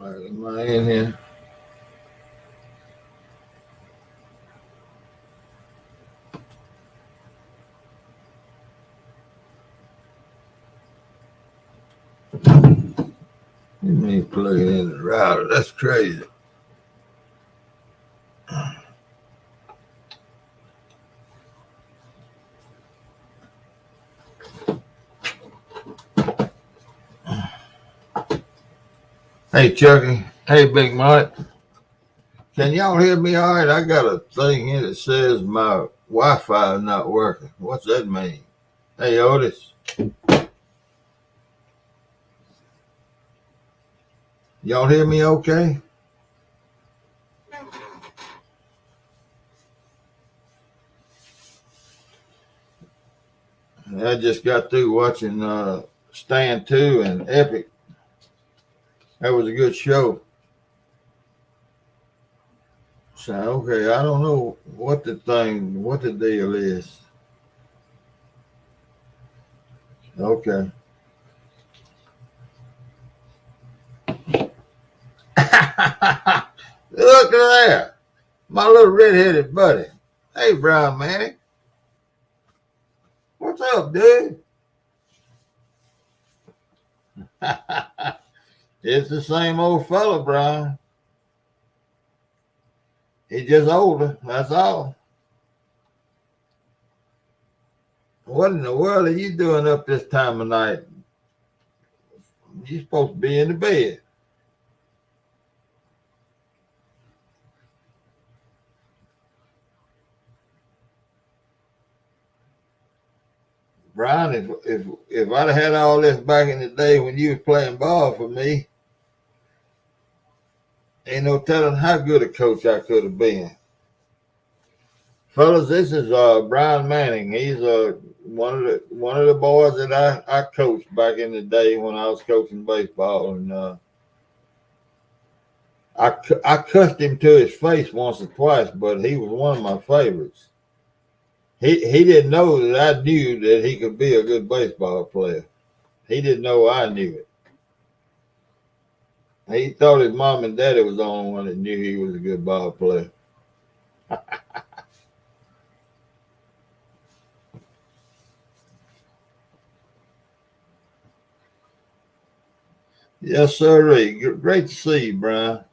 Am I in here? You mean plug it in the router? That's crazy. Hey, Chucky. Hey, Big Mike. Can y'all hear me all right? I got a thing here that says my Wi-Fi is not working. What's that mean? Hey, Otis. Y'all hear me okay? I just got through watching Stand 2 and Epic. That was a good show. So, okay, I don't know what the deal is. Okay. Look at that. My little red-headed buddy. Hey, Brian Manning. What's up, dude? It's the same old fella, Brian. He's just older, that's all. What in the world are you doing up this time of night? You're supposed to be in the bed. Brian, if I'd have had all this back in the day when you was playing ball for me, ain't no telling how good a coach I could have been. Fellas, this is Brian Manning. He's one of the boys that I coached back in the day when I was coaching baseball, and I cussed him to his face once or twice, but he was one of my favorites. He didn't know that I knew that he could be a good baseball player. He didn't know I knew it. He thought his mom and daddy was the only one that knew he was a good ball player. Yes, sir. Great to see you, Brian.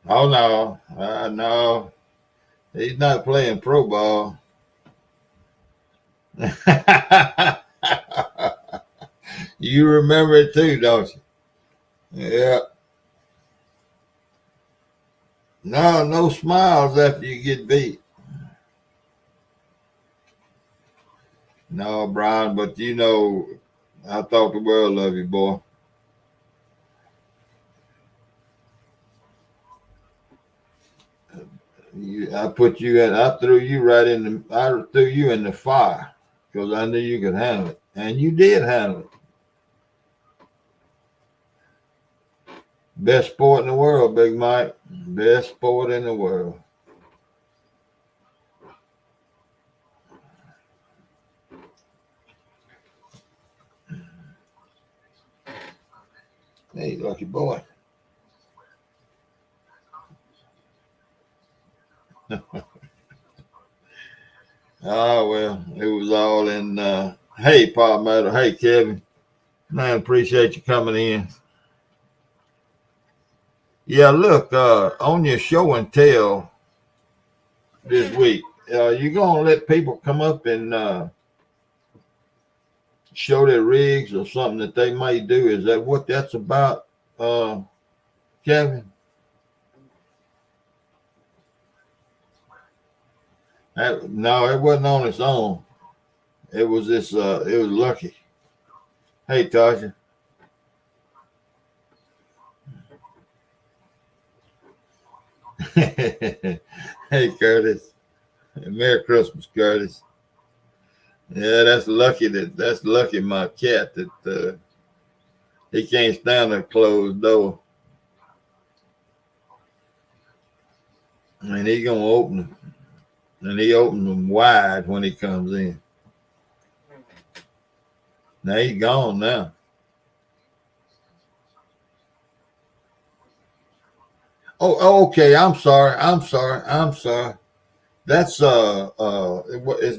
Oh no, no, he's not playing pro ball. You remember it too, don't you? Yeah. No, no smiles after you get beat. No, Brian, but I thought the world of you, boy. I threw you I threw you in the fire because I knew you could handle it, and you did handle it. Best sport in the world, Big Mike. Best sport in the world. Hey, lucky boy. Oh, well, it was all in. Hey, Pop Metal. Hey, Kevin. Man, appreciate you coming in. Yeah, look, on your show and tell this week, you going to let people come up and show their rigs or something that they might do? Is that what that's about, Kevin? No, it wasn't on its own. It was it was Lucky. Hey, Tasha. Hey, Curtis. Merry Christmas, Curtis. Yeah, that's Lucky. That's Lucky, my cat. That He can't stand a closed door. And he's gonna open them. And he opens them wide when he comes in. Now he's gone now. Oh, okay. I'm sorry. That's it's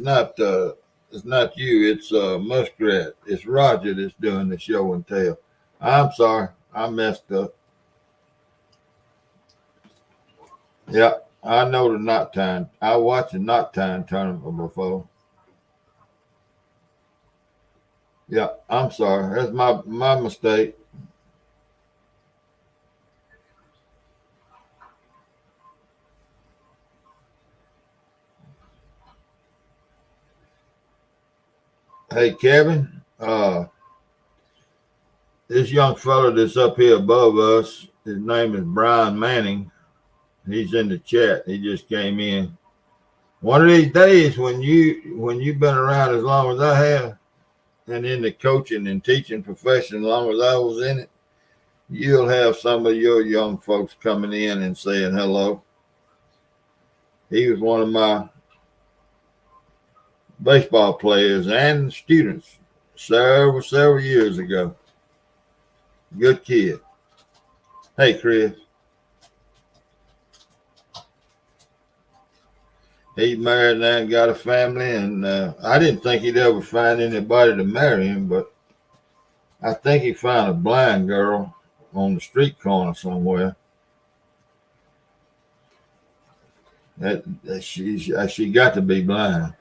not you. It's Muskrat. It's Roger that's doing the show and tell. I'm sorry. I messed up. Yeah, I know the knot time. I watched the knot time tournament before. Yeah, I'm sorry. That's my mistake. Hey, Kevin. This young fella that's up here above us, his name is Brian Manning. He's in the chat. He just came in. One of these days, when you've been around as long as I have, and in the coaching and teaching profession as long as I was in it, you'll have some of your young folks coming in and saying hello. He was one of my baseball players and students several years ago. Good kid. Hey, Chris. He's married now and got a family, and I didn't think he'd ever find anybody to marry him, but I think he found a blind girl on the street corner somewhere. That she got to be blind.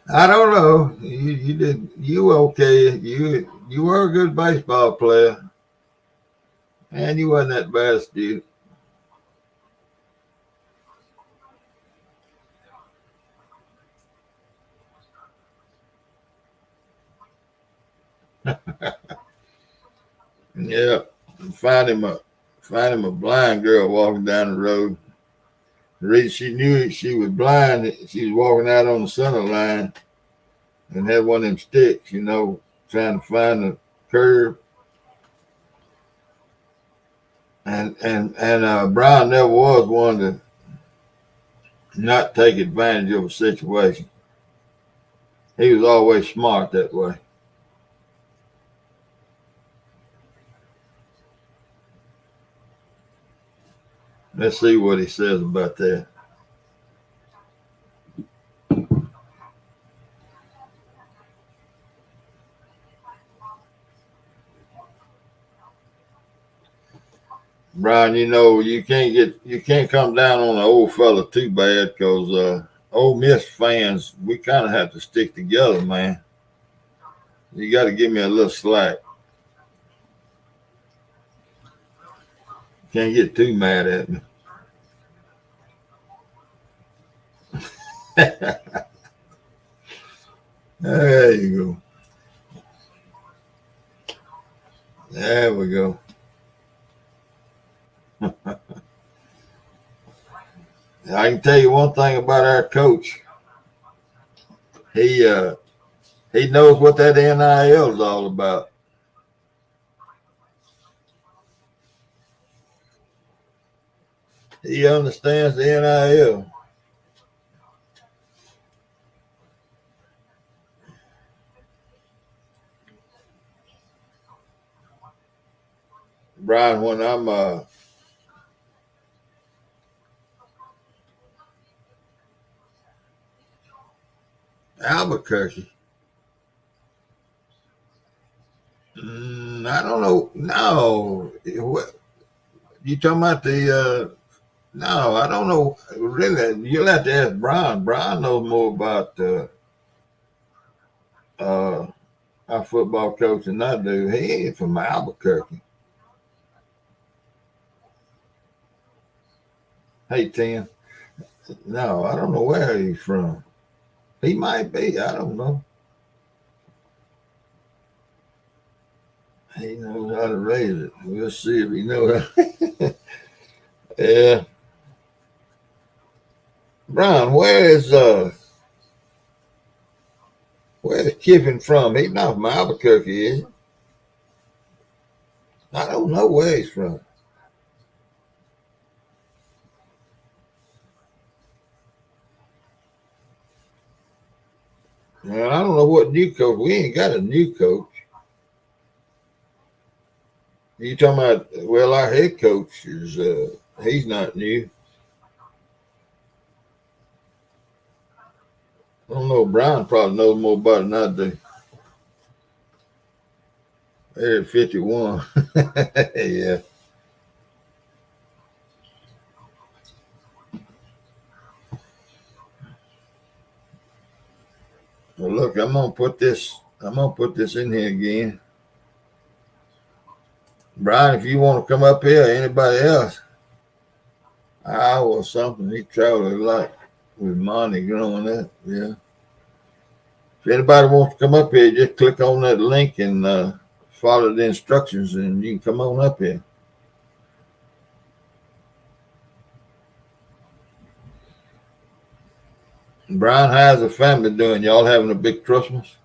I don't know. You were okay. You were a good baseball player, and you wasn't that bad a student. Yeah, find him a blind girl walking down the road. The reason she knew she was blind, she was walking out on the center line and had one of them sticks, trying to find the curve. And Brian never was one to not take advantage of a situation. He was always smart that way. Let's see what he says about that. Brian, you can't come down on an old fella too bad because Ole Miss fans, we kind of have to stick together, man. You got to give me a little slack. Can't get too mad at me. There you go. There we go. I can tell you one thing about our coach. He knows what that NIL is all about. He understands the NIL. Brian, when I'm Albuquerque, I don't know. No, what you talking about the? No, I don't know. Really, you'll have to ask Brian. Brian knows more about uh, our football coach than I do. He ain't from Albuquerque. Hey, Tim. No, I don't know where he's from. He might be. I don't know. He knows how to raise it. We'll see if he knows how. Yeah. Brian, where is Where's Kiffin from? He's not from Albuquerque, is he? I don't know where he's from. Man, I don't know what new coach. We ain't got a new coach. You talking about? Well, our head coach is. He's not new. I don't know. Brian probably knows more about it than I do. They're at 51. Yeah. Well, look, I'm gonna put this. I'm gonna put this in here again. Brian, if you want to come up here, anybody else, Iowa or something, he traveled a lot with Monty growing up. Yeah. If anybody wants to come up here, just click on that link and follow the instructions, and you can come on up here. Brian, how's the family doing? Y'all having a big Christmas?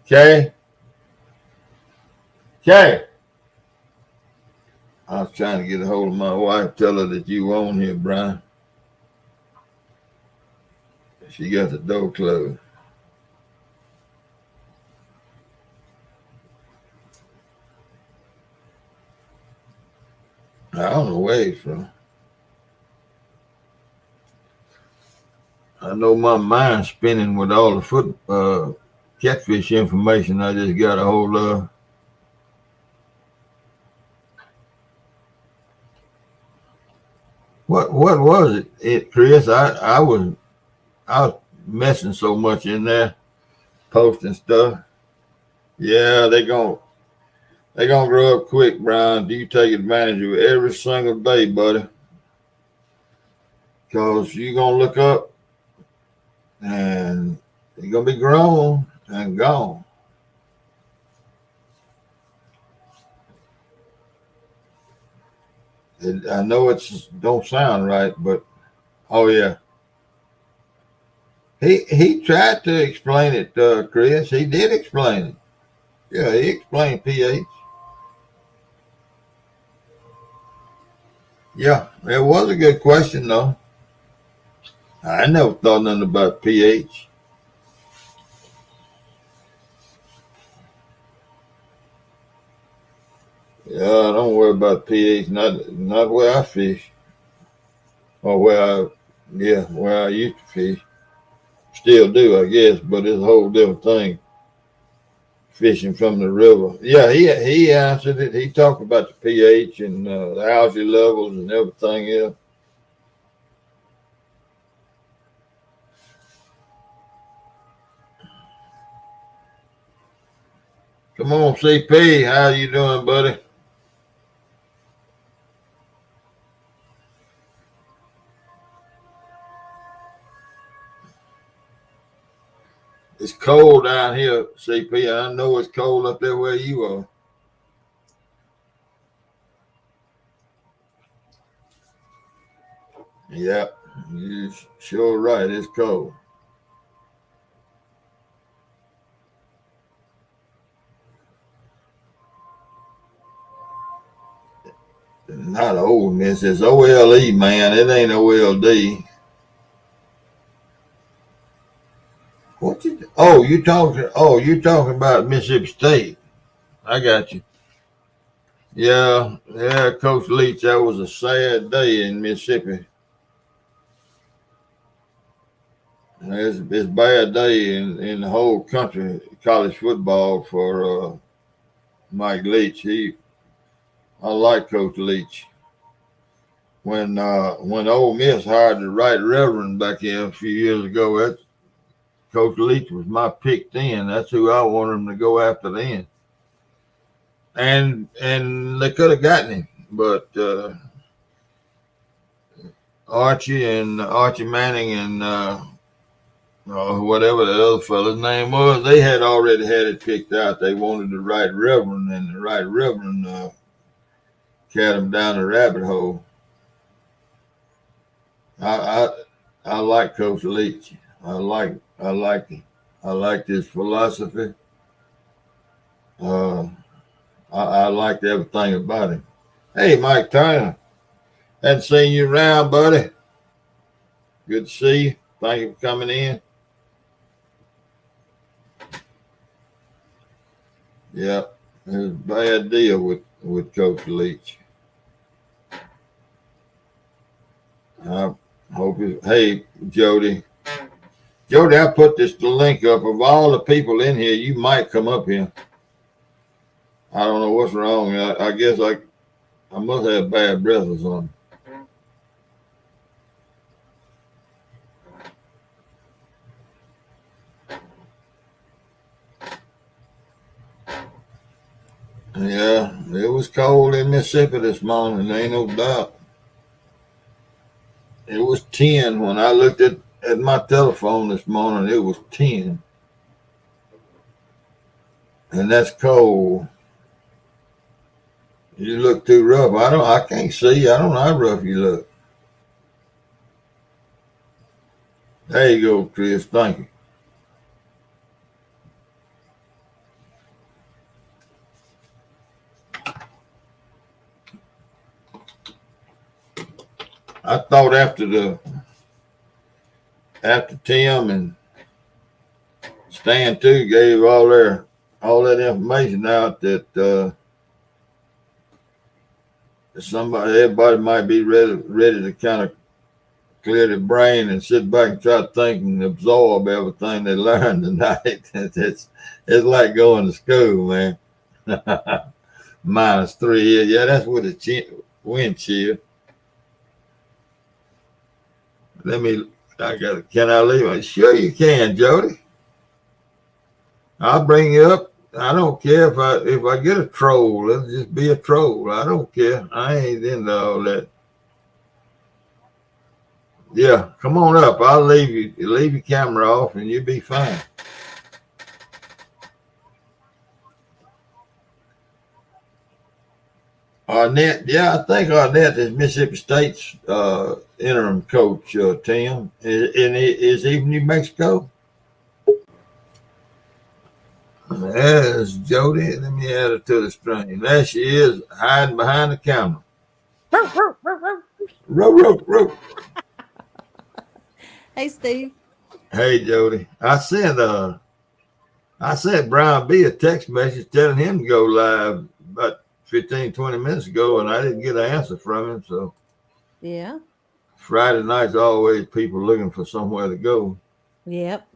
Okay. Okay. I was trying to get a hold of my wife, tell her that you on here, Brian. She got the door closed. I don't know where he's from. I know my mind's spinning with all the catfish information I just got a hold of. What was it, Chris? I was messing so much in there, posting stuff. Yeah, they gonna grow up quick, Brian. Do you take advantage of it every single day, buddy? Because you're gonna look up and you're gonna be grown and gone. I know it don't sound right, but oh yeah, he tried to explain it, Chris. He did explain it. Yeah, he explained pH. Yeah, it was a good question though. I never thought nothing about pH. Yeah, don't worry about pH. Not where I fish or where I used to fish. Still do, I guess, but it's a whole different thing. Fishing from the river. Yeah, he answered it. He talked about the pH and the algae levels and everything else. Come on, CP. How you doing, buddy? It's cold down here, CP. I know it's cold up there where you are. Yeah, you're sure right. It's cold. Not old miss. It's OLE, man. It ain't OLD. What you? Oh, you talking? Oh, you talking about Mississippi State? I got you. Yeah, yeah, Coach Leach. That was a sad day in Mississippi. It's a bad day in the whole country, college football for Mike Leach. I like Coach Leach. When Ole Miss hired the right reverend back here a few years ago, Coach Leach was my pick then. That's who I wanted him to go after then. And they could have gotten him, but Archie Manning and whatever the other fella's name was, they had already had it picked out. They wanted the right reverend, and the right reverend carried them down the rabbit hole. I I like Coach Leach. I like his philosophy. Uh, I liked everything about him. Hey, Mike Turner, hadn't seen you around, buddy. Good to see you. Thank you for coming in. Yeah, it was a bad deal with Coach Leach. I hope it. Hey, Jody, I put this link up. Of all the people in here, you might come up here. I don't know what's wrong. I guess I must have bad breath or something. Yeah, it was cold in Mississippi this morning. Ain't no doubt. It was 10 when I looked at my telephone this morning. It was 10, and that's cold. You look too rough. I can't see. I don't know how rough you look. There you go, Chris. Thank you. I thought after Tim and Stan too gave all that information out that everybody might be ready to kind of clear their brain and sit back and try to think and absorb everything they learned tonight. It's like going to school, man. -3. Yeah, that's with a wind chill. Can I leave? Sure you can, Jody. I'll bring you up. I don't care if I get a troll. Let's just be a troll. I don't care. I ain't into all that. Yeah, come on up. I'll leave your camera off and you'll be fine. Arnett, yeah, I think Arnett is Mississippi State's interim coach, Tim. Is he from New Mexico? There's Jody. Let me add her to the stream. There she is, hiding behind the camera. Row. Hey, Steve. Hey, Jody. I sent Brian B a text message telling him to go live about 15, 20 minutes ago, and I didn't get an answer from him. So, yeah, Friday night's always people looking for somewhere to go. Yep.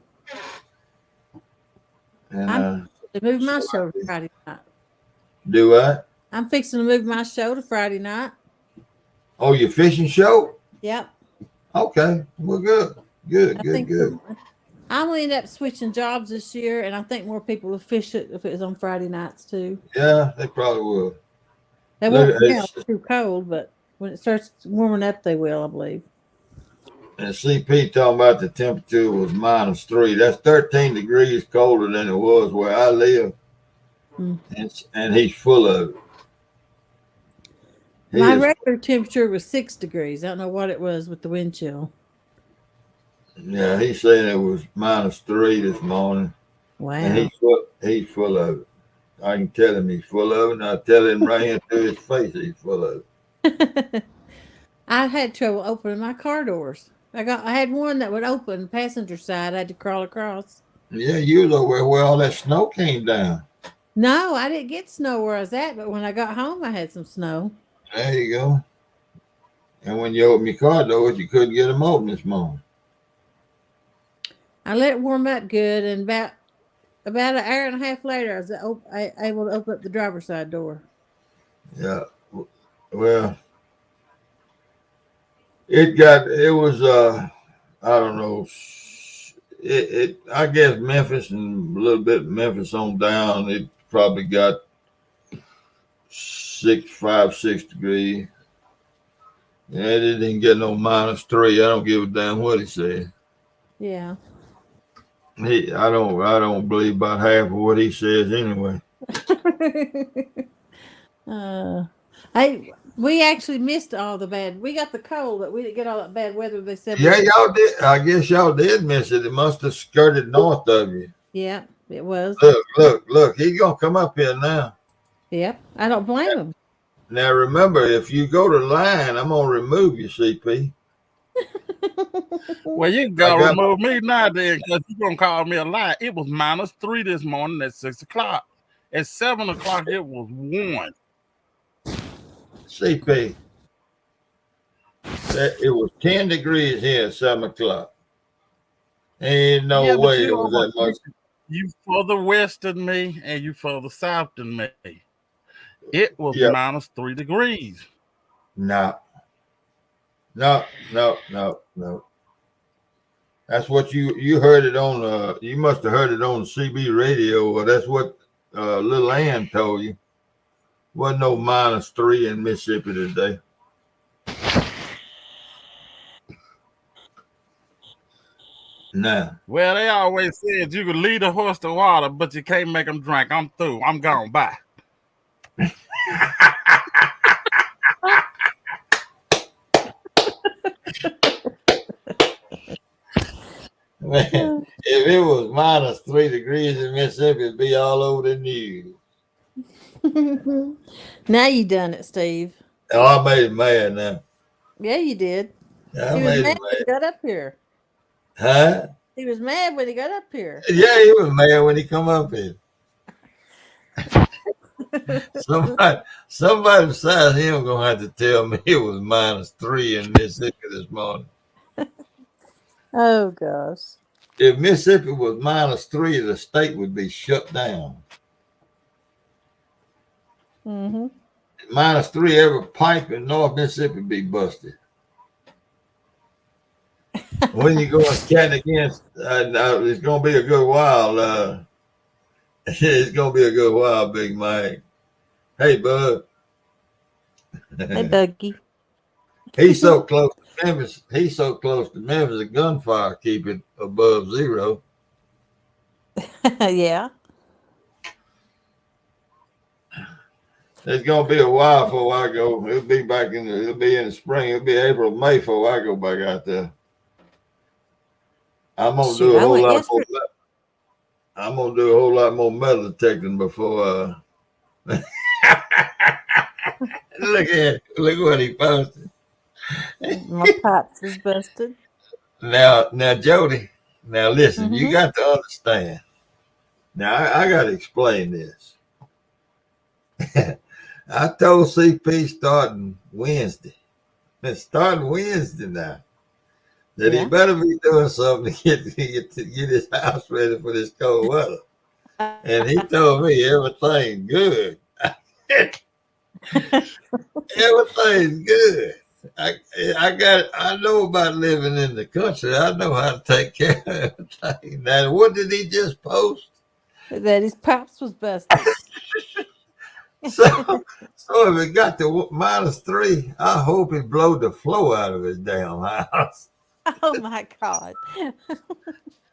And I'm to move my show to Friday night. Do what? I'm fixing to move my show to Friday night. Oh, your fishing show? Yep. Okay, well, good. I'm gonna end up switching jobs this year, and I think more people will fish it if it was on Friday nights too. Yeah, they probably will. They won't now, it's too cold, but when it starts warming up, they will, I believe. And CP talking about the temperature was -3. That's 13 degrees colder than it was where I live. Mm. And he's full of it. My regular temperature was 6 degrees. I don't know what it was with the wind chill. Yeah, he's saying it was -3 this morning. Wow. And he's full of it. I can tell him he's full of it, and I tell him right into his face he's full of it. I had trouble opening my car doors. I had one that would open passenger side. I had to crawl across. Yeah, you was over where all that snow came down. No, I didn't get snow where I was at, but when I got home, I had some snow. There you go. And when you open your car doors, you couldn't get them open this morning. I let it warm up good, and about an hour and a half later, I was able to open up the driver's side door. Yeah. Well, it was I don't know. I guess Memphis and a little bit Memphis on down, it probably got 6 degrees. Yeah, it didn't get no -3. I don't give a damn what he said. Yeah. I don't believe about half of what he says anyway. Hey, We actually missed all the bad. We got the cold, but we didn't get all that bad weather they said we Yeah, would. y'all did. I guess y'all did miss it. It must have skirted north of you. Yeah, it was. Look. He's gonna come up here now. Yep. I don't blame them. Now remember, if you go to line, I'm gonna remove you, CP. Well, you can I go got my, remove me now then, because you're going to call me a lie. It was -3 this morning at 6 o'clock. At 7 o'clock, it was 1. CP. That it was 10 degrees here at 7 o'clock. Ain't no Yeah, but way it was that much. you further west than me and you further south than me. It was Yeah. -3 degrees. No. That's what you heard it on. You must have heard it on CB radio, or that's what Lil Ann told you. Wasn't no -3 in Mississippi today. Nah. Well, they always said you could lead a horse to water, but you can't make them drink. I'm through. I'm gone. Bye. Man, if it was -3 degrees in Mississippi, it'd be all over the news. Now you done it, Steve. Oh, I made him mad now. Yeah, you did. I He was made mad him when he mad. got up here. Huh? He was mad when he got up here. Yeah, he was mad when he come up here. Somebody besides him gonna have to tell me it was -3 in Mississippi this morning. Oh gosh. If Mississippi was -3, the state would be shut down. Mm-hmm. -3, every pipe in North Mississippi be busted. When you go and cat against, it's gonna be a good while. It's gonna be a good while, Big Mike. Hey, bud. Hey, Buggy. He's so close to Memphis. He's so close to Memphis. The gunfire keep it above zero. Yeah. It's gonna be a while before I go. It'll be in the spring. It'll be April, May before I go back out there. I'm gonna Shoot, do a I whole went lot yesterday. more. I'm gonna do a whole lot more metal detecting before. Look what he posted. My pipes is busted. Now, Jody. Now listen, you Mm-hmm. got to understand. Now I got to explain this. I told CP starting Wednesday now, that he Yeah. better be doing something to get his house ready for this cold weather. And he told me everything's good. Everything's good. I know about living in the country. I know how to take care of everything. Now, what did he just post? That his pipes was busted. So if it got to -3, I hope it blowed the flow out of his damn house. Oh my God.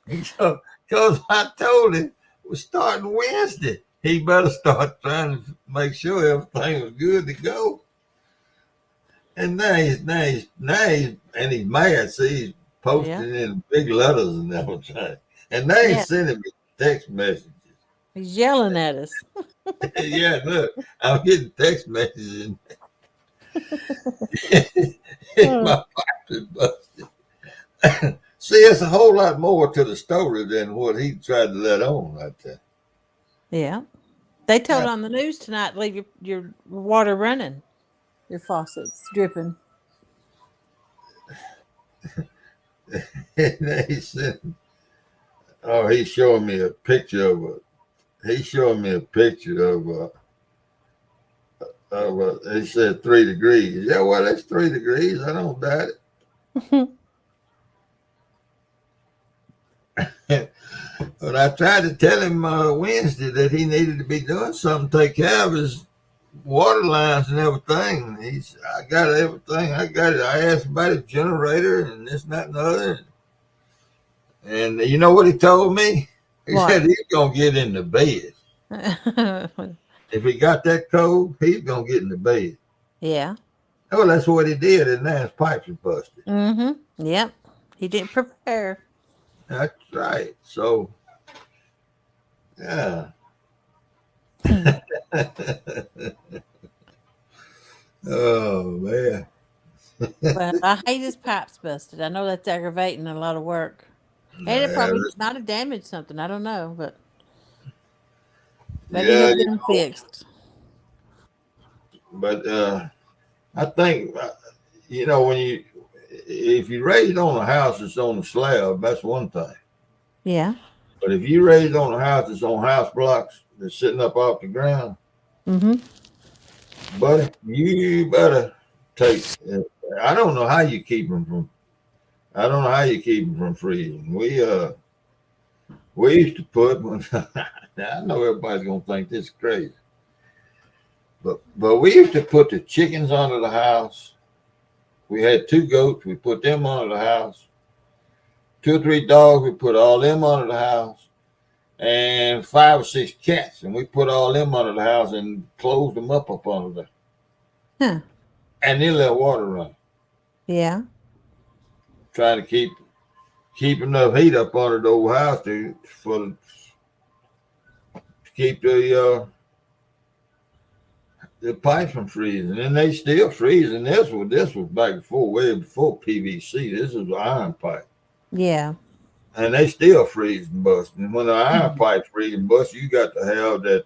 Because I told him we're starting Wednesday. He better start trying to make sure everything was good to go. And now he's mad. See, he's posting in big letters and everything. And now he's Yeah. sending me text messages. He's yelling at us. Yeah, look, I'm getting text messages. My pipe is busted. See, it's a whole lot more to the story than what he tried to let on right there. Yeah. They told on the news tonight, leave your water running. Your faucets dripping. And he said, "Oh, he's showing me a picture of a. He's showing me a picture of a. He said 3 degrees. Yeah, well, that's 3 degrees. I don't doubt it. But I tried to tell him Wednesday that he needed to be doing something, take care of his water lines and everything. I got everything. I got it. I asked about his generator and this, that, and the other. And you know what he told me? He said he's going to get in the bed. If he got that cold, he's going to get in the bed. Yeah. Oh, that's what he did, and now his pipes are busted. Mm-hmm. Yep. He didn't prepare. That's right. So, yeah. Oh man. But I hate his pipes busted. I know that's aggravating, a lot of work. And it Yeah, probably might have damaged something. I don't know, but maybe yeah, he'll get them fixed. but I think when you if you raised on a house that's on a slab, that's one thing. Yeah. But if you raised on a house that's on house blocks that's sitting up off the ground, Mm-hmm. buddy, you better take. I don't know how you keep them from. I don't know how you keep them from freezing. We used to put. I know everybody's gonna think this is crazy, but we used to put the chickens under the house. We had 2 goats. We put them under the house. 2 or 3 dogs. We put all them under the house, and 5 or 6 cats, and we put all them under the house and closed them up under there, Huh. and then let water run. Yeah. Trying to keep enough heat up under the old house to keep the pipes from freezing, and they still freezing. This was back before, way before PVC. This is an iron pipe, Yeah. and they still freeze and bust. And when the iron Mhm. pipe freeze and bust, you got to have that.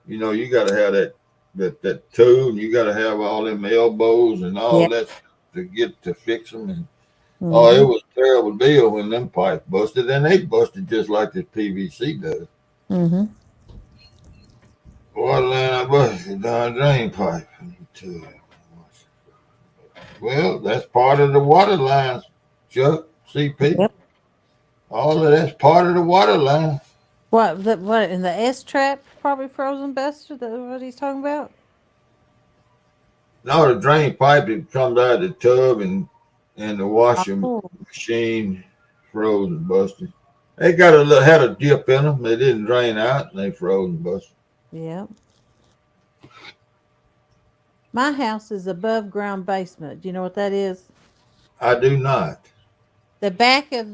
You got to have that tube. You got to have all them elbows and all Yeah. that to get to fix them. And oh, it Mm-hmm. was a terrible deal when them pipes busted, and they busted just like the PVC does. Mm-hmm. Water line I busted down drain pipe. Well, that's part of the water lines, Chuck, CP. Yep. All of that's part of the water line. What in the S trap? Probably frozen busted. That's what he's talking about. No, the drain pipe that comes out of the tub and the washing Oh. machine froze and busted. They had a dip in them. They didn't drain out, and they froze and busted. Yeah. My house is above ground basement. Do you know what that is? I do not. The back of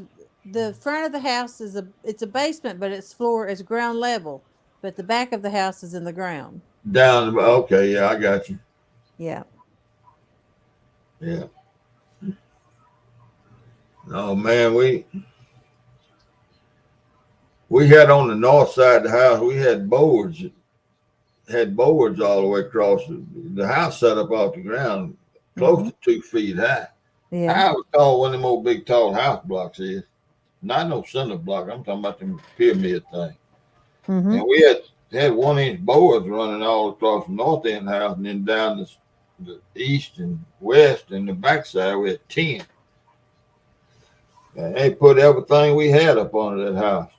the front of the house is it's a basement, but its floor is ground level. But the back of the house is in the ground. Down. Okay, yeah, I got you. Yeah. Yeah. Oh man, we had on the north side of the house. We had boards all the way across the house, set up off the ground, close Mm-hmm. to 2 feet high. Yeah. I was tall one of them old big tall house blocks is. Not no cinder block. I'm talking about them pyramid thing. Mm-hmm. And we had 1 inch boards running all across the north end of the house, and then down the east and west and the backside we had 10. And they put everything we had up under that house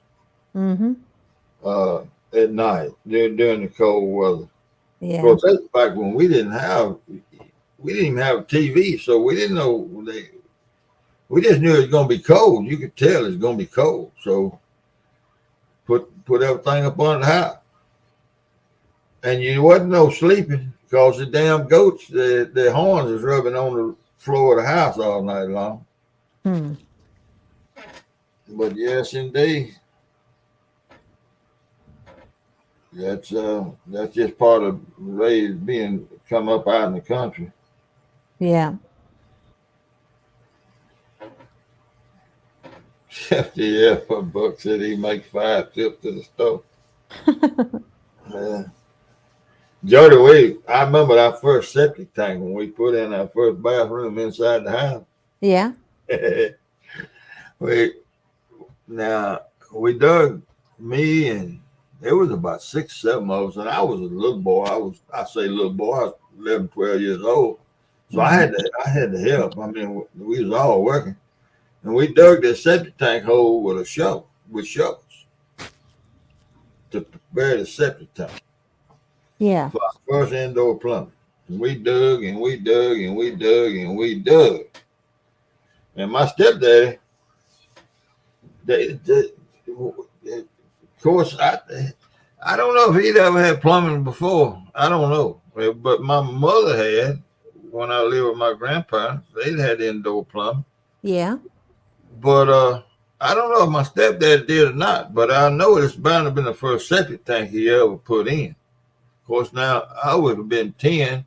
Mm-hmm. uh, at night during the cold weather. Of Yeah. course, that's back when we didn't even have a TV, so we didn't know we just knew it was gonna be cold. You could tell it's gonna be cold. So put everything up under the house. And you wasn't no sleeping because the damn goats, their horns was rubbing on the floor of the house all night long. Hmm. But yes, indeed, that's just part of raised being come up out in the country. Yeah. Yeah, Buck said he makes 5 trips to the store. Yeah. Jody, I remember our first septic tank when we put in our first bathroom inside the house. Yeah. we Now we dug me and there was about 6, 7 of us, and I was a little boy. I say little boy, I was 11, 12 years old. So Mm-hmm. I had to help. I mean, we was all working. And we dug this septic tank hole with shovels to prepare the septic tank Yeah. for our first indoor plumbing. And we dug and we dug and we dug and we dug. And my stepdaddy, of course, I don't know if he'd ever had plumbing before. I don't know. But my mother had. when I lived with my grandparents, they had indoor plumbing. Yeah. But I don't know if my stepdad did or not, but I know it's bound to have been the first septic tank he ever put in. Of course, now I would have been 10,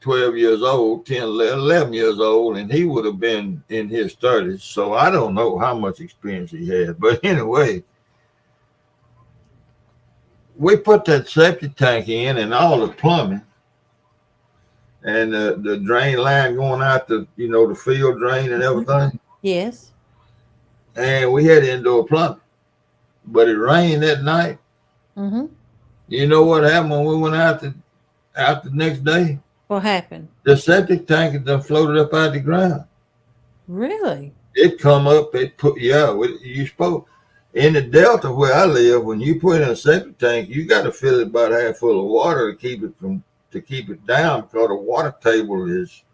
12 years old, 10, 11 years old, and he would have been in his 30s. So I don't know how much experience he had. But anyway, we put that septic tank in and all the plumbing and the drain line going out the, the field drain and everything. Yes. And we had indoor plumbing. But it rained that night. Mm-hmm. You know what happened when we went out the next day? What happened? The septic tank had done floated up out of the ground. Really? It come up, you supposed in the Delta where I live, when you put in a septic tank, you got to fill it about half full of water to keep it down because the water table is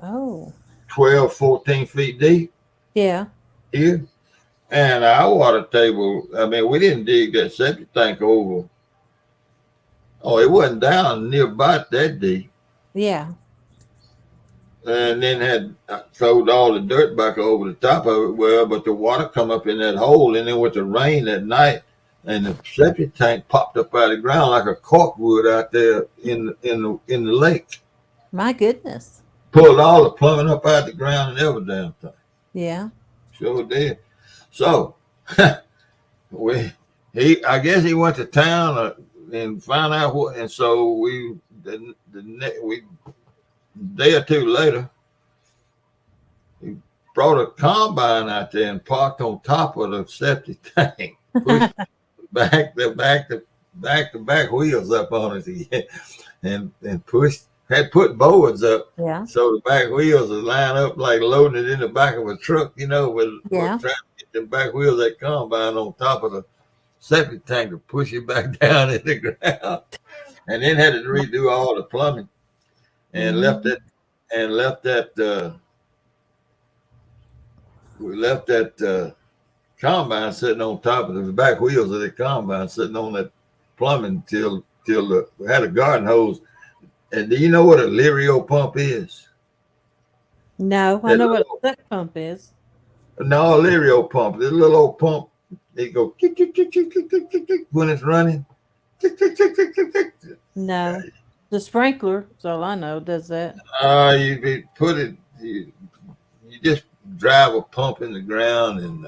Oh. 12, 14 feet deep Yeah. here. And our water table, I mean, we didn't dig that septic tank over. Oh, it wasn't down nearby that deep. Yeah. And then had throwed all the dirt back over the top of it. Well, but the water come up in that hole, and then with the rain that night, and the septic tank popped up out of the ground like a corkwood out there in the lake. My goodness. Pulled all the plumbing up out of the ground and every damn thing. Yeah. Sure did. So I guess he went to town and found out what, and so we day or two later, he brought a combine out there and parked on top of the septic tank, pushed the back wheels up on it again, and put boards up. Yeah. So the back wheels would line up like loading it in the back of a truck, with trying to get the back wheels of that combine on top of the septic tank to push it back down in the ground. And then had to redo all the plumbing and we left that combine sitting on top of the back wheels of the combine sitting on that plumbing till we had a garden hose. And do you know what a Lirio pump is? No, I know what a duck pump is. No, a Lirio pump. This little old pump. They go kick, kick, kick, kick, kick, kick, kick, kick, when it's running. Kick, kick, kick, kick, kick, kick. No. The sprinkler, that's all I know, does that. You just drive a pump in the ground and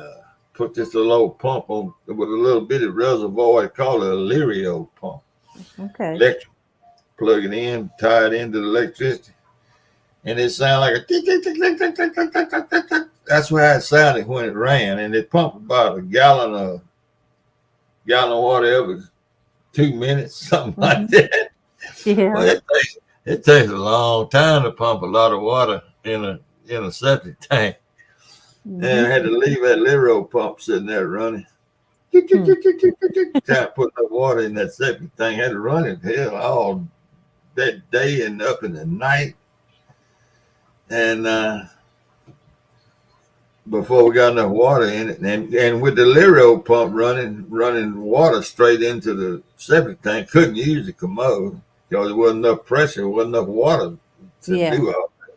put this little old pump on with a little bitty reservoir. They call it a Lirio pump. Okay. Electric. Plug it in, tie it into the electricity, and it sounded like a tick, tick, tick, tick, tick, tick, tick, tick, tick, tick. That's how it sounded when it ran, and it pumped about a gallon of water every 2 minutes, something like that. Yeah. Well, it takes a long time to pump a lot of water in a septic tank, and I had to leave that Lirio pump sitting there running. Trying to put the water in that septic tank, had to run it hell all that day and up in the night, and before we got enough water in it, and with the Lirio pump running water straight into the septic tank, couldn't use the commode because there wasn't enough pressure, wasn't enough water to do all that.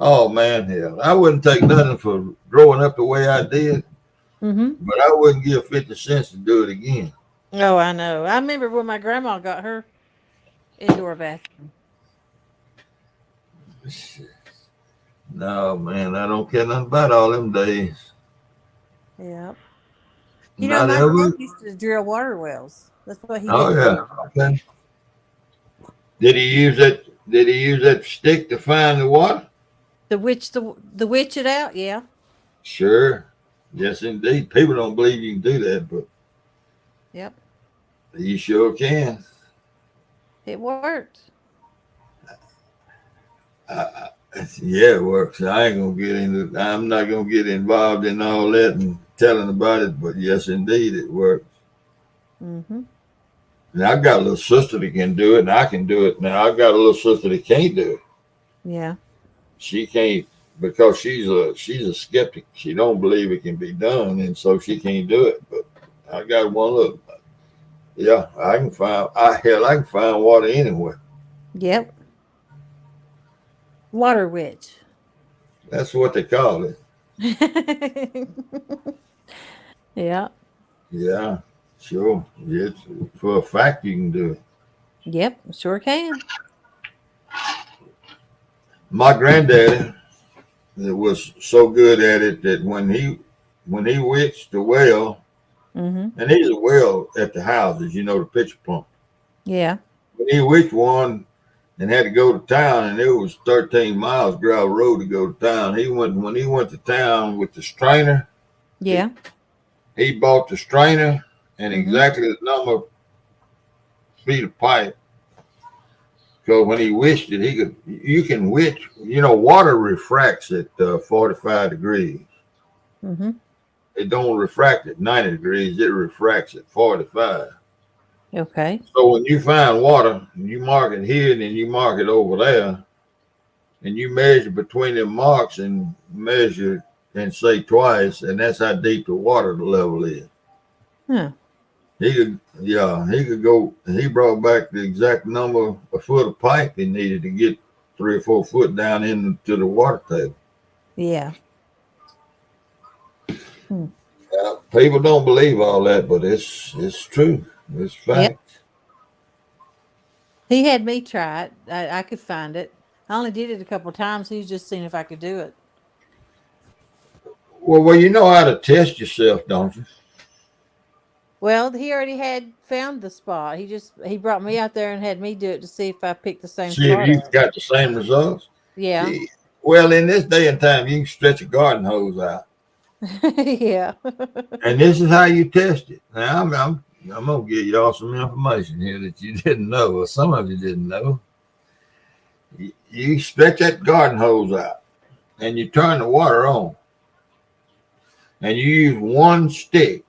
Oh man, hell, I wouldn't take nothing for growing up the way I did, but I wouldn't give 50 cents to do it again. Oh, I know. I remember when my grandma got her indoor bathroom. No, man, I don't care nothing about all them days. Yeah. My dad used to drill water wells. That's what he did. Oh yeah. Okay. Did he use that stick to find the water? The witch it out, yeah. Sure. Yes, indeed. People don't believe you can do that, but yep, you sure can. It worked. Yeah, it works. I'm not gonna get involved in all that and telling about it, but yes, indeed, it works. Mm-hmm. And I've got a little sister that can do it, and I can do it. Now I've got a little sister that can't do it. Yeah. She can't because she's a skeptic. She don't believe it can be done, and so she can't do it. But I got one look. Yeah, I can find water anywhere. Yep. Water witch. That's what they call it. Yeah. Yeah, sure. It's for a fact you can do it. Yep. Sure can. My granddaddy was so good at it that when he witched the well, Mm-hmm. and he's a well at the houses, the pitcher pump. Yeah. When he witched one and had to go to town, and it was 13 miles gravel road to go to town. When he went to town with the strainer. He, Yeah. he bought the strainer and Mm-hmm. exactly the number of feet of pipe. So when he witched it, you can witch, water refracts at 45 degrees. Mm-hmm. It don't refract at 90 degrees. It refracts at 45. Okay. So when you find water, you mark it here and then you mark it over there, and you measure between them marks and measure and say twice, and that's how deep the water level is. Huh. He could go. He brought back the exact number of foot of pipe he needed to get 3 or 4 foot down into the water table. Yeah. Hmm. People don't believe all that, but it's true. It's Yep. fact. He had me try it. I could find it. I only did it a couple of times. He was just seeing if I could do it. Well, you know how to test yourself, don't you? Well, he already had found the spot. He brought me out there and had me do it to see if I picked the same See if spot you up. got the same results. Yeah. Yeah. Well, in this day and time, you can stretch a garden hose out, Yeah. and this is how you test it. Now, I'm gonna give y'all some information here that you didn't know, or some of you didn't know. You stretch that garden hose out, and you turn the water on, and you use one stick,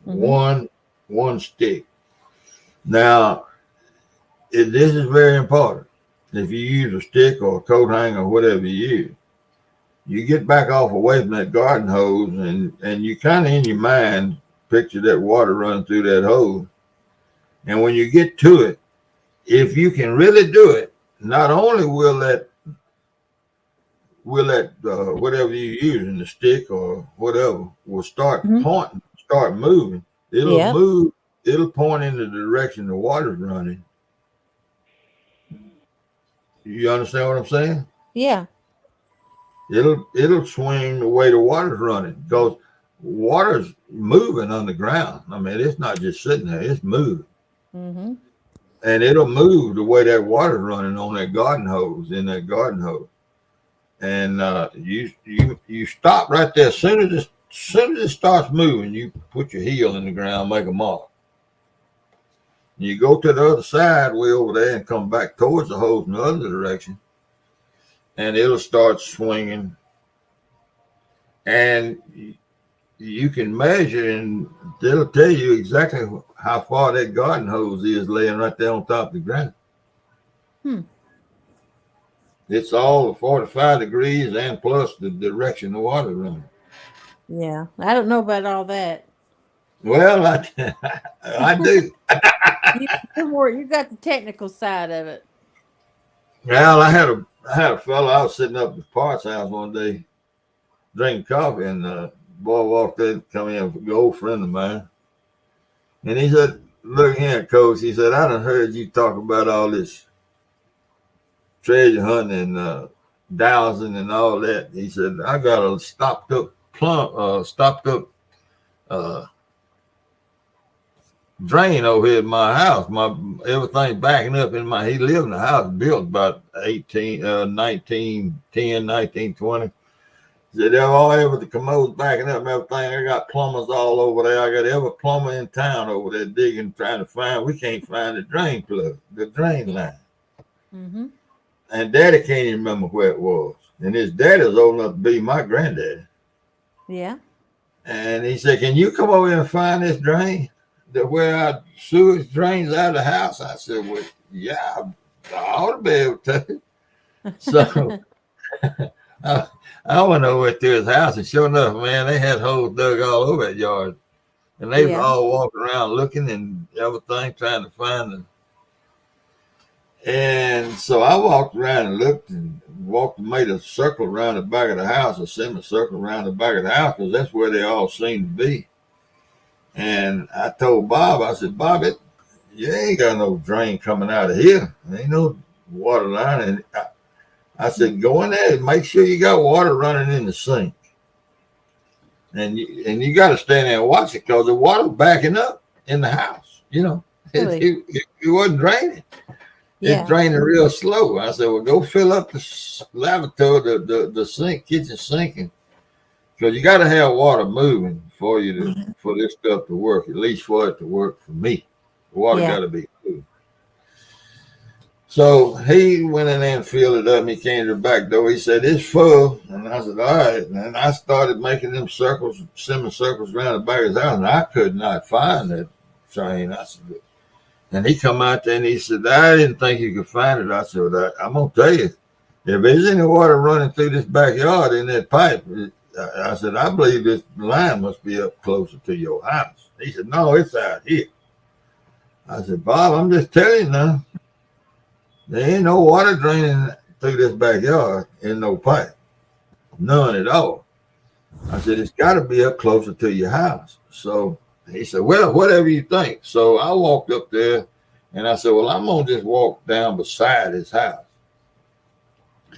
Mm-hmm. one stick. Now, this is very important. If you use a stick or a coat hanger or whatever you use, you get back off away from that garden hose, and you kind of in your mind picture that water running through that hose. And when you get to it, if you can really do it, not only will that whatever you use in the stick or whatever will start Mm-hmm. pointing, start moving. It'll Yep. move. It'll point in the direction the water's running. You understand what I'm saying? Yeah. It'll swing the way the water's running because water's moving underground. I mean, it's not just sitting there; it's moving, Mm-hmm. and it'll move the way that water's running on that garden hose in that garden hose. And you stop right there. As soon as it starts moving, you put your heel in the ground, make a mark. You go to the other side, way over there, and come back towards the hose in the other direction, and it'll start swinging. And you can measure, and it'll tell you exactly how far that garden hose is laying right there on top of the ground. Hmm. It's all 45 degrees and plus the direction the water's running. Yeah. I don't know about all that. Well, I do. You got the technical side of it. Well, I had a fellow. I was sitting up at the parts house one day drinking coffee, and boy walked in, come in, an old friend of mine, and he said, "Look here, Coach." He said, "I done heard you talk about all this treasure hunting and dowsing and all that." He said, "I got a stopped up uh, drain over here at my house. My everything backing up in my. He lived in a house built about 1910, 1920. He said, all the commodes backing up and everything. I got plumbers all over there. I got every plumber in town over there digging, trying to find. We can't find the drain plug, the drain line." Mm-hmm. And Daddy can't even remember where it was. And his daddy's old enough to be my granddaddy. Yeah. And he said, "Can you come over here and find this drain? Where our sewage drains out of the house?" I said, "Well, yeah, I ought to be able to." So I went over to his house, and sure enough, man, they had holes dug all over that yard. And they was Yeah. all walking around looking and everything, trying to find them. And so I walked around and looked and walked and made a circle around the back of the house, a semicircle around the back of the house, because that's where they all seem to be. And I told Bob, I said, Bob, you ain't got no drain coming out of here. There ain't no water line. And I said, go in there and make sure you got water running in the sink. And you got to stand there and watch it because the water's backing up in the house. You know, Really? it wasn't draining. Yeah. It's draining real slow. I said, well, go fill up the lavatory, the sink, kitchen sinking, because you got to have water moving for you to for this stuff to work. At least for it to work for me, the water Yeah. got to be moving. So he went in there and filled it up. And he came to the back door. He said, it's full. And I said, all right. And I started making them circles, semicircles around the back of his house. And I could not find that drain. I said, and he come out there and he said, I didn't think you could find it. I said, well, I'm going to tell you, if there's any water running through this backyard in that pipe, I said, I believe this line must be up closer to your house. He said, no, it's out here. I said, Bob, I'm just telling you now. There ain't no water draining through this backyard in no pipe. None at all. I said, it's got to be up closer to your house. So he said, well, whatever you think. So I walked up there and I said, well, I'm going to just walk down beside his house.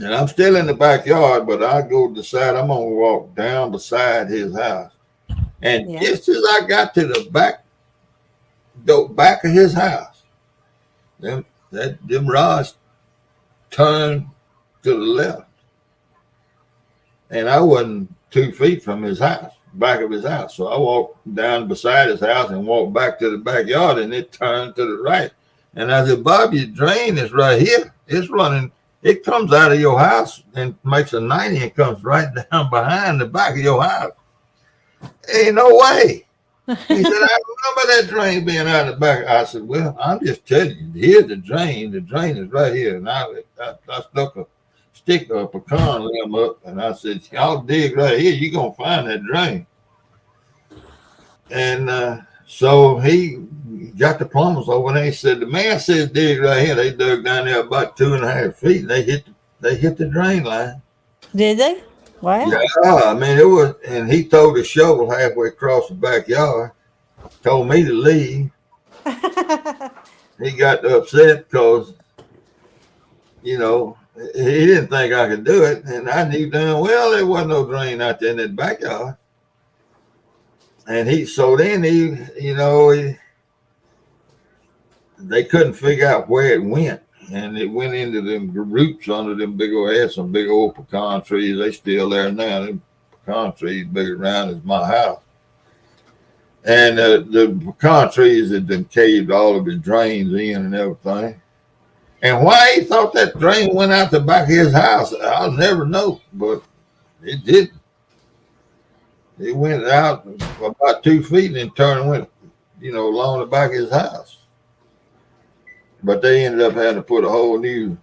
And I'm still in the backyard, but I go decide I'm going to walk down beside his house. And just as I got to the back of his house, them rods turned to the left. And I wasn't 2 feet from his house, back of his house. So I walked down beside his house and walked back to the backyard, and it turned to the right. And I said, Bob, your drain is right here. It's running. It comes out of your house and makes a 90 and comes right down behind the back of your house. Ain't no way. He said, I remember that drain being out of the back. I said, well, I'm just telling you, here's the drain. The drain is right here. And I stuck a stick or a pecan limb up, and I said, y'all dig right here. You're going to find that drain. And so he got the plumbers over there. He said, the man says dig right here. They dug down there about 2.5 feet, and they hit the drain line. Did they? Wow. Yeah, I mean, it was, and he threw the shovel halfway across the backyard, told me to leave. He got upset because, you know, he didn't think I could do it. And I knew damn well there wasn't no drain out there in that backyard. And they couldn't figure out where it went. And it went into them roots under them some big old pecan trees. They still there now. Them pecan trees big around as my house. And the pecan trees had been caved all of his drains in and everything. And why he thought that drain went out the back of his house, I'll never know. But it didn't. It went out about 2 feet and then turned and went, along the back of his house. But they ended up having to put a whole new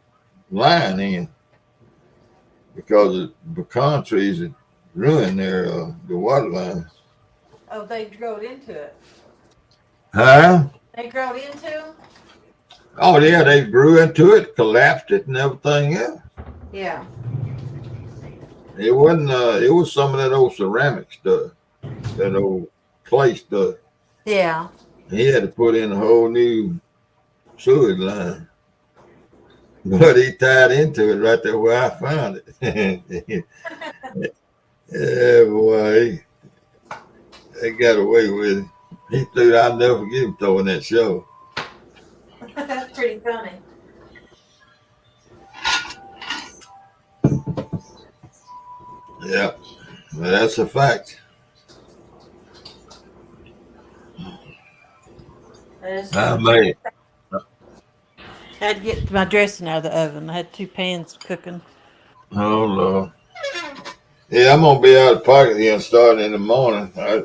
line in because the pecan trees had ruined the water lines. Oh, they growed into it. Huh? They growed into? Oh yeah, they grew into it, collapsed it, and everything else. Yeah. It wasn't. It was some of that old ceramic stuff, that old clay stuff. Yeah. He had to put in a whole new sewage line, but he tied into it right there where I found it. Yeah, boy, they got away with it. He threw. I'll never forget him throwing that show. That's pretty funny. Yeah, well, that's a fact. I made. I had to get my dressing out of the oven. I had 2 pans cooking. Oh Lord. Yeah, I'm gonna be out of pocket here starting in the morning. I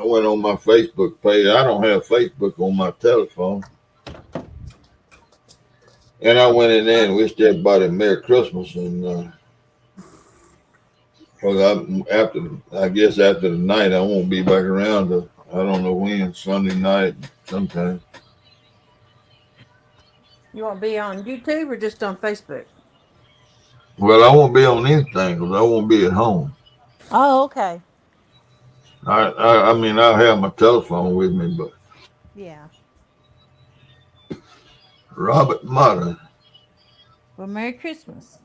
went on my Facebook page. I don't have Facebook on my telephone. And I went in there and wished everybody Merry Christmas, and because I guess after the night I won't be back around I don't know when, Sunday night sometime. You want to be on YouTube or just on Facebook? Well, I won't be on anything because I won't be at home. Oh, okay. I mean, I'll have my telephone with me, but Yeah. Robert Martin. Well, Merry Christmas.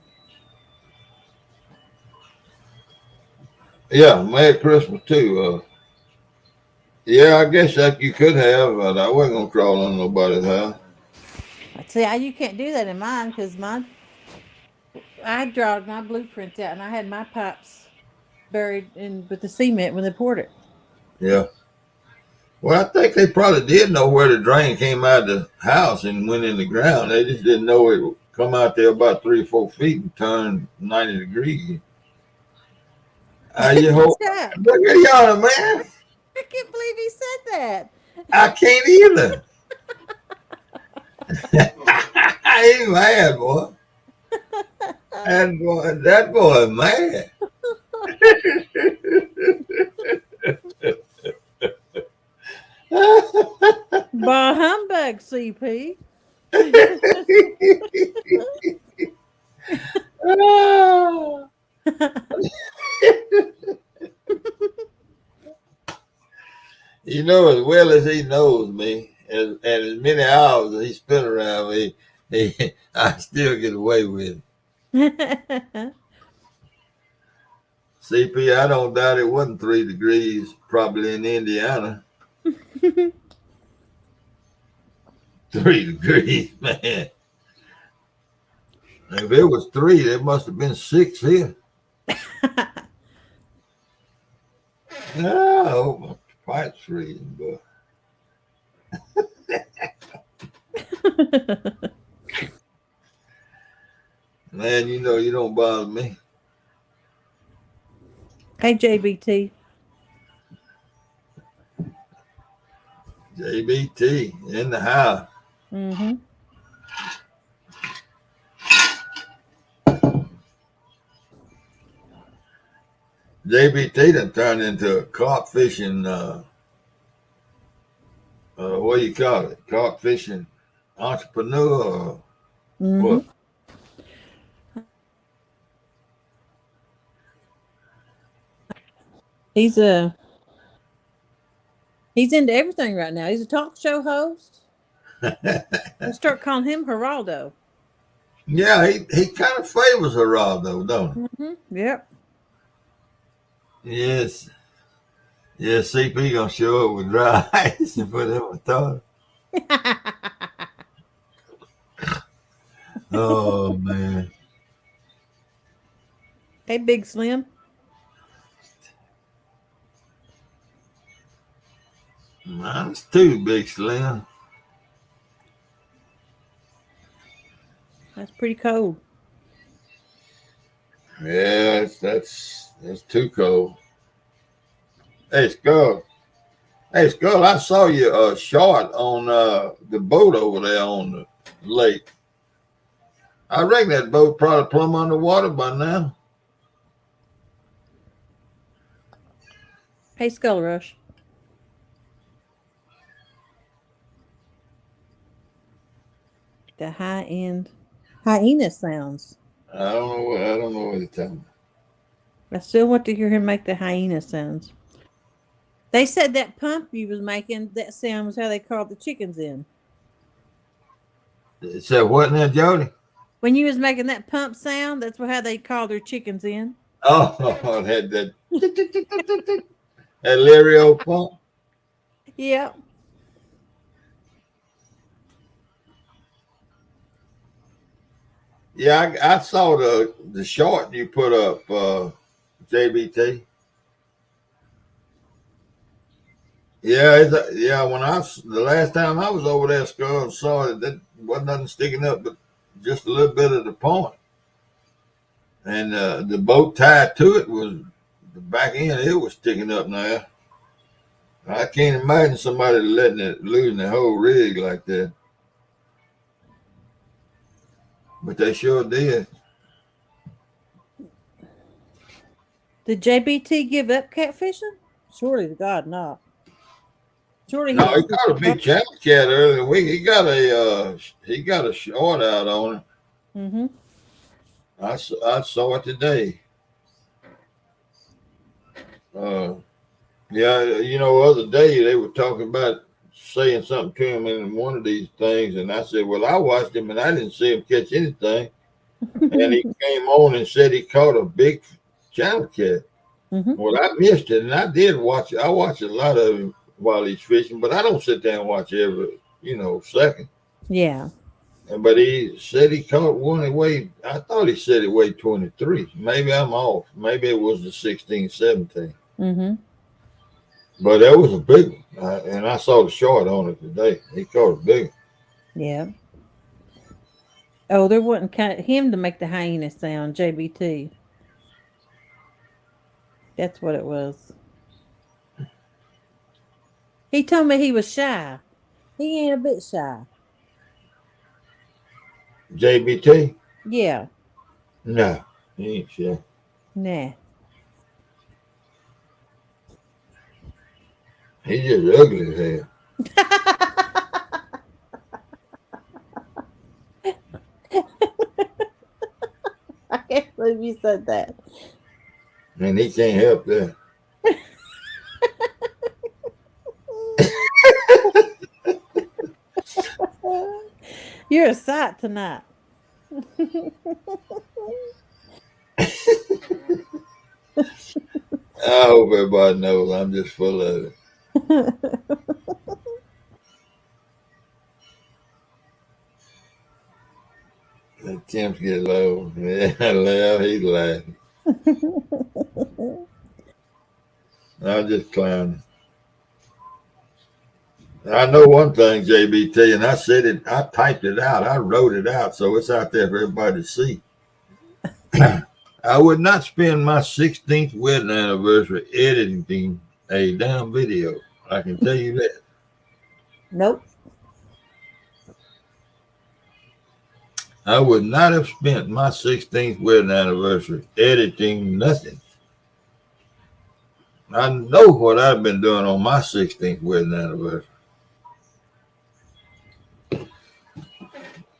Yeah, Merry Christmas too. Yeah, I guess that you could have, but I wasn't gonna crawl on nobody's house. See, you can't do that in mine because mine, I drawed my blueprints out and I had my pipes buried in with the cement when they poured it. Yeah. Well, I think they probably did know where the drain came out of the house and went in the ground. They just didn't know it would come out there about 3 or 4 feet and turn 90 degrees. You hope. Chuck, Look at y'all, man. I can't believe he said that. I can't either. I ain't mad, boy. That boy mad. Bah humbug, CP. You know, as well as he knows me, and as many hours as he spent around me, I still get away with it. CP, I don't doubt it wasn't 3 degrees, probably in Indiana. 3 degrees, man. If it was 3, there must have been 6 here. I hope my pipe's freezing, but. Man, you know you don't bother me. Hey, JBT. JBT in the house. Mm-hmm. JBT done turned into a carp fishing, what do you call it? Carp fishing entrepreneur or what? He's into everything right now. He's a talk show host. Let's start calling him Geraldo. Yeah, he kind of favors Geraldo, don't he? Mm-hmm. Yep. Yes. Yeah, CP gonna show up with dry ice and put him a thought. Oh man. Hey, Big Slim. Mine's too, Big Slim. That's pretty cold. Yeah, that's too cold. Hey Skull. Hey Skull, I saw you short on the boat over there on the lake. I reckon that boat probably plumb underwater by now. Hey, Skull Rush. The high-end hyena sounds. I don't know what you're talking about. I still want to hear him make the hyena sounds. They said that pump you was making, that sound was how they called the chickens in. It said what now, Jody? When you was making that pump sound, that's how they called their chickens in. Oh, that that Lirio pump. Yep. Yeah, I saw the short you put up, JBT. Yeah, when the last time I was over there, Skull, and saw it, that wasn't nothing sticking up, but just a little bit of the point. And the boat tied to it was the back end. It was sticking up now. I can't imagine somebody losing the whole rig like that. But they sure did. Did JBT give up catfishing? Surely to God not. Surely No, he he was. caught a big channel cat earlier in the week. He got a short out on it. Mm-hmm. I saw it today. Uh, yeah, other day they were talking about saying something to him in one of these things, and I said, "Well, I watched him and I didn't see him catch anything." And he came on and said he caught a big channel cat. Mm-hmm. Well, I missed it, and I did watch it. I watch a lot of him while he's fishing, but I don't sit there and watch every second. Yeah. But he said he caught one that weighed, I thought he said it weighed 23. Maybe I'm off. Maybe it was the 16, 17. Mm-hmm. But that was a big one. And I saw the short on it today. He caught a big one. Yeah. Oh, there wasn't him to make the hyena sound, JBT. That's what it was. He told me he was shy. He ain't a bit shy. JBT? Yeah. No, he ain't sure. Nah. He just ugly as hell. I can't believe you said that. And he can't help that. You're a sight tonight. I hope everybody knows I'm just full of it. And Tim's get low. Yeah, laugh. He's laughing. I'm just clowning. I know one thing, JBT, and I said it, I typed it out, I wrote it out, so it's out there for everybody to see. I would not spend my 16th wedding anniversary editing a damn video. I can tell you that. Nope. I would not have spent my 16th wedding anniversary editing nothing. I know what I've been doing on my 16th wedding anniversary.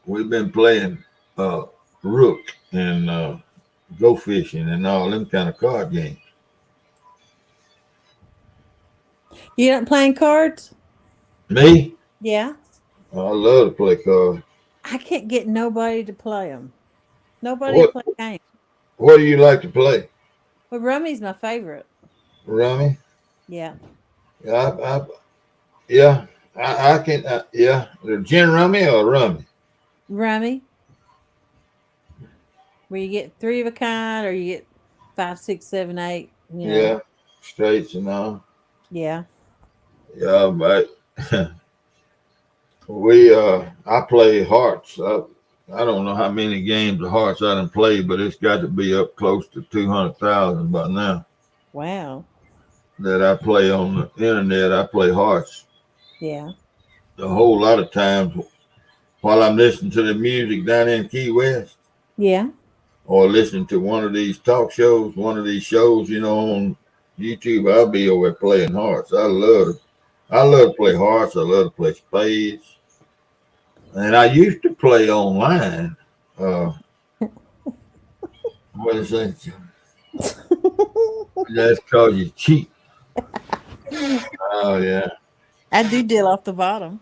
We've been playing Rook and Go Fishing and all them kind of card games. You not playing cards? Me? Yeah. I love to play cards. I can't get nobody to play them. Nobody to What play games. What do you like to play? Well, Rummy's my favorite. Rummy? Yeah. Yeah, I can. Yeah, the gin rummy or rummy? Rummy, where you get three of a kind or you get 5, 6, 7, 8, Yeah, straights and all. Yeah. Yeah, but I play hearts. I don't know how many games of hearts I done played, but it's got to be up close to 200,000 by now. Wow. That I play on the internet. I play hearts Yeah. a whole lot of times while I'm listening to the music down in Key West, Yeah. or listening to one of these talk shows, one of these shows, on YouTube. I'll be over there playing hearts. I love to play hearts. I love to play spades. And I used to play online. What is that? That's called you cheat. Oh yeah. I do deal off the bottom.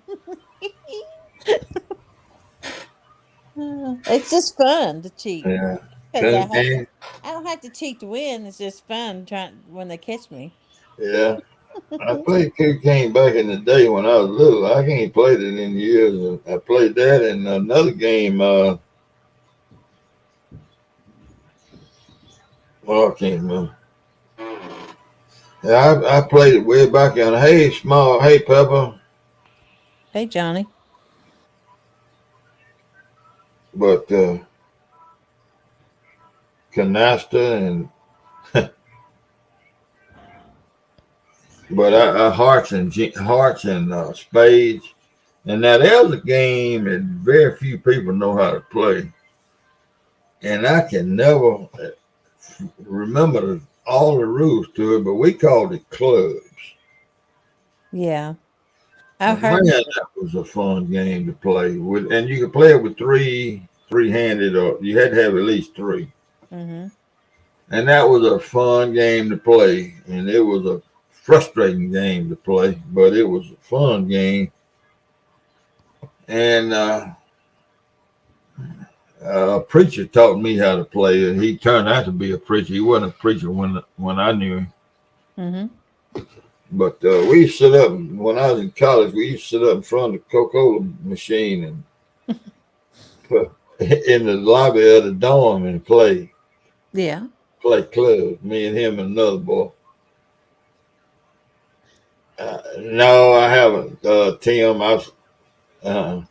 It's just fun to cheat. Yeah. Because I don't have to cheat to win. It's just fun trying when they catch me. Yeah. I played cocaine back in the day when I was little. I ain't played it in years. I played that in another game. Well, I can't remember. Yeah, I played it way back in. Hey, Pepper. Hey, Johnny. But canasta and but I hearts and spades. And now there's a game that very few people know how to play, and I can never remember all the rules to it. But we called it clubs. Yeah. I've Man, heard. that was a fun game to play with, and you could play it with three-handed, or you had to have at least three. Mm-hmm. And that was a fun game to play, and it was a frustrating game to play, but it was a fun game. And a preacher taught me how to play it. He turned out to be a preacher. He wasn't a preacher when I knew him. Mm-hmm. But we used to sit up when I was in college. We used to sit up in front of the Coca-Cola machine and put in the lobby of the dorm and Yeah. play clubs. Me and him and another boy. No, I haven't. Tim, I've. Uh,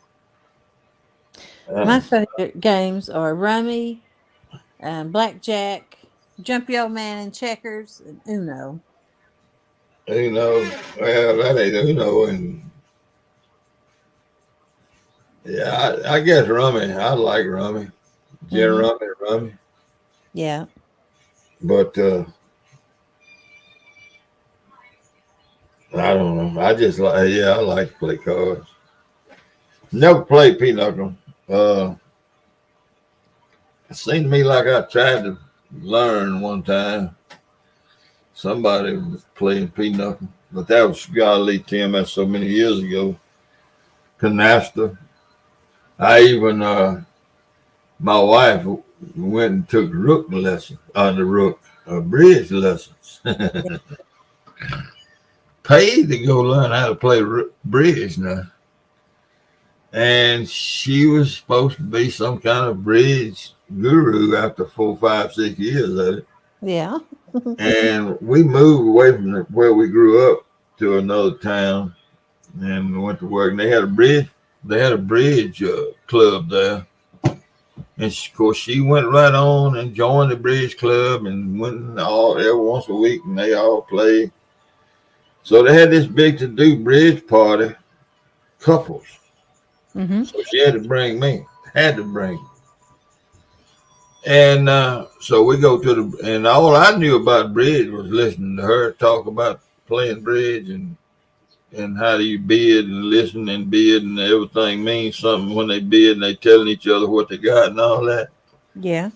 My uh, favorite games are Rummy, Blackjack, Jumpy Old Man, and Checkers, and Uno. well, that ain't and yeah, I guess rummy. I like rummy, gin Mm-hmm. rummy. Yeah. But I don't know. I just like, yeah, I like to play cards. Never played pinochle. It seemed to me like I tried to learn one time. Somebody was playing pinochle, but that was golly, Tim. That's so many years ago. Canasta. I even my wife went and took rook lessons on the rook, bridge lessons. Paid to go learn how to play bridge now. And she was supposed to be some kind of bridge guru after 4, 5, 6 years of it. Yeah. And we moved away from where we grew up to another town and went to work. And they had a bridge. They had a bridge club there. And of course, she went right on and joined the bridge club and went all every once a week, and they all played. So they had this big to do bridge party, couples. Mm-hmm. So she had to bring me, had to bring me. And so we go to and all I knew about bridge was listening to her talk about playing bridge and how do you bid and listen and bid and everything means something when they bid and they telling each other what they got and all that. Yeah.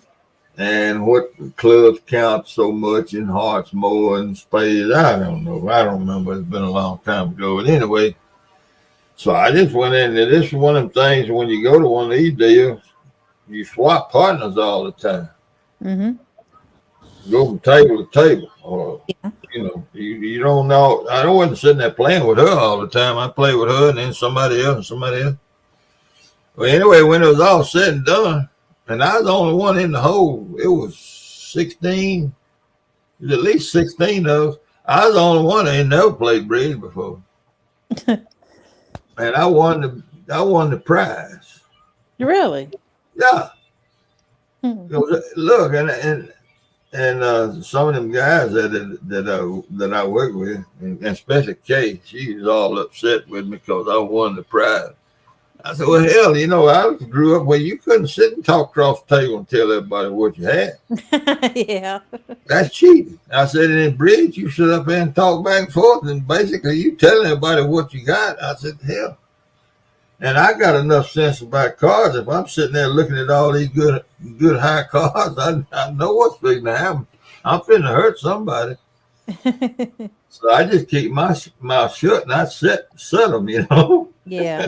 And what clubs count so much and hearts more and spades. I don't know. I don't remember. It's been a long time ago. But anyway, so I just went in and this is one of them things when you go to one of these deals, you swap partners all the time. Mm-hmm. Go from table to table. Or Yeah. you don't know. I don't wasn't sitting there playing with her all the time. I played with her and then somebody else and somebody else. Well, anyway, when it was all said and done, and I was the only one in the hole, it was 16, at least 16 of us. I was the only one that ain't never played bridge before. And I won the prize. Really? Yeah. Hmm. Look, and some of them guys that I work with, and especially Kay, she was all upset with me because I won the prize. I said, well, hell, I grew up where you couldn't sit and talk across the table and tell everybody what you had. Yeah. That's cheating. I said, in bridge, you sit up there and talk back and forth, and basically you telling everybody what you got. I said, hell. And I got enough sense about cards. If I'm sitting there looking at all these good high cards, I know what's going to happen. I'm finna hurt somebody. So I just keep my mouth shut and I set them. Yeah.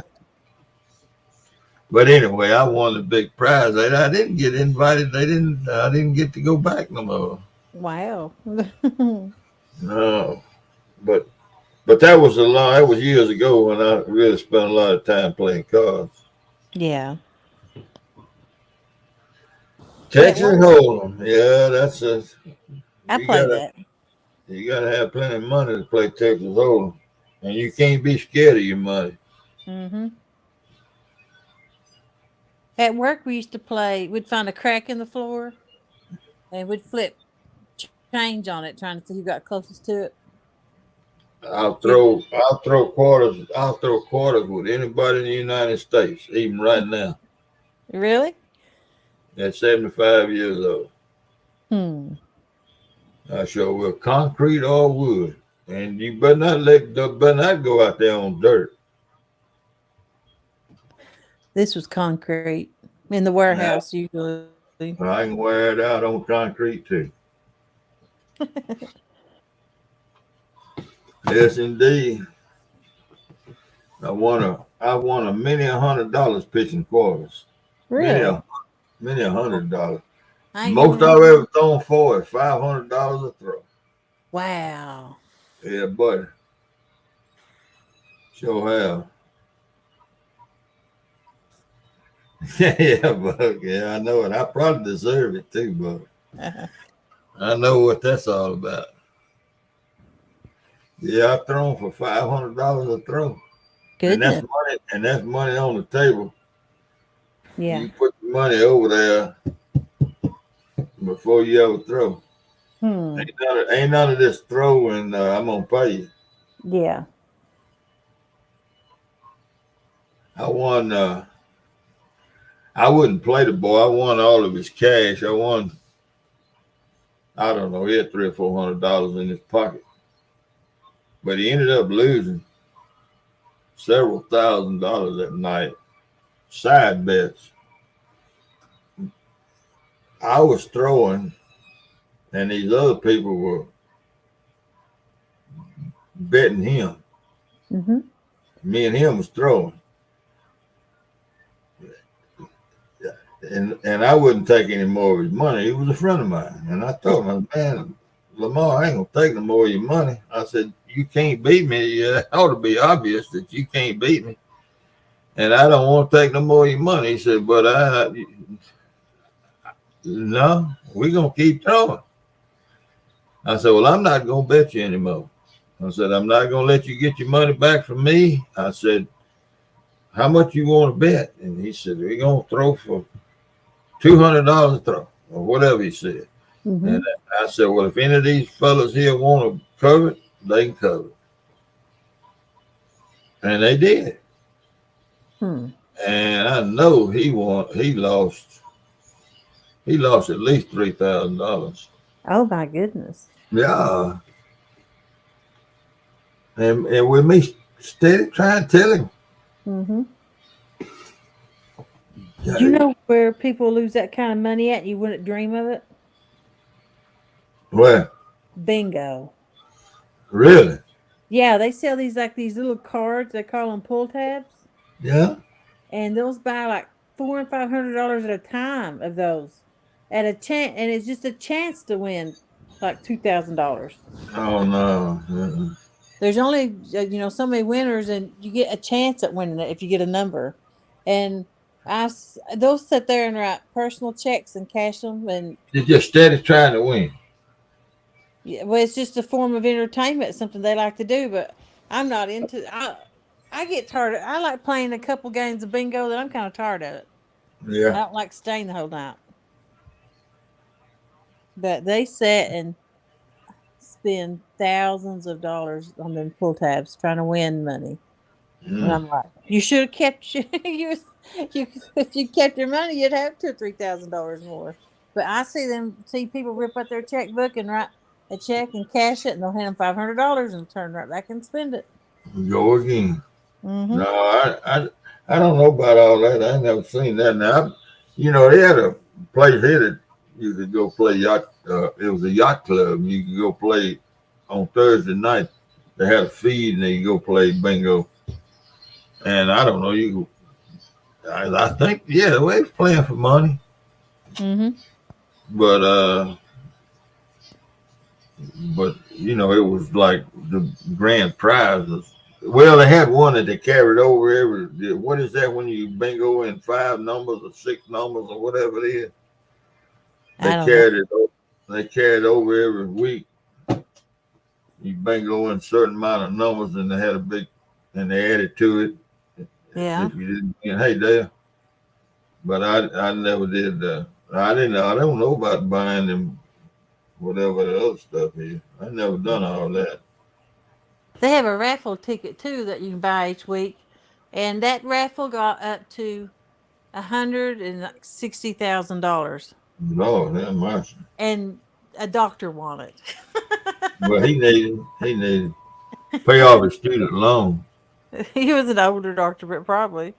But anyway, I won the big prize. I didn't get invited. I didn't get to go back no more. Wow. No. But that was that was years ago when I really spent a lot of time playing cards. Yeah. At Texas work, Hold'em. Yeah, that's a I you played gotta that. you gotta have plenty of money to play Texas Hold'em. And you can't be scared of your money. Mm-hmm. At work, we used to play. We'd find a crack in the floor, and we'd flip change on it, trying to see who got closest to it. Get I'll throw quarters with anybody in the United States, even right now. really? At 75 years old. Hmm. I sure will. Concrete or wood. And you better not go out there on dirt. This was concrete in the Now warehouse usually. I can wear it out on concrete too. Yes, indeed. I won a many $100 pitching quarters. Many Really? a many $100. I ain't Most never I've won. ever thrown for is $500 a throw. Wow. Yeah, buddy. Sure have. Yeah, Buck. Yeah, I know it. I probably deserve it too, Buck. I know what that's all about. Yeah, I've thrown for $500 a throw. And that's Goodness. money and that's money on the table. Yeah. You put the money over there before you ever throw. Hmm. Ain't none of this throw and I'm gonna pay you. Yeah. I won I wouldn't play the boy. I won all of his cash. I don't know, he had $300 or $400 in his pocket. But he ended up losing several $1,000s that night. Side bets. I was throwing and these other people were betting him. Mm-hmm. Me and him was throwing. And I wouldn't take any more of his money. He was a friend of mine. And I told him, man, Lamar, I ain't gonna take no more of your money. I said, you can't beat me. It ought to be obvious that you can't beat me. And I don't want to take no more of your money. He said, but no, we're gonna keep throwing. I said, well, I'm not gonna bet you anymore. I said, I'm not gonna let you get your money back from me. I said, how much you want to bet? And he said, we're gonna throw for $200 a throw, or whatever he said. Mm-hmm. And I said, well, if any of these fellas here want to cover it, they can cover it. And they did. Hmm. And I know he won. He lost. He lost at least $3,000. Oh my goodness. Yeah. And with me steady trying to tell him, Mm-hmm. Do you hey, know where people lose that kind of money at? You wouldn't dream of it. well, Bingo. really? Yeah, they sell these little cards. They call them pull tabs, Yeah. and those buy like $400 and $500 at a time of those at a chance, and it's just a chance to win like $2,000. Oh no. There's only so many winners, and you get a chance at winning it if you get a number. And they'll sit there and write personal checks and cash them, and You're just steady trying to win. yeah, well, it's just a form of entertainment, something they like to do. But I'm not into. I get tired. I like playing a couple games of bingo. That I'm kind of tired of it. I Yeah. don't like staying the whole night. But they sit and spend thousands of dollars on them pull tabs trying to win money. And Mm. I'm like, you should have kept you if you kept your money, you'd have $2,000 or $3,000 more. But I see people rip out their checkbook and write a check and cash it, and they'll hand them $500 and turn right back and spend it. Go again. Mm-hmm. No, I don't know about all that. I ain't never seen that. Now, they had a place here that you could go play yacht. It was a yacht club. You could go play on Thursday night. They had a feed and you go play bingo. And I don't know. I think, yeah, they was playing for money, Mm-hmm. but it was like the grand prize was. Well, they had one that they carried over every. What is that when you bingo in 5 numbers or 6 numbers or whatever it is? They I don't know. carried it. They carried it over every week. You bingo in a certain amount of numbers, and they had a big, and they added to it Yeah. if you didn't win. Hey, there. But I never did. I didn't. I don't know about buying them whatever the other stuff is. I never done all that. They have a raffle ticket too that you can buy each week, and that raffle got up to $160,000, Lord have mercy. and a doctor won it. Well, he needed pay off his student loan. He was an older doctor, but probably.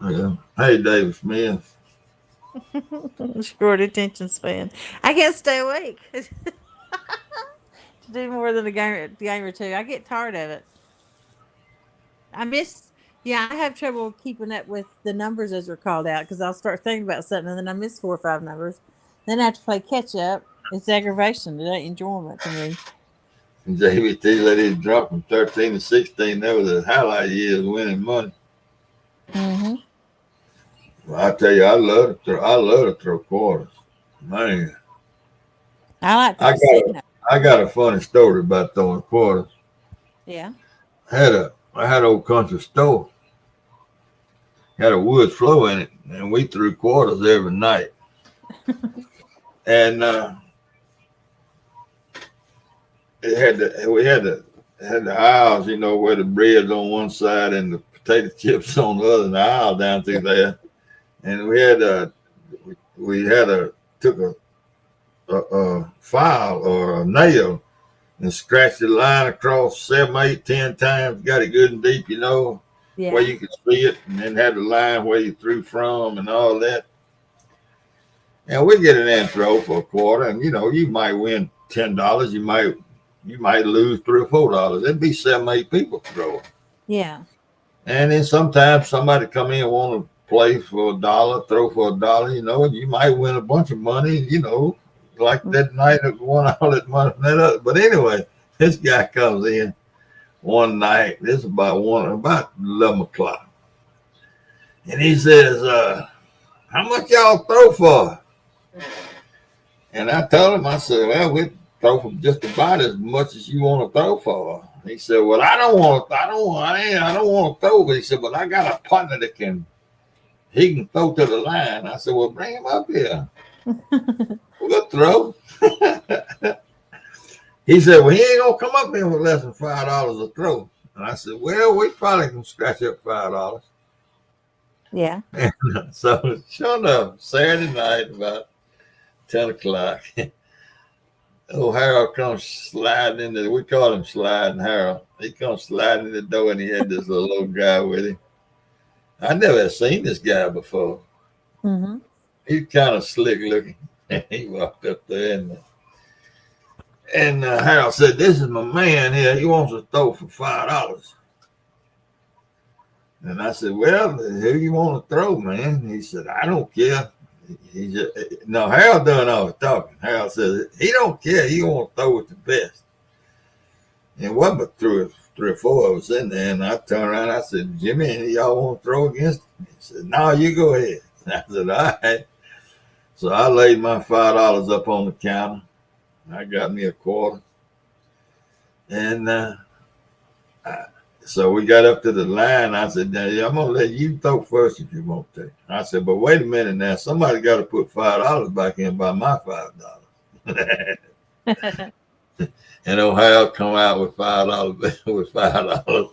Yeah. Hey, David Smith. Short attention span. I can't stay awake to do more than a game or two. I get tired of it. I miss. Yeah, I have trouble keeping up with the numbers as they're called out because I'll start thinking about something and then I miss 4 or 5 numbers. Then I have to play catch up. It's aggravation. It ain't enjoyment to me. JVT let it drop from 13 to 16. That was a highlight year winning money. Mm-hmm. Well, I tell you, I love to throw quarters. Man, I like the I got a, casino. I got a funny story about throwing quarters. Yeah. I had an old country store, had a wood floor in it, and we threw quarters every night. And we had the aisles, where the bread's on one side and the potato chips on the other, and the aisle down through there. And we had took a file or a nail and scratched the line across 7, 8, 10 times, got it good and deep, where Yeah. you could see it, and then had the line where you threw from and all that. And we get an intro for a quarter, and you might win $10, you might lose $3 or $4. It'd be 7, 8 people throwing. Yeah. And then sometimes somebody come in and want to play for $1, throw for $1, and you might win a bunch of money, like that night that won all that money from that other. But anyway, this guy comes in one night, this is about 11 o'clock. And he says, how much y'all throw for? And I told him, I said, well, we throw for just about as much as you want to throw for. He said, well, I don't want to throw. But he said, but I got a partner that he can throw to the line. I said, well, bring him up here. We'll throw. He said, well, he ain't going to come up here with less than $5 a throw. And I said, well, we probably can scratch up $5. Yeah. So sure enough, Saturday night about 10 o'clock, old Harold comes sliding in we call him Sliding Harold. He comes sliding in the door and he had this little guy with him. I never had seen this guy before. Mm-hmm. He's kind of slick looking. He walked up there and Harold said, this is my man here. He wants to throw for $5. And I said, well, who you want to throw, man? He said, I don't care. No, Harold done all the talking. Harold says he don't care. He want to throw with the best. And what but three or four of us in there. And I turned around. I said, Jimmy, y'all want to throw against him? He said, no, you go ahead. I said, all right. So I laid my $5 up on the counter. I got me a quarter. And so we got up to the line. I said, now, I'm going to let you throw first if you want to. I said, but wait a minute now. Somebody got to put $5 back in by my $5. And Ohio come out with $5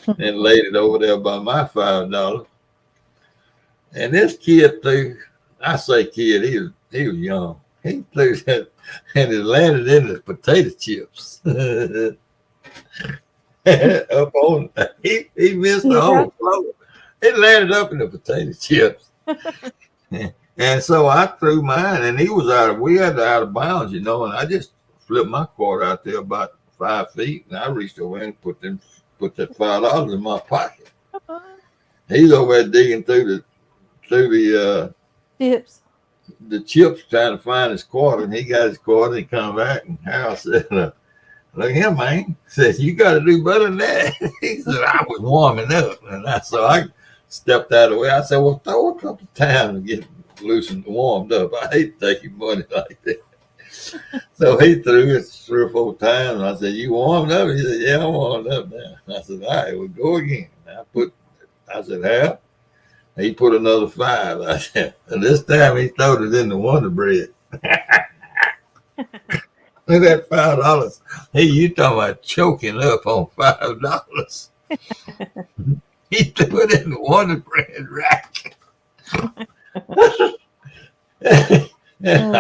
and laid it over there by my $5. And this kid threw, I say kid, he was young. He threw that and it landed in the potato chips. Up on he missed the whole floor. It landed up in the potato chips. And so I threw mine and we had out of bounds, and I just flipped my quarter out there about 5 feet and I reached over and put that $5 in my pocket. He's over there digging through the Chips. The chips trying to find his quarter, and he got his quarter and he come back and Harold said, look here, man. He said, you got to do better than that. He said, I was warming up. And so I stepped out of the way. I said, well, throw a couple of times and get loosened and warmed up. I hate to take your money like that. So he threw it 3 or 4 times. And I said, you warmed up? He said, yeah, I'm warmed up now. And I said, all right, we'll go again. I said, Hal? He put another 5 out there. And this time he throwed it in the Wonder Bread. Look at that $5. Hey, you talking about choking up on $5? He threw it in the Wonder Bread rack. And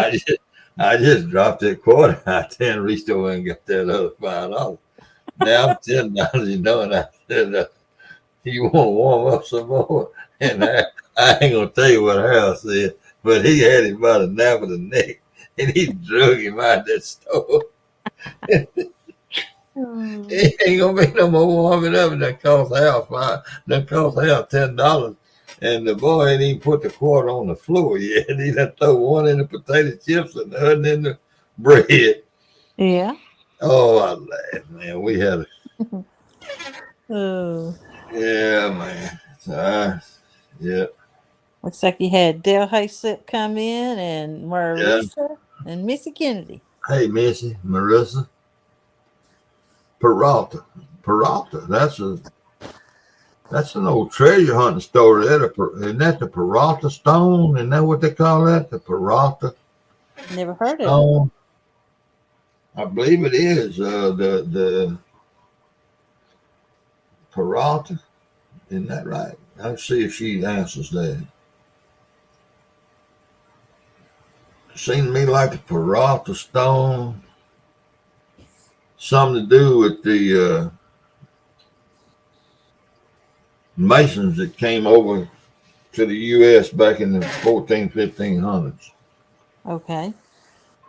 I just dropped that quarter out there and reached over and got that other $5. Now I'm $10, and I said, You want to warm up some more? And I ain't gonna tell you what Harold said, but he had him by the nape of the neck, and he drug him out that store. Hmm. It ain't gonna be no more warming up, and that cost Hal $10. And the boy ain't even put the quarter on the floor yet. He done throw one in the potato chips and the other in the bread. Yeah. Oh, I laughed, man. We had a Oh, yeah, man. Yeah, looks like you had Dale Hayslip come in and yeah. Marisa and Missy Kennedy. Hey, Missy, Marissa, Peralta, Peralta. That's an old treasure hunting story. Isn't that the Peralta Stone? Isn't that what they call that? The Peralta Never heard of it. Stone. I believe it is. The Peralta. Isn't that right? Let's see if she answers that. Seemed to me like the Peralta Stone. Something to do with the Masons that came over to the U.S. back in the 1500s. Okay.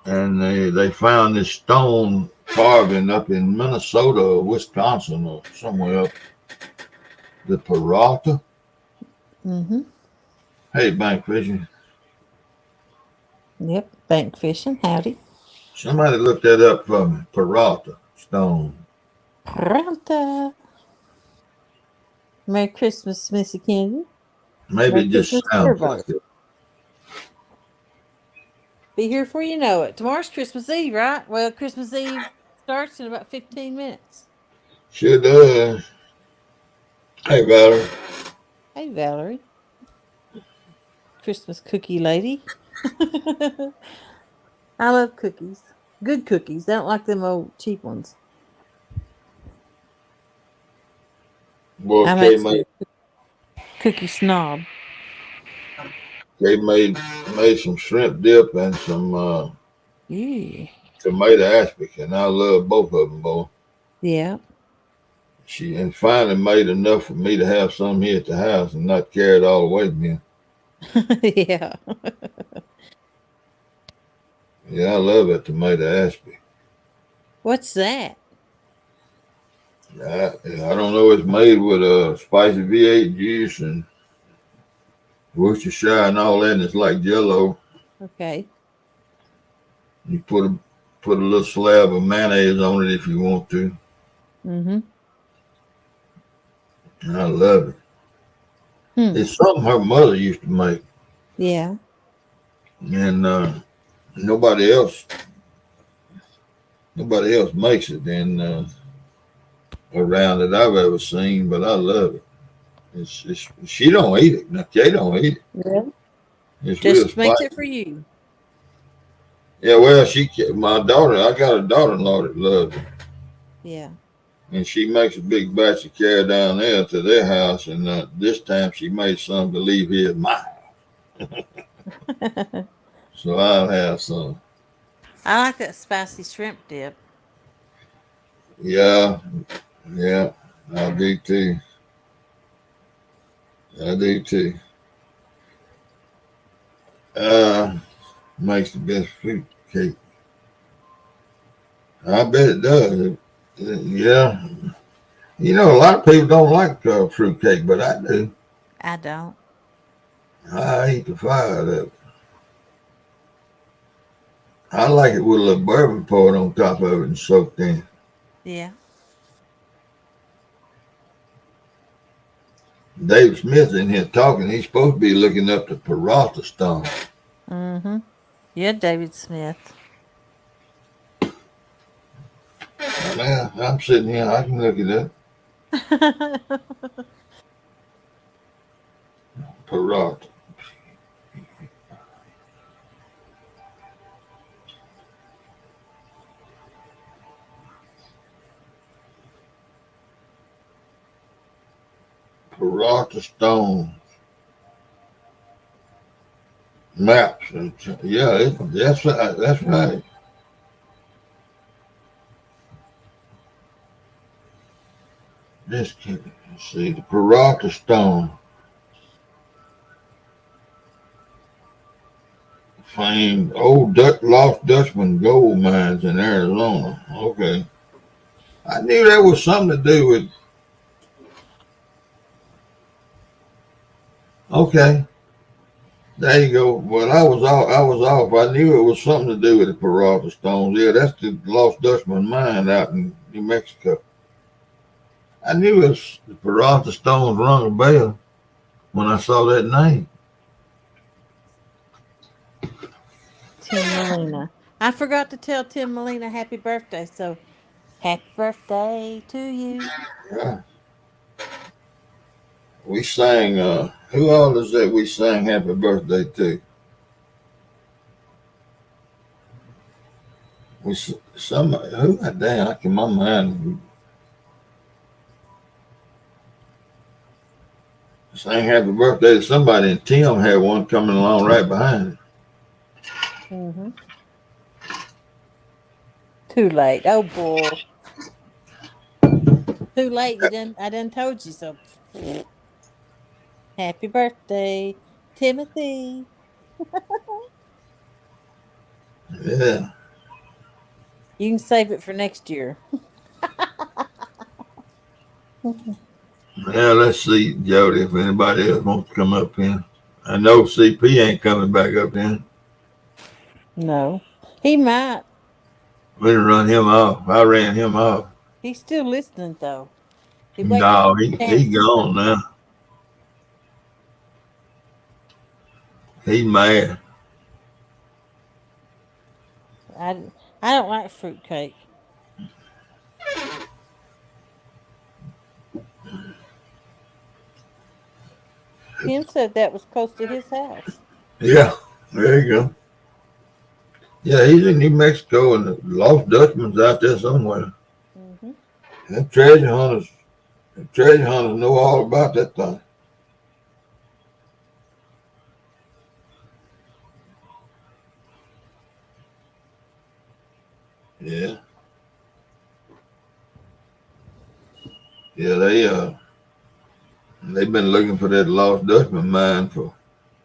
And they found this stone carving up in Minnesota or Wisconsin or somewhere up the Peralta. Mm-hmm. Hey, bank fishing. Yep. Bank fishing. Howdy. Somebody look that up for me. Peralta Stone. Pronto. Merry Christmas, Missy Kennedy. Maybe Merry it just Christmas, sounds everybody. like it. Be here before you know it. Tomorrow's Christmas Eve, right? Well, Christmas Eve starts in about 15 minutes. Sure does. Hey, Valerie. Hey, Valerie. Christmas cookie lady. I love cookies. Good cookies. I don't like them old cheap ones. Boy, I'm actually a cookie snob. Kay made some shrimp dip and some Yeah. tomato aspic, and I love both of them, boy. Yeah. She and finally made enough for me to have some here at the house and not carry it all away with me. Yeah. Yeah, I love that tomato aspic. What's that? I don't know. It's made with spicy V8 juice and Worcestershire and all that, and it's like Jello. Okay. You put a little slab of mayonnaise on it if you want to. Mm-hmm. And I love it. Hmm. It's something her mother used to make, Yeah. and nobody else makes it around that I've ever seen. But I love it. It's she don't eat it. Now, Kay don't eat it. Yeah. It's real Just makes it spicy. for you. Yeah, well, my daughter. I got a daughter-in-law that loves it. Yeah. And she makes a big batch of carry down there to their house. And this time she made some to leave here at my I so I'll have some. like that spicy shrimp dip. Yeah, yeah, I do too. I do too. Uh, Makes the best fruit cake. I bet it does. Yeah, you know, a lot of people don't like fruit cake, but I do. I don't. I eat the fire out of it. I like it with a little bourbon poured on top of it and soaked in. Yeah. Dave Smith in here talking. He's supposed to be looking up the Peralta Stone. Mm-hmm. Yeah, David Smith. Man, I'm sitting here. I can look it up. Peralta. Peralta Stone. Maps. Yeah, that's right. That's right. This kid. See the Peralta Stone, famed old lost Dutchman gold mines in Arizona. Okay, I knew that was something to do with. Okay, there you go. Well, I was off. I was off. I knew it was something to do with the Peralta Stones. Yeah, that's the lost Dutchman mine out in New Mexico. I knew it was the Peralta Stones rung a bell when I saw that name. Tim Molina. I forgot to tell Tim Molina happy birthday, so happy birthday to you. Yeah. We sang. Who all is that? We sang happy birthday to. We some who? Damn, I can my mind sang happy birthday to somebody, and Tim had one coming along right behind it. Mm-hmm. Too late. Oh boy. Too late. I done told you so. Happy birthday, Timothy. Yeah. You can save it for next year. Now let's see, Jody, if anybody else wants to come up here. I know CP ain't coming back up here. No. He might. We done run him off. I ran him off. He's still listening though. He waiting on No, a he chance to gone now. He mad. I, I don't like fruitcake. Tim said that was close to his house. Yeah, there you go. Yeah, he's in New Mexico, and the lost Dutchman's out there somewhere. Mm-hmm. Them treasure hunters know all about that thing. Yeah, yeah, they've been looking for that lost Dutchman mine for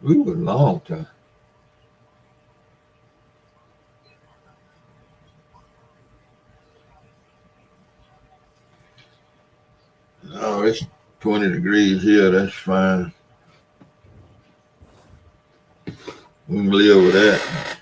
a long time. No, it's 20 degrees here. That's fine. We can live with that.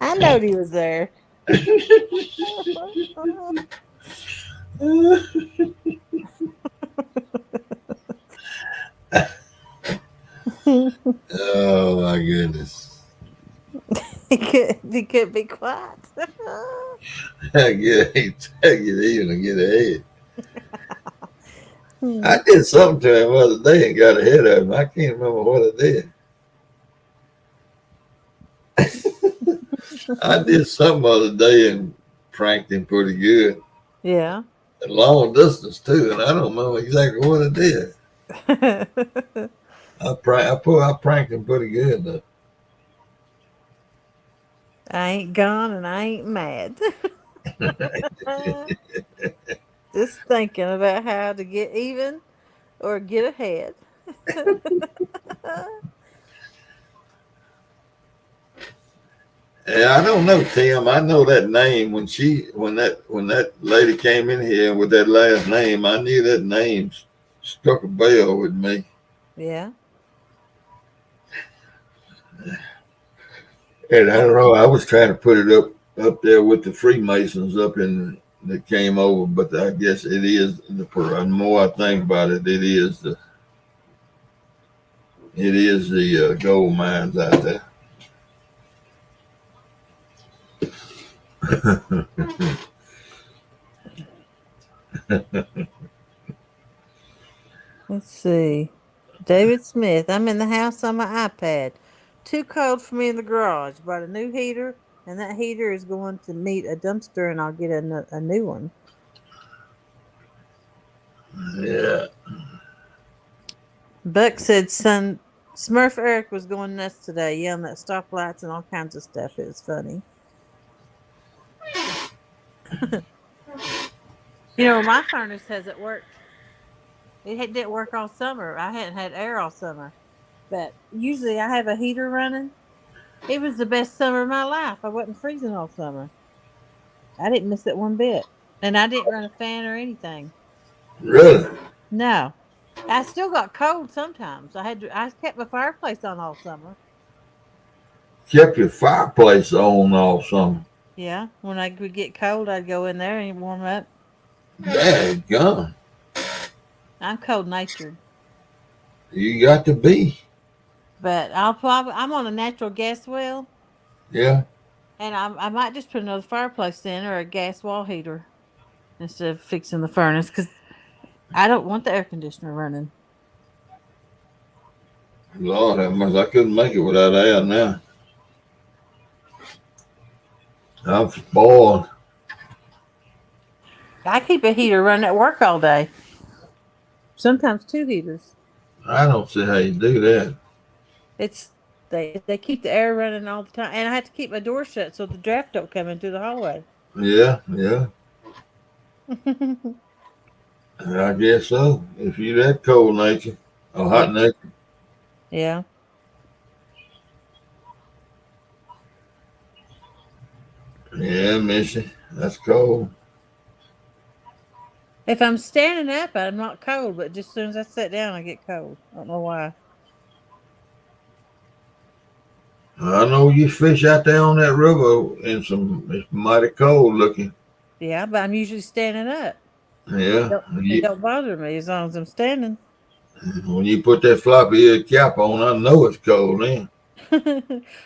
I knowed he was there. Oh my goodness. He could be quiet. I get even to get ahead. I did something to him the other day and got ahead of him. I can't remember what I did. I did something the other day and pranked him pretty good. Yeah. Long distance too, and I don't remember exactly what I did. I pranked him pretty good though. I ain't gone and I ain't mad. Just thinking about how to get even or get ahead. Yeah, I don't know, Tim. I know that name when that lady came in here with that last name. I knew that name struck a bell with me. Yeah. And I don't know. I was trying to put it up there with the Freemasons up in that came over, but I guess it is the more I think about it, it is the gold mines out there. Let's see. David Smith. I'm in the house on my iPad. Too cold for me in the garage. Bought a new heater, and that heater is going to meet a dumpster, and I'll get a new one. Yeah. Buck said son Smurf Eric was going nuts today, yelling at stoplights and all kinds of stuff. It was funny. My furnace hasn't worked. Didn't work all summer. I hadn't had air all summer. But usually I have a heater running. It was the best summer of my life. I wasn't freezing all summer. I didn't miss it one bit. And I didn't run a fan or anything. Really? No. I still got cold sometimes. I kept my fireplace on all summer. Kept your fireplace on all summer. Yeah. When I would get cold, I'd go in there and warm up. Dadgum. I'm cold natured. You got to be. But I'm on a natural gas well. Yeah. And I might just put another fireplace in or a gas wall heater instead of fixing the furnace because I don't want the air conditioner running. Lord have mercy. I couldn't make it without air now. I'm spoiled. I keep a heater running at work all day. Sometimes two heaters. I don't see how you do that. They keep the air running all the time, and I have to keep my door shut so the draft don't come in through the hallway. Yeah, yeah. I guess so. If you that cold nature or hot nature. Yeah. Yeah, Missy. That's cold. If I'm standing up, I'm not cold, but just as soon as I sit down, I get cold. I don't know why. I know you fish out there on that river and it's mighty cold looking. Yeah, but I'm usually standing up. Yeah. It don't bother me as long as I'm standing. When you put that floppy ear cap on, I know it's cold then.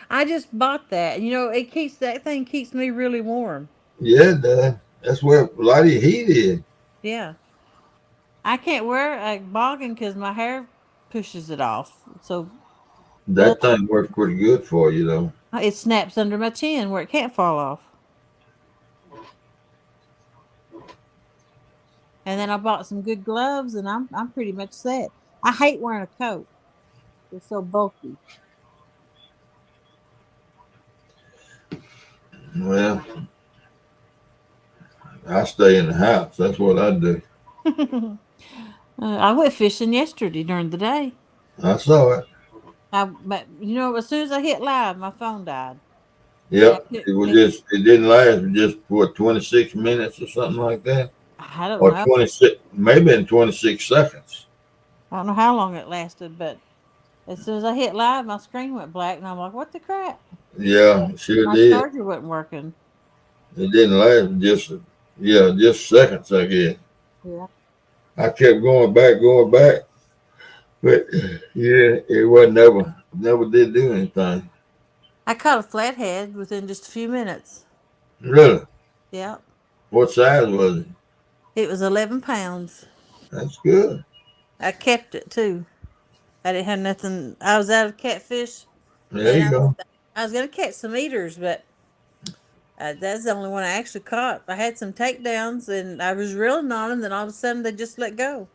I just bought that. That thing keeps me really warm. Yeah, it does. That's where a lot of your heat is. Yeah. I can't wear a boggin because my hair pushes it off. So That thing works pretty good for you, though. it snaps under my chin where it can't fall off. And then I bought some good gloves, and I'm pretty much set. I hate wearing a coat. They're so bulky. Well, I stay in the house. That's what I do. I went fishing yesterday during the day. I saw it. But as soon as I hit live, my phone died. Yep. It didn't last just, what, 26 minutes or something like that? I don't Or know. 26, maybe in 26 seconds. I don't know how long it lasted, but as soon as I hit live, my screen went black, and I'm like, what the crap? Yeah, sure My did. charger wasn't working. It didn't last just seconds, I guess. Yeah. I kept going back. But yeah, it wasn't never did do anything. I caught a flathead within just a few minutes. Really? Yeah. What size was it? It was 11 pounds. That's good. I kept it too. I didn't have nothing. I was out of catfish. There you go. I was going to catch some eaters, but that's the only one I actually caught. I had some takedowns, and I was reeling on them. Then all of a sudden, they just let go.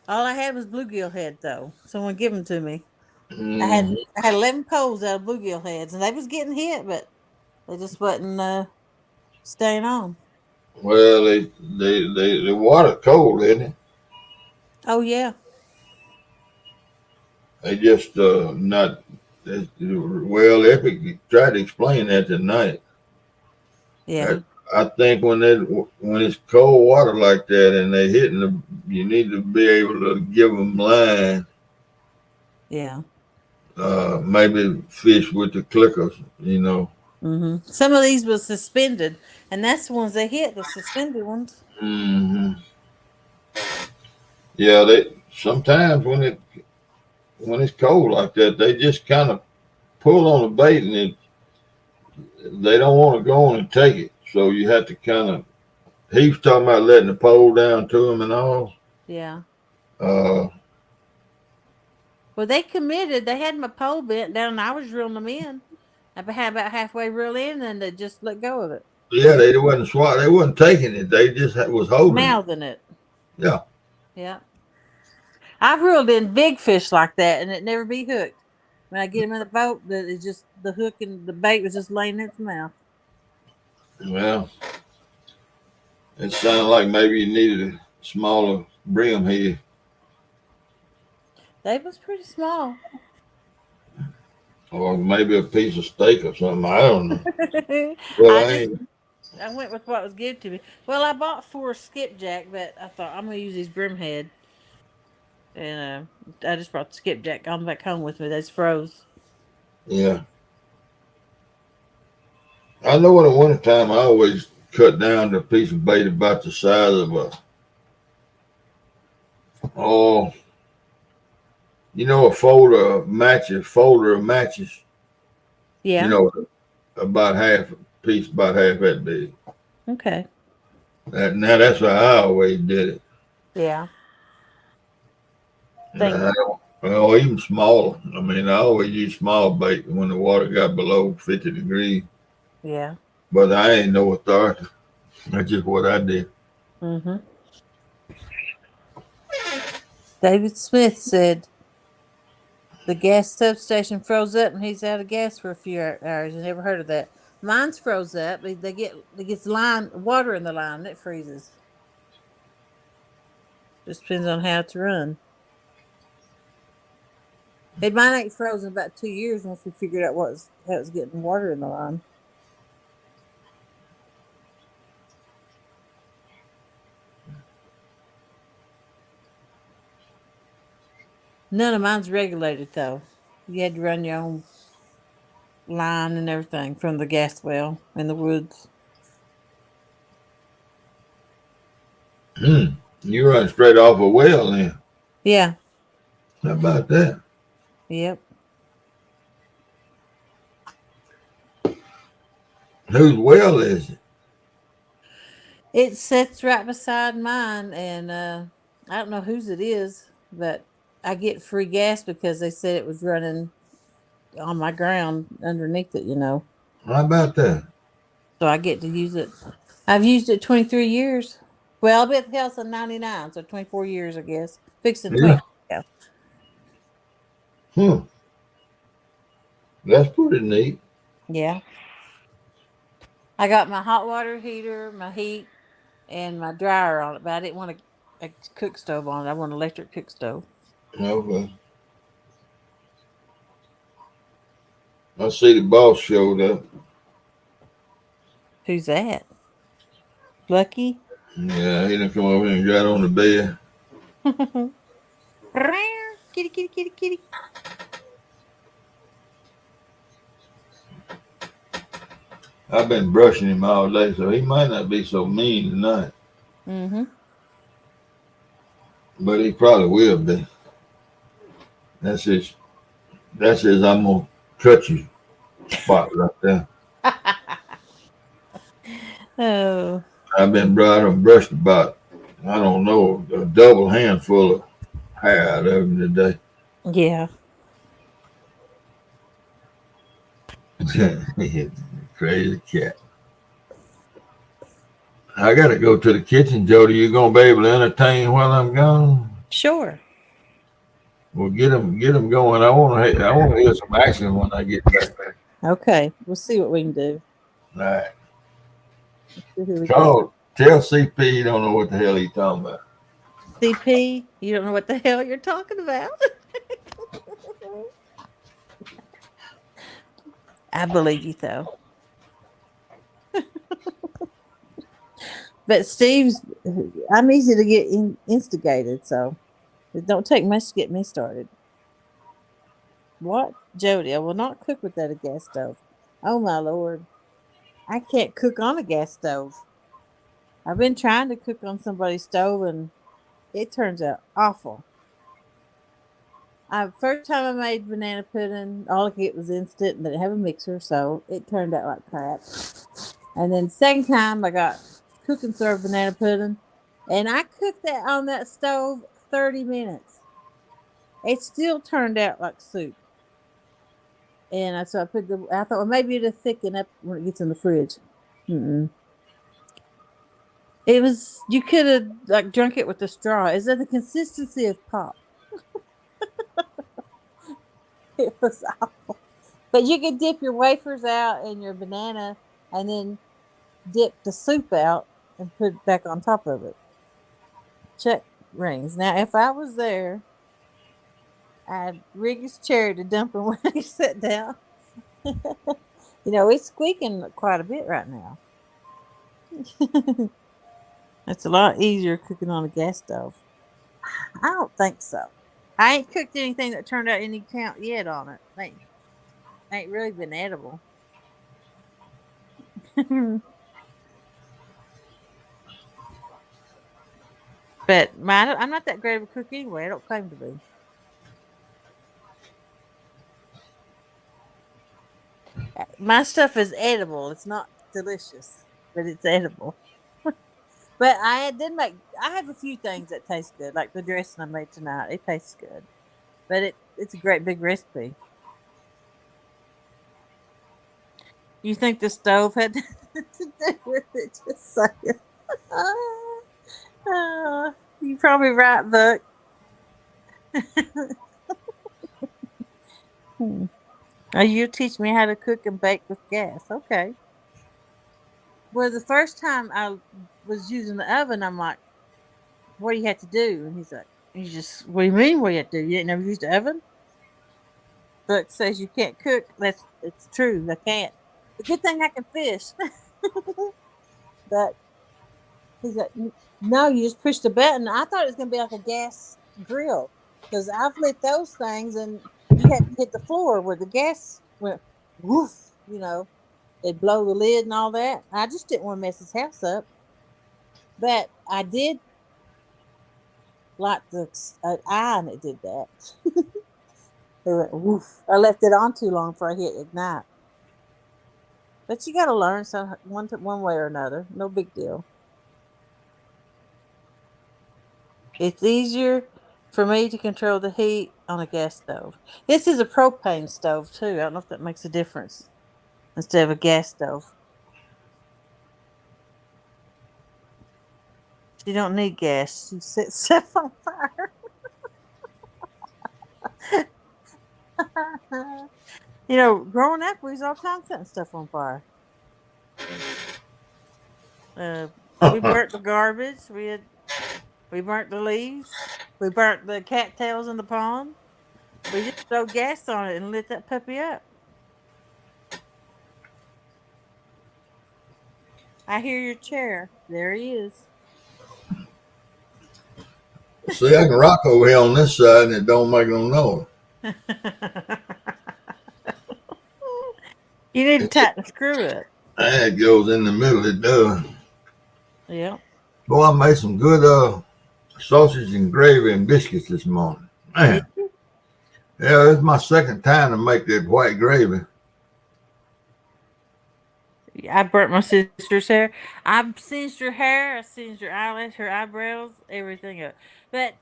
All I had was bluegill head, though. Someone give them to me. I had 11 poles out of bluegill heads, and they was getting hit, but they just wasn't staying on. Well, the water cold, isn't it? Oh yeah. They just not. Well, Epic tried to explain that tonight. Yeah. I think when it's cold water like that and they hitting you need to be able to give them line. Yeah. Maybe fish with the clickers, Mm-hmm. Some of these was suspended, and that's the ones they hit, the suspended ones. Mm-hmm. Yeah, they sometimes when it's cold like that, they just kind of pull on the bait and they don't want to go on and take it. So you have to kind of. He was talking about letting the pole down to him and all. Yeah. Well, they committed. They had my pole bent down, and I was reeling them in. I had about halfway reel in, and they just let go of it. Yeah, they wasn't taking it. They just was holding mouthing it. Yeah. Yeah. I've reeled in big fish like that, and it never be hooked. When I get them in the boat, that it's just the hook and the bait was just laying in its mouth. Well, it sounded like maybe you needed a smaller brim head. They was pretty small. Or maybe a piece of steak or something. I don't know. But I I just ain't. I went with what was given to me. Well, I bought 4 skipjack, but I thought I'm gonna use these brimhead, and I just brought the skipjack on back home with me. They's froze. Yeah. I know in the wintertime I always cut down to a piece of bait about the size of a, oh, a folder of matches, you Yeah. know, about half a piece, about half that big. Okay. Now that's how I always did it. Yeah. Think. I don't, well, even smaller. I mean, I always use small bait when the water got below 50 degrees, Yeah. but I ain't no authority. That's just what I did. Mm-hmm. David Smith said the gas substation froze up and he's out of gas for a few hours. You never heard of that? Mine's froze up. They gets line water in the line and it freezes. Just depends on how it's run. It mine ain't frozen about 2 years once we figured out how it's getting water in the line. None of mine's regulated though. You had to run your own line and everything from the gas well in the woods. You run straight off a well then. Yeah. How about that? Yep. Whose well is it? It sits right beside mine, and I don't know whose it is, but I get free gas because they said it was running on my ground underneath it. How about that? So I get to use it. I've used it 23 years. Well, I'll be at the house in 99, so 24 years, I guess. Fixing Yeah. 20. Yeah. Hmm. That's pretty neat. Yeah. I got my hot water heater, my heat, and my dryer on it, but I didn't want a cook stove on it. I want an electric cook stove. Okay. I see the boss showed up. Who's that? Lucky? Yeah, he done come over here and got on the bed. Kitty, kitty, kitty, kitty. I've been brushing him all day, so he might not be so mean tonight. Mm-hmm. But he probably will be. That's his I'm gonna cut you spot right there. Oh, I've been brushed about, I don't know, a double handful of hair out of him today. yeah. Crazy cat. I gotta go to the kitchen, Jody. You gonna be able to entertain while I'm gone? Sure. Well, get them going. I want to hear some action when I get back there. Okay. We'll see what we can do. All right. See who we got. Tell CP he don't know what the hell he talking about. CP, you don't know what the hell you're talking about. I believe you, though. But I'm easy to get instigated, so it don't take much to get me started. What? Jody, I will not cook without a gas stove. Oh, my Lord. I can't cook on a gas stove. I've been trying to cook on somebody's stove, and it turns out awful. First time I made banana pudding, all I could get was instant, and they didn't have a mixer, so it turned out like crap. And then second time I got cooking served banana pudding, and I cooked that on that stove 30 minutes. It still turned out like soup. And I thought, well, maybe it'll thicken up when it gets in the fridge. Mm-mm. It was you could have like drunk it with a straw. Is that the consistency of pop? It was awful. But you could dip your wafers out and your banana and then dip the soup out and put it back on top of it. Check rings. Now if I was there, I'd rig his chair to dump him when he sat down. It's squeaking quite a bit right now. It's a lot easier cooking on a gas stove. I don't think so. I ain't cooked anything that turned out any count yet on it. Ain't really been edible. But I'm not that great of a cook anyway. I don't claim to be. My stuff is edible. It's not delicious, but it's edible. But I have a few things that taste good, like the dressing I made tonight. It tastes good, but it's a great big recipe. You think the stove had to do with it? Just saying. You probably right, Buck. Oh, you teach me how to cook and bake with gas. Okay. Well, the first time I was using the oven, I'm like, "What do you have to do?" And he's like, what do you mean? What do you have to do? You ain't never used the oven?" Buck says you can't cook. It's true. I can't. The good thing I can fish. But he's like, "No, you just push the button." I thought it was gonna be like a gas grill because I've lit those things and you had to hit the floor where the gas went woof. It'd blow the lid and all that. I just didn't want to mess his house up. But I did like the eye and it did that. It went woof. I left it on too long before I hit ignite. But you got to learn some one way or another. No big deal. It's easier for me to control the heat on a gas stove. This is a propane stove too. I don't know if that makes a difference instead of a gas stove. You don't need gas. You set stuff on fire. Growing up, we was all kinds of setting stuff on fire. We burnt the garbage. We burnt the leaves. We burnt the cattails in the pond. We just throw gas on it and lit that puppy up. I hear your chair. There he is. See, I can rock over here on this side and it don't make no noise. You need to tighten the screw up. And it goes in the middle, it does. Yeah. Boy, I made some good sausage and gravy and biscuits this morning. Did Man, you? yeah, it's my second time to make that white gravy. I burnt my sister's hair. I've singed her hair. I singed her eyelash, her eyebrows, everything up. But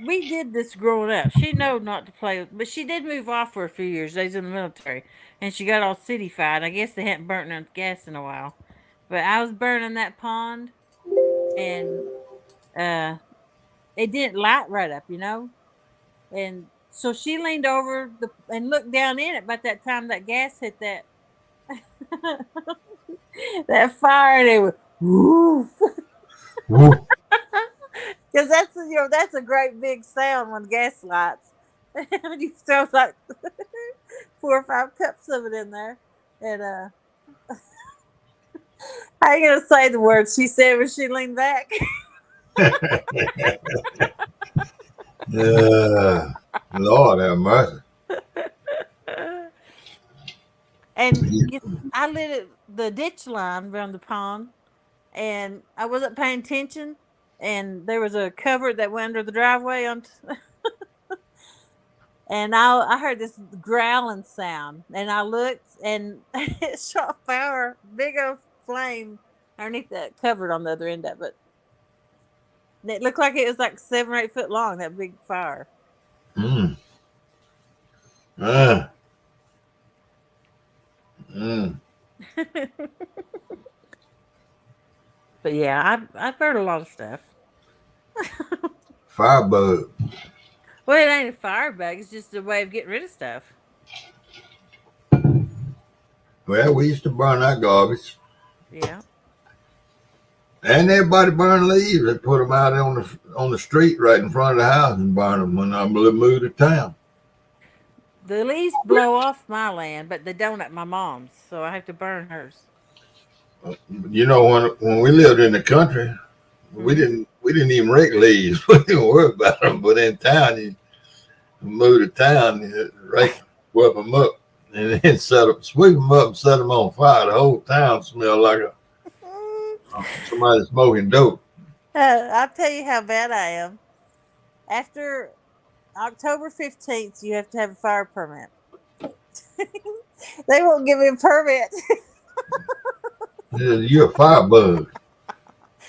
we did this growing up. She know not to play with, but she did move off for a few years. They was in the military, and she got all city-fied. I guess they hadn't burnt enough gas in a while. But I was burning that pond, and uh, it didn't light right up. And so she leaned over and looked down in it. By that time, that gas hit that that fire, and it was woof. Woo. Because that's a great big sound when gas lights. And you throw like 4 or 5 cups of it in there, and I ain't gonna say the words she said when she leaned back. Lord have mercy. And I lit the ditch line around the pond, and I wasn't paying attention, and there was a cover that went under the driveway and I heard this growling sound, and I looked, and it shot fire, big old flame underneath that covered on the other end of it. And it looked like it was like 7 or 8 foot long. That big fire. Mm. Ah. Mm. But yeah, I've heard a lot of stuff. Firebug. Well, it ain't a firebug. It's just a way of getting rid of stuff. Well, we used to burn our garbage. Yeah. And everybody burn leaves. They put them out on the street right in front of the house and burn them when I moved to town. The leaves blow off my land, but they don't at my mom's, so I have to burn hers. You know, when we lived in the country, we Hmm. didn't even rake leaves. We didn't worry about them. But in town, you move to town, you rake, whip them up, and then sweep them up, and set them on fire. The whole town smelled like somebody smoking dope. I'll tell you how bad I am. After October 15th, you have to have a fire permit. They won't give me a permit You're a firebug.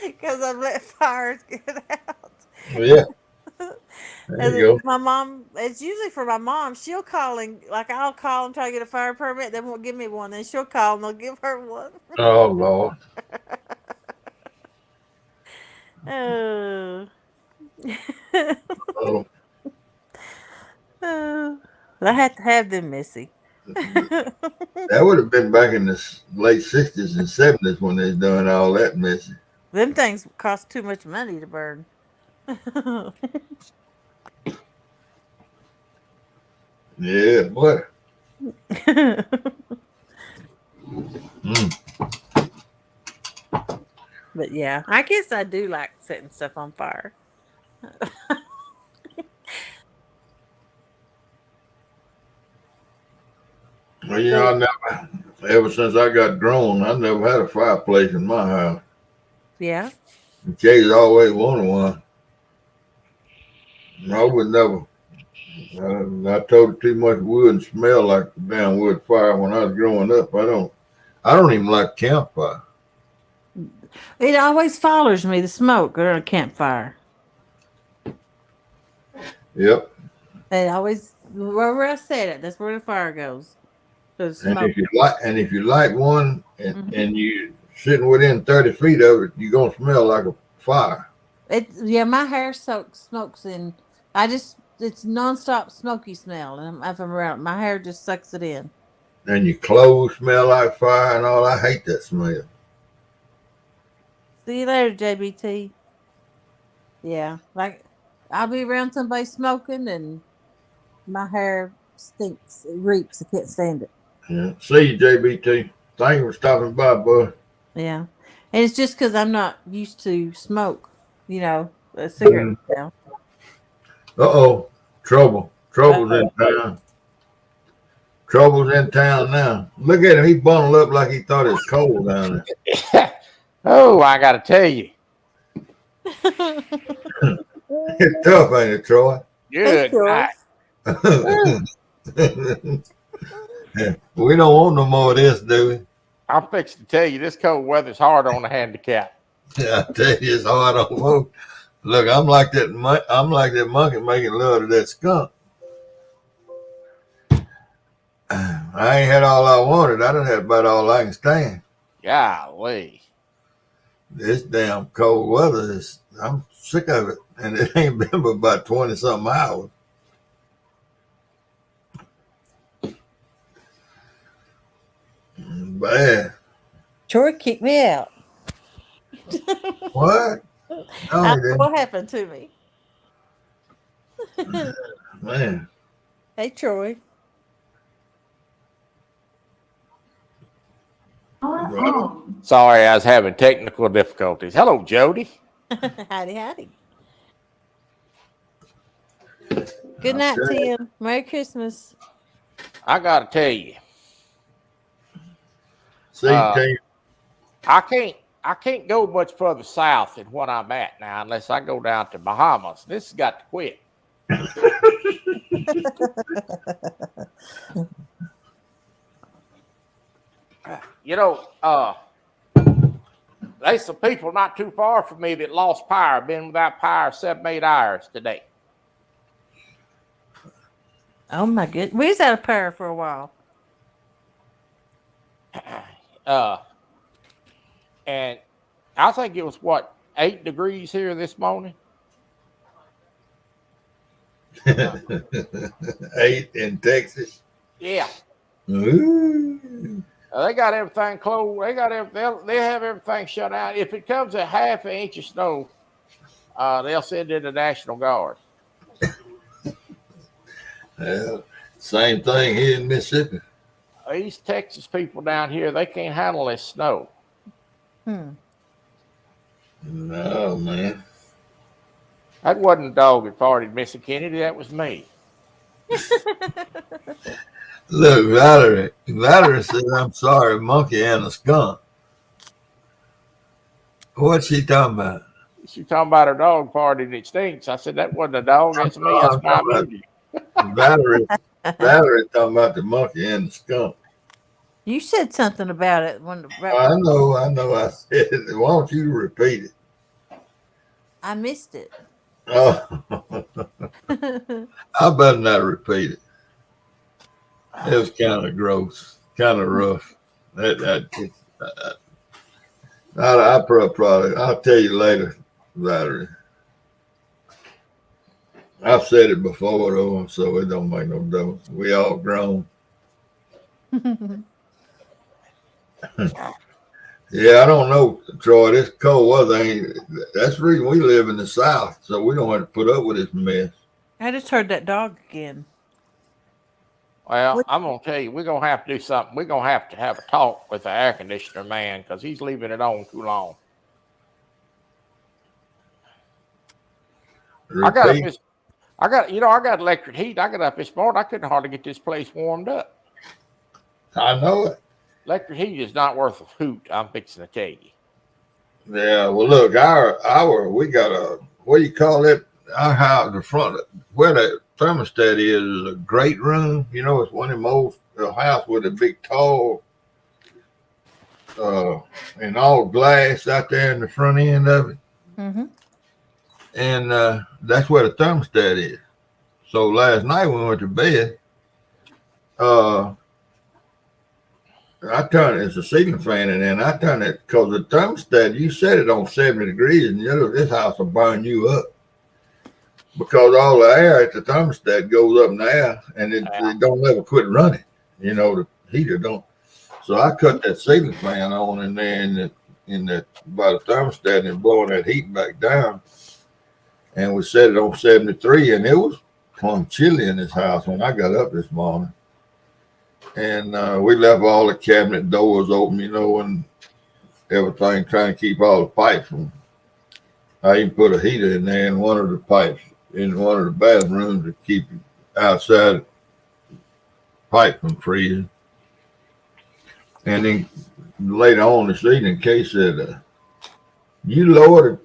because I've let fires get out. Yeah, there And you go. my mom, it's usually for my mom. She'll call and, like, I'll call and try to get a fire permit. They won't give me one. Then she'll call and they'll give her one. Oh Lord. Oh. Oh, Oh. I had to have them, Missy. that would have been back in the late '60s and '70s when they was doing all that messing. Them things cost too much money to burn. Yeah, boy. Mm. But yeah, I guess I do like setting stuff on fire. Well, you know, ever since I got grown, I never had a fireplace in my house. Yeah. Jay's always wanted one. I would never. I told her too much wood and smell like a damn wood fire when I was growing up. I don't even like campfire. It always follows me, the smoke or a campfire. Yep. It always, wherever I set it, that's where the fire goes. The And smoke. if you light one Mhm. and you sitting within 30 feet of it, you're gonna smell like a fire. Yeah, my hair smokes in. It's nonstop smoky smell, and if I'm around, my hair just sucks it in. And your clothes smell like fire and all. I hate that smell. See you later, JBT. Yeah, like I'll be around somebody smoking, and my hair stinks. It reeks. I can't stand it. Yeah. See you, JBT. Thank you for stopping by, bud. Yeah, and it's just because I'm not used to smoke. A cigarette smell. Uh-oh. Trouble. Trouble's Uh, in town. Trouble's in town now. Look at him. He bundled up like he thought it was cold down Oh, I got to tell you. there. It's tough, ain't it, Troy? Hey, Good George. night. We don't want no more of this, do we? I'm fixing to tell you this cold weather's hard on the handicap. I tell you, it's hard on folks. Look, I'm like that. I'm like that monkey making love to that skunk. I ain't had all I wanted. I done had about all I can stand. Golly. This damn cold weather I'm sick of it. And it ain't been but about 20 something hours. Bad. Troy kicked me out. What? No, he didn't. What happened to me? Man. Hey, Troy. Well, Sorry, I was having technical difficulties. Hello, Jody. Howdy, howdy. Good night, okay. Tim. Merry Christmas. I got to tell you, See, Tim. I can't go much further south than what I'm at now unless I go down to Bahamas. This has got to quit. There's some people not too far from me that lost power, been without power 7-8 hours today. Oh my goodness. We was out of power for a while. And I I think it was what, 8 degrees here this morning. 8 in Texas. Yeah. Ooh. They got everything closed. They have everything shut out. If it comes a half an inch of snow, they'll send in the National Guard. Yeah, same thing here in Mississippi. East Texas people down here, they can't handle this snow. Hmm. No, man. That wasn't a dog that farted, Mr. Kennedy. That was me. Look, Valerie said, I'm sorry, monkey and a skunk. What's she talking about? She talking about her dog farted, it stinks. I said, that wasn't a dog. That's me. That's why I moved you. Valerie talking about the monkey and the skunk. You said something about it when I know. I said it. Why don't you repeat it? I missed it. Oh, I better not repeat it. It was kind of gross, kind of rough. I'll tell you later, Valerie. I've said it before though, so it don't make no difference. We all grown. Yeah, I don't know, Troy. This cold weather ain't. That's the reason we live in the South, so we don't have to put up with this mess. I just heard that dog again. Well, I'm going to tell you, we're going to have to do something. We're going to have a talk with the air conditioner man because he's leaving it on too long. Repeat. I got electric heat. I got up this morning. I couldn't hardly get this place warmed up. I know it. Electric heat is not worth a hoot. I'm fixing to tell you. Yeah, well, look, we got a, what do you call it? Our house, the front, where the thermostat is a great room. You know, it's one of the most, a house with a big, tall, and all glass out there in the front end of it. Mm-hmm. And that's where the thermostat is. So last night when we went to bed, I turned it's a ceiling fan, and then I turned it because the thermostat, you set it on 70 degrees, and this house will burn you up because all the air at the thermostat goes up in the air, and it don't ever quit running. You know, the heater don't. So I cut that ceiling fan on in there by the thermostat and blowing that heat back down, and we set it on 73, and it was plumb chilly in this house when I got up this morning. And we left all the cabinet doors open, you know, and everything, trying to keep all the pipes from. I even put a heater in there in one of the pipes in one of the bathrooms to keep outside pipe from freezing. And then later on this evening, Kay said, you lowered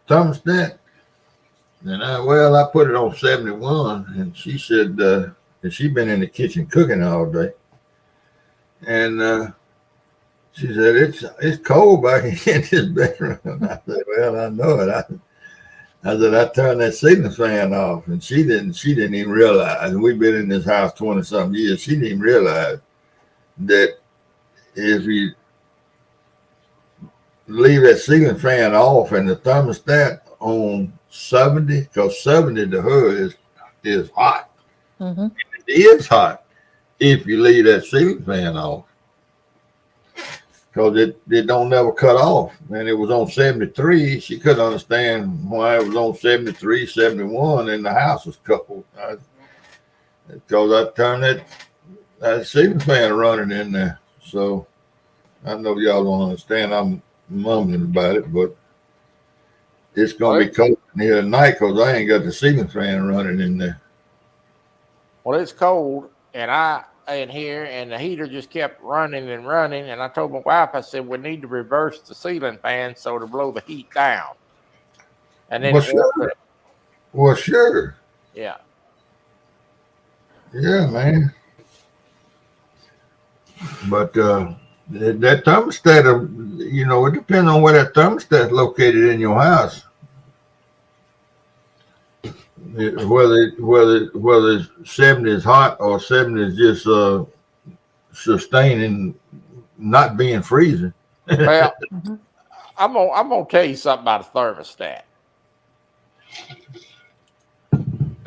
the thermostat? And I put it on 71. And she said, she'd been in the kitchen cooking all day. And she said, it's cold back in this bedroom. I said, well, I know it. I said, I turned that ceiling fan off, and she didn't even realize. And we've been in this house 20-something years. She didn't even realize that if you leave that ceiling fan off and the thermostat on 70, because 70 to her is hot. Mm-hmm. It is hot if you leave that ceiling fan off, because it don't never cut off. And it was on 73. She couldn't understand why it was on 73, 71, and the house was cold. Because I turned that ceiling fan running in there. So I know y'all don't understand. I'm mumbling about it, but it's going to be cold in here tonight because I ain't got the ceiling fan running in there. Well, it's cold, and I in here, and the heater just kept running and running. And I told my wife, I said, we need to reverse the ceiling fan so to blow the heat down. And then well, sure. Yeah. Yeah, man. But that thermostat, you know, it depends on where that thermostat is located in your house. Whether it's 70 is hot or 70 is just sustaining, not being freezing. Well, I'm gonna tell you something about a thermostat.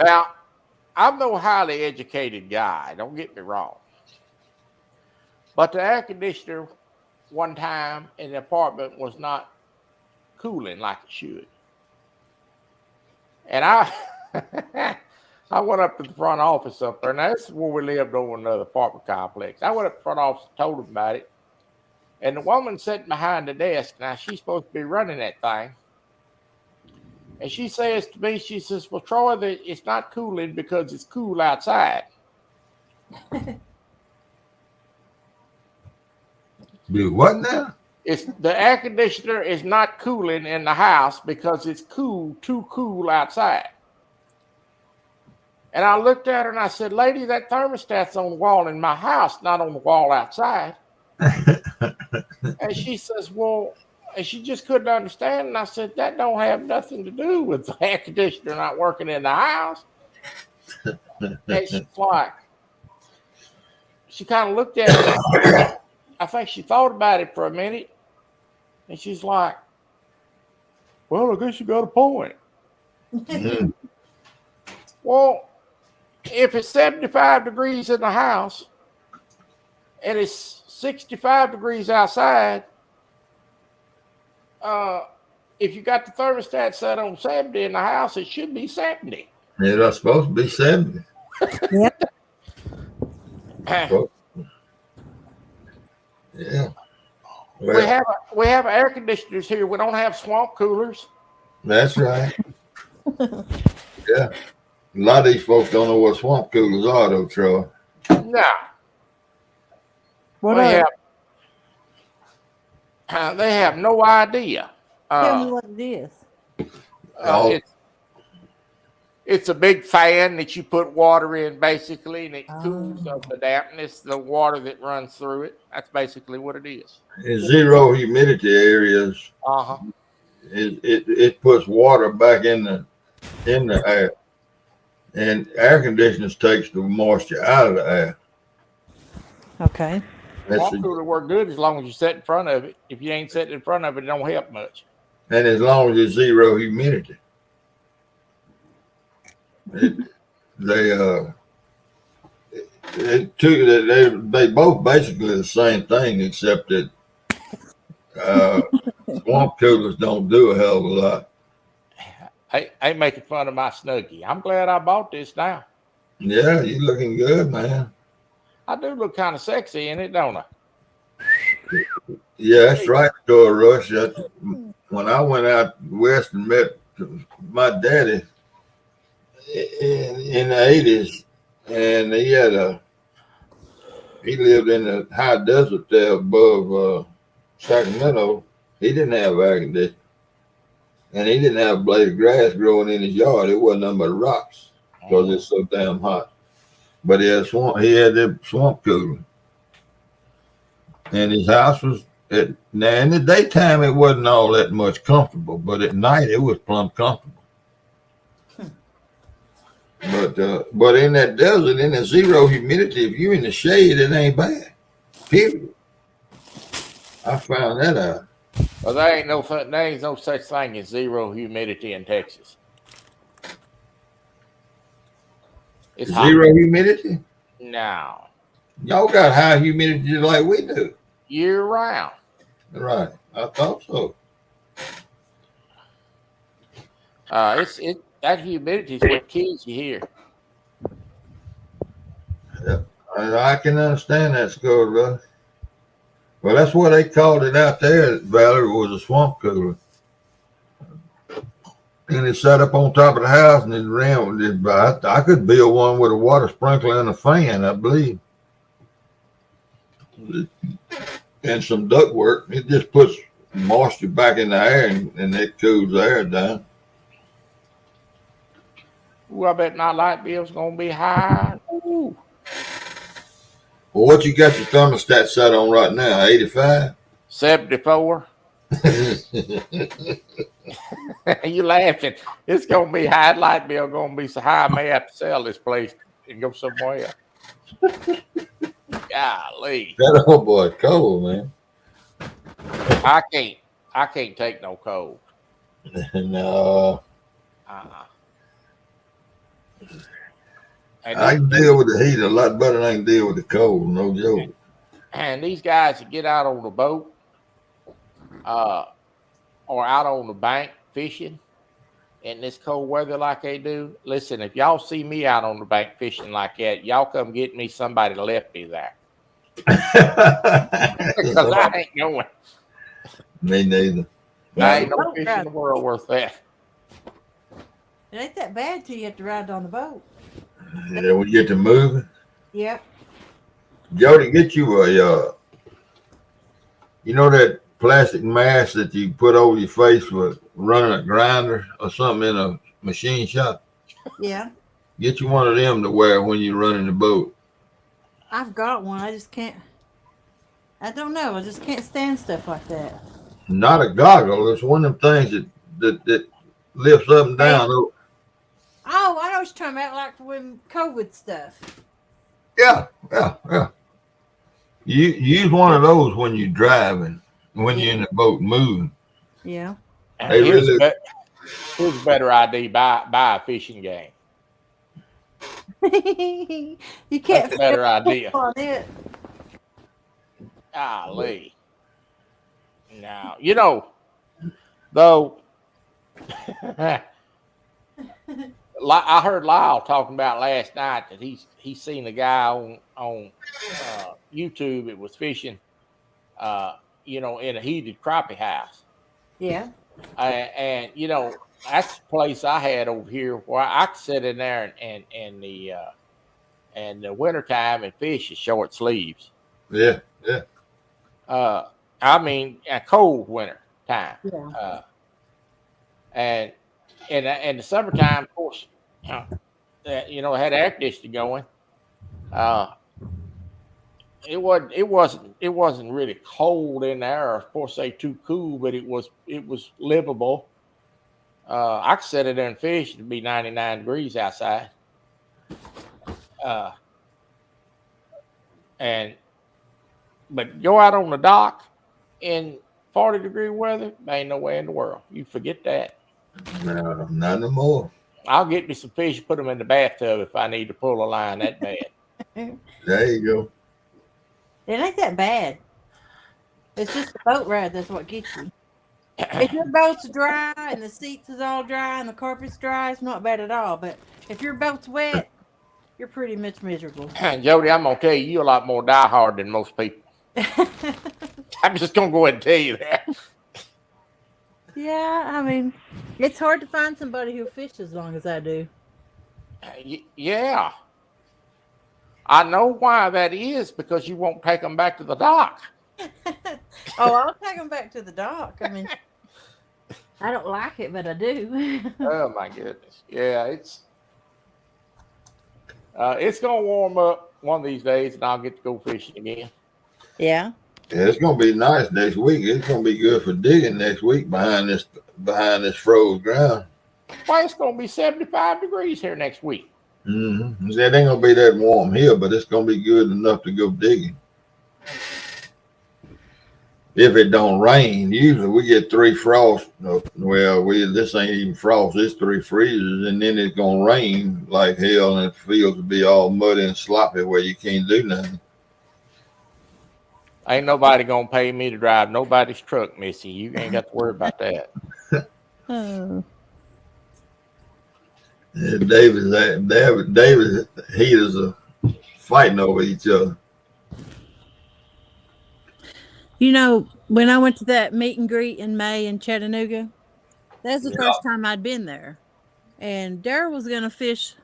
Now, I'm no highly educated guy. Don't get me wrong. But the air conditioner one time in the apartment was not cooling like it should. And I I went up to the front office up there. Now, this is where we lived over another apartment complex. I went up to the front office and told them about it. And the woman sitting behind the desk, now she's supposed to be running that thing. And she says to me, she says, well, Troy, it's not cooling because it's cool outside. Do what now? It's the air conditioner is not cooling in the house because it's too cool outside. And I looked at her and I said, lady, that thermostat's on the wall in my house, not on the wall outside. And she says, well, and she just couldn't understand. And I said, that don't have nothing to do with the air conditioner not working in the house. And she's like, she kind of looked at it. I think she thought about it for a minute. And she's like, well, I guess you got a point. Well, if it's 75 degrees in the house and it's 65 degrees outside, if you got the thermostat set on 70 in the house, it should be 70. It's supposed to be 70. Yep. Yeah. Well, We have air conditioners here. We don't have swamp coolers. that's right. Yeah. A lot of these folks don't know what swamp coolers are, though, Troy. No. What They are they have no idea. tell me what it is. It's a big fan that you put water in, basically, and it cools the dampness, the water that runs through it. That's basically what it is. In zero humidity areas, it puts water back in the air, and air conditioners takes the moisture out of the air. Okay. Swamp cooler work good as long as you sit in front of it. If you ain't sitting in front of it, it don't help much. And as long as it's zero humidity. They both basically the same thing, except that swamp coolers don't do a hell of a lot. I ain't making fun of my Snuggie. I'm glad I bought this now. Yeah, you're looking good, man. I do look kind of sexy in it, don't I? Yeah, that's right, Store Rush. When I went out west and met my daddy in the 80s, and he lived in the high desert there above Sacramento. He didn't have air conditioning, and he didn't have a blade of grass growing in his yard. It wasn't nothing but rocks because it's so damn hot. But he had the swamp cooler, and his house was. Now in the daytime it wasn't all that much comfortable, but at night it was plumb comfortable. But in that desert, in the zero humidity, if you're in the shade, it ain't bad. Period. I found that out. Well, there ain't no such thing as zero humidity in Texas. It's Zero hot. humidity? No. Y'all got high humidity like we do. Year round. Right. I thought so. That humidity is what kills you here. Yeah. I can understand that, Scott Rush. Well, that's what they called it out there, Valerie, was a swamp cooler. And it sat up on top of the house and it ran. I could build one with a water sprinkler and a fan, I believe. And some duct work. It just puts moisture back in the air and it cools the air down. Ooh, I bet my light bill's gonna be high. Ooh. Well, what you got your thermostat set on right now? 85? 74. You laughing? It's gonna be high. Light bill gonna be so high. I may have to sell this place and go somewhere else. Golly, That old boy cold, man. I can't. I can't take no cold. No, Uh-uh. And I can deal with the heat a lot better than I can deal with the cold. No joke. and these guys that get out on the boat, or out on the bank fishing in this cold weather like they do. Listen, if y'all see me out on the bank fishing like that, y'all come get me. Somebody left me there because I ain't going. Me neither. I Yeah, ain't no boat fish in ride. the world worth that. It ain't that bad till you have to ride on the boat. Yeah, we get to moving. Yep. Jody, get you a, you know that plastic mask that you put over your face for running a grinder or something in a machine shop? Yeah. Get you one of them to wear when you're running the boat. I've got one. I just can't. I don't know. I just can't stand stuff like that. Not a goggle. It's one of them things that lifts up and down. Oh, I know what you're talking about, like when COVID stuff. Yeah, yeah, yeah. You use one of those when you're driving, when you're in the boat moving. Yeah. They Here's really. here's a better idea: buy a fishing game. You That's can't a fit better idea. on it. Golly. Now though. I heard Lyle talking about last night that he's seen a guy on YouTube. It was fishing, in a heated crappie house, Yeah. and that's the place I had over here where I could sit in there and the wintertime and fish in short sleeves. Yeah, yeah. I mean, a cold winter time, Yeah. and in the summertime, of course, had air conditioning going. It wasn't really cold in there, or of course, say too cool, but it was livable. I could sit in there and fish. It'd be 99 degrees outside. But go out on the dock in 40-degree weather, ain't no way in the world. You forget that. No, not no more. I'll get me some fish, put them in the bathtub if I need to pull a line that bad. There you go. It ain't that bad. It's just the boat ride that's what gets you. If your boat's dry and the seats is all dry and the carpet's dry, it's not bad at all. But if your boat's wet, you're pretty much miserable. Jody, I'm gonna tell you, you're a lot more diehard than most people. I'm just gonna go ahead and tell you that. Yeah, I mean, it's hard to find somebody who fishes as long as I do. Yeah. I know why that is, because you won't take them back to the dock. Oh, I'll take them back to the dock. I mean, I don't like it, but I do. Oh my goodness. Yeah, it's gonna warm up one of these days and I'll get to go fishing again. Yeah. Yeah, it's gonna be nice next week. It's gonna be good for digging next week behind this froze ground. Well, it's gonna be 75 degrees here next week. Mm-hmm. It ain't gonna be that warm here, but it's gonna be good enough to go digging. If it don't rain, usually we get 3 frosts. Well, this ain't even frost. It's 3 freezes, and then it's gonna rain like hell, and the fields will be all muddy and sloppy where you can't do nothing. Ain't nobody gonna pay me to drive nobody's truck, Missy. You ain't got to worry about that. Oh. Yeah, David heaters are fighting over each other. You know, when I went to that meet and greet in May in Chattanooga, that's the first time I'd been there. And Daryl was going to fish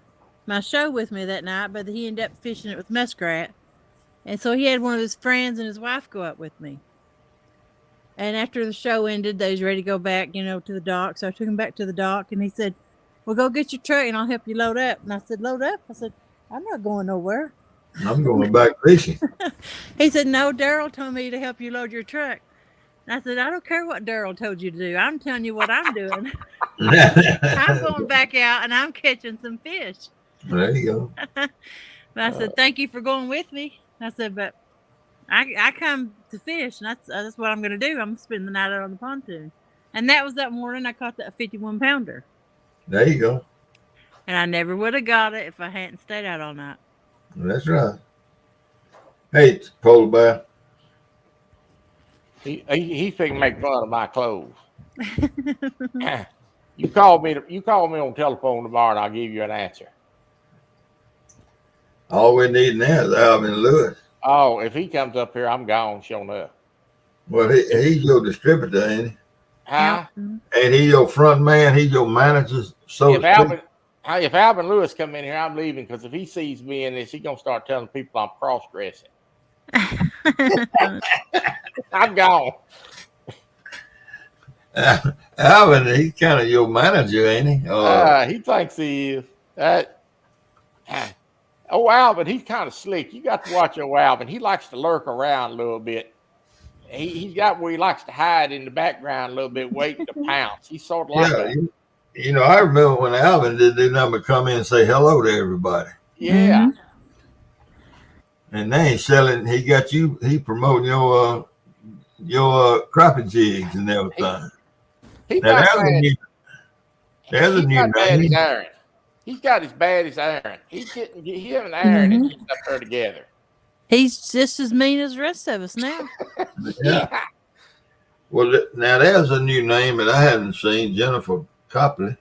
my show with me that night, but he ended up fishing it with muskrat. And so he had one of his friends and his wife go up with me. And after the show ended, they was ready to go back, to the dock. So I took him back to the dock, and he said, well, go get your truck, and I'll help you load up. And I said, load up? I said, I'm not going nowhere. I'm going back fishing. He said, no, Daryl told me to help you load your truck. And I said, I don't care what Daryl told you to do. I'm telling you what I'm doing. I'm going back out, and I'm catching some fish. There you go. But I said, thank you for going with me. I said, but I come to fish, and that's what I'm going to do. I'm going to spend the night out on the pontoon. And that was that morning I caught that 51 pounder. There you go. And I never would have got it if I hadn't stayed out all night. That's right. Hey, polar bear. He's finna make fun of my clothes. You call me on telephone tomorrow, and I'll give you an answer. All we need now is Alvin Lewis. Oh, if he comes up here, I'm gone. Sure enough. Well, he's your distributor, ain't he? Huh? Alton. Ain't he your front man? He's your manager. So If Alvin Lewis come in here, I'm leaving because if he sees me in this, he's gonna start telling people I'm cross dressing. I'm gone. Alvin, he's kind of your manager, ain't he? He thinks he is. Alvin, he's kind of slick. You got to watch Alvin. He likes to lurk around a little bit. He's got where he likes to hide in the background a little bit, waiting to pounce. He's sort of like you know, I remember when Alvin did the number, come in and say hello to everybody. Yeah. Mm-hmm. And they ain't selling. He got you. He promoting your crappie jigs and everything. He's Now, not bad. There's a new bad name. as Aaron. He's got as bad as Aaron. He and Aaron is getting up there together. He's just as mean as the rest of us now. Yeah. Well, now there's a new name that I haven't seen. Jennifer Copley.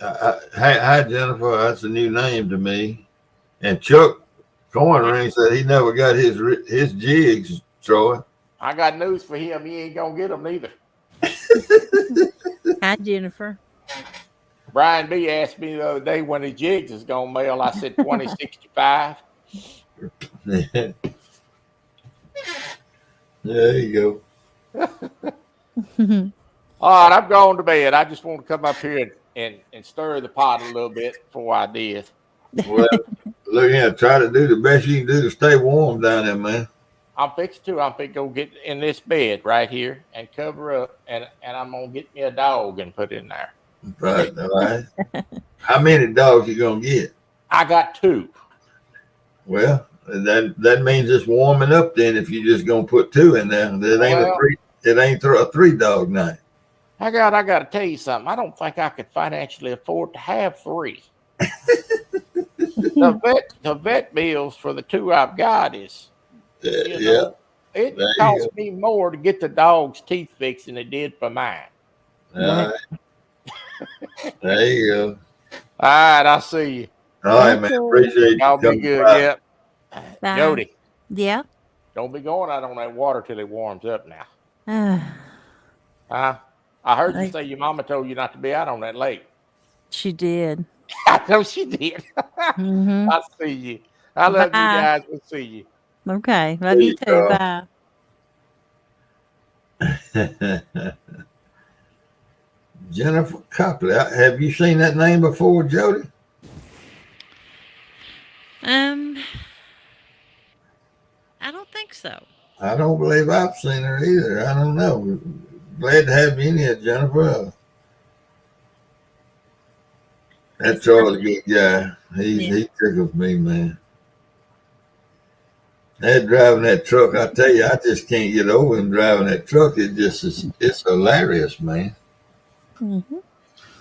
Hi, Jennifer. That's a new name to me. And Chuck Cornring said he never got his jigs, Troy. I got news for him. He ain't gonna get them neither. Hi, Jennifer. Brian B asked me the other day when his jigs is gonna mail. I said 2065. There you go. All right, I'm going to bed. I just want to come up here and stir the pot a little bit before I did. Well, look here, try to do the best you can do to stay warm down there, man. I'm fixed to. I'm fixed to go get in this bed right here and cover up, and I'm gonna get me a dog and put in there. Right, all right. How many dogs you gonna get? I got 2. Well, that means it's warming up. Then if you just gonna put 2 in there, it ain't a 3-dog night. I got to tell you something. I don't think I could financially afford to have 3. The vet bills for the 2 I've got is. It cost me more to get the dog's teeth fixed than it did for mine. All right. There you go. All right, I'll see you. All right, man. Appreciate you. Y'all be good. By. Yep. Jody. Yeah. Don't be going out on that water till it warms up now. I heard you say your mama told you not to be out on that lake. She did. I know she did. Mm-hmm. I'll see you. I love you guys. We'll see you. Okay. Love you too. Bye. Jennifer Copley. Have you seen that name before, Jody? I don't think so. I don't believe I've seen her either. I don't know. Glad to have you in here, Jennifer. That's Charlie's a good guy. He tickles me, man. That driving that truck, I tell you, I just can't get over him driving that truck. It's hilarious, man. Mm-hmm.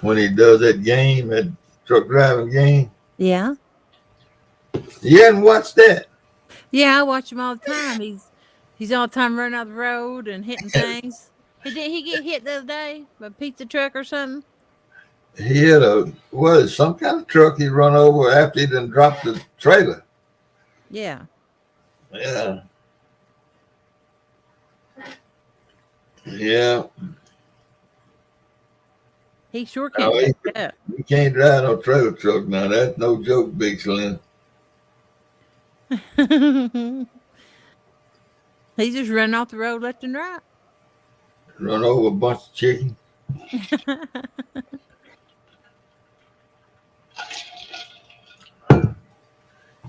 When he does that game, that truck driving game. Yeah. You hadn't watched that? Yeah, I watch him all the time. He's all the time running out the road and hitting things. Did he get hit the other day by a pizza truck or something? He had some kind of truck he run over after he done dropped the trailer. Yeah. Yeah. Yeah. He sure can't. You can't drive no trailer truck now. That's no joke, Big Slim. He's just running off the road left and right. Run over a bunch of chicken.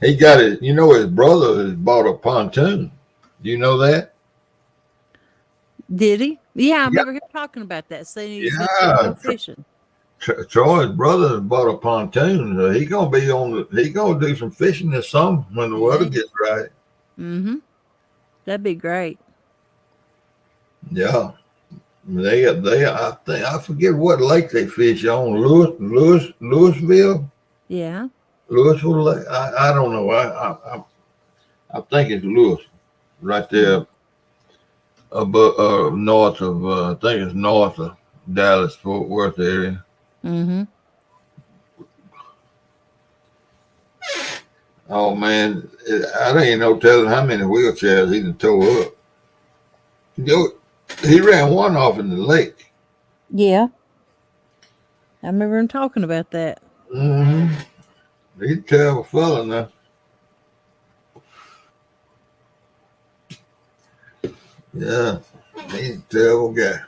He got it. You know, his brother has bought a pontoon. Do you know that? Did he? Yeah, I remember him talking about that. Saying he was going fishing. Troy's brother bought a pontoon. So he gonna be on the. He gonna do some fishing this summer when the weather gets right. Mm-hmm. That'd be great. Yeah, they. I think I forget what lake they fish on. Louisville, Yeah. Louisville Lake. I don't know. I think it's Louis, right there above north of. I think it's north of Dallas Fort Worth area. Mm-hmm. Oh man, I ain't no telling how many wheelchairs he done tore up. He ran one off in the lake. Yeah. I remember him talking about that. Mm-hmm. He's a terrible fella now. Yeah, he's a terrible guy.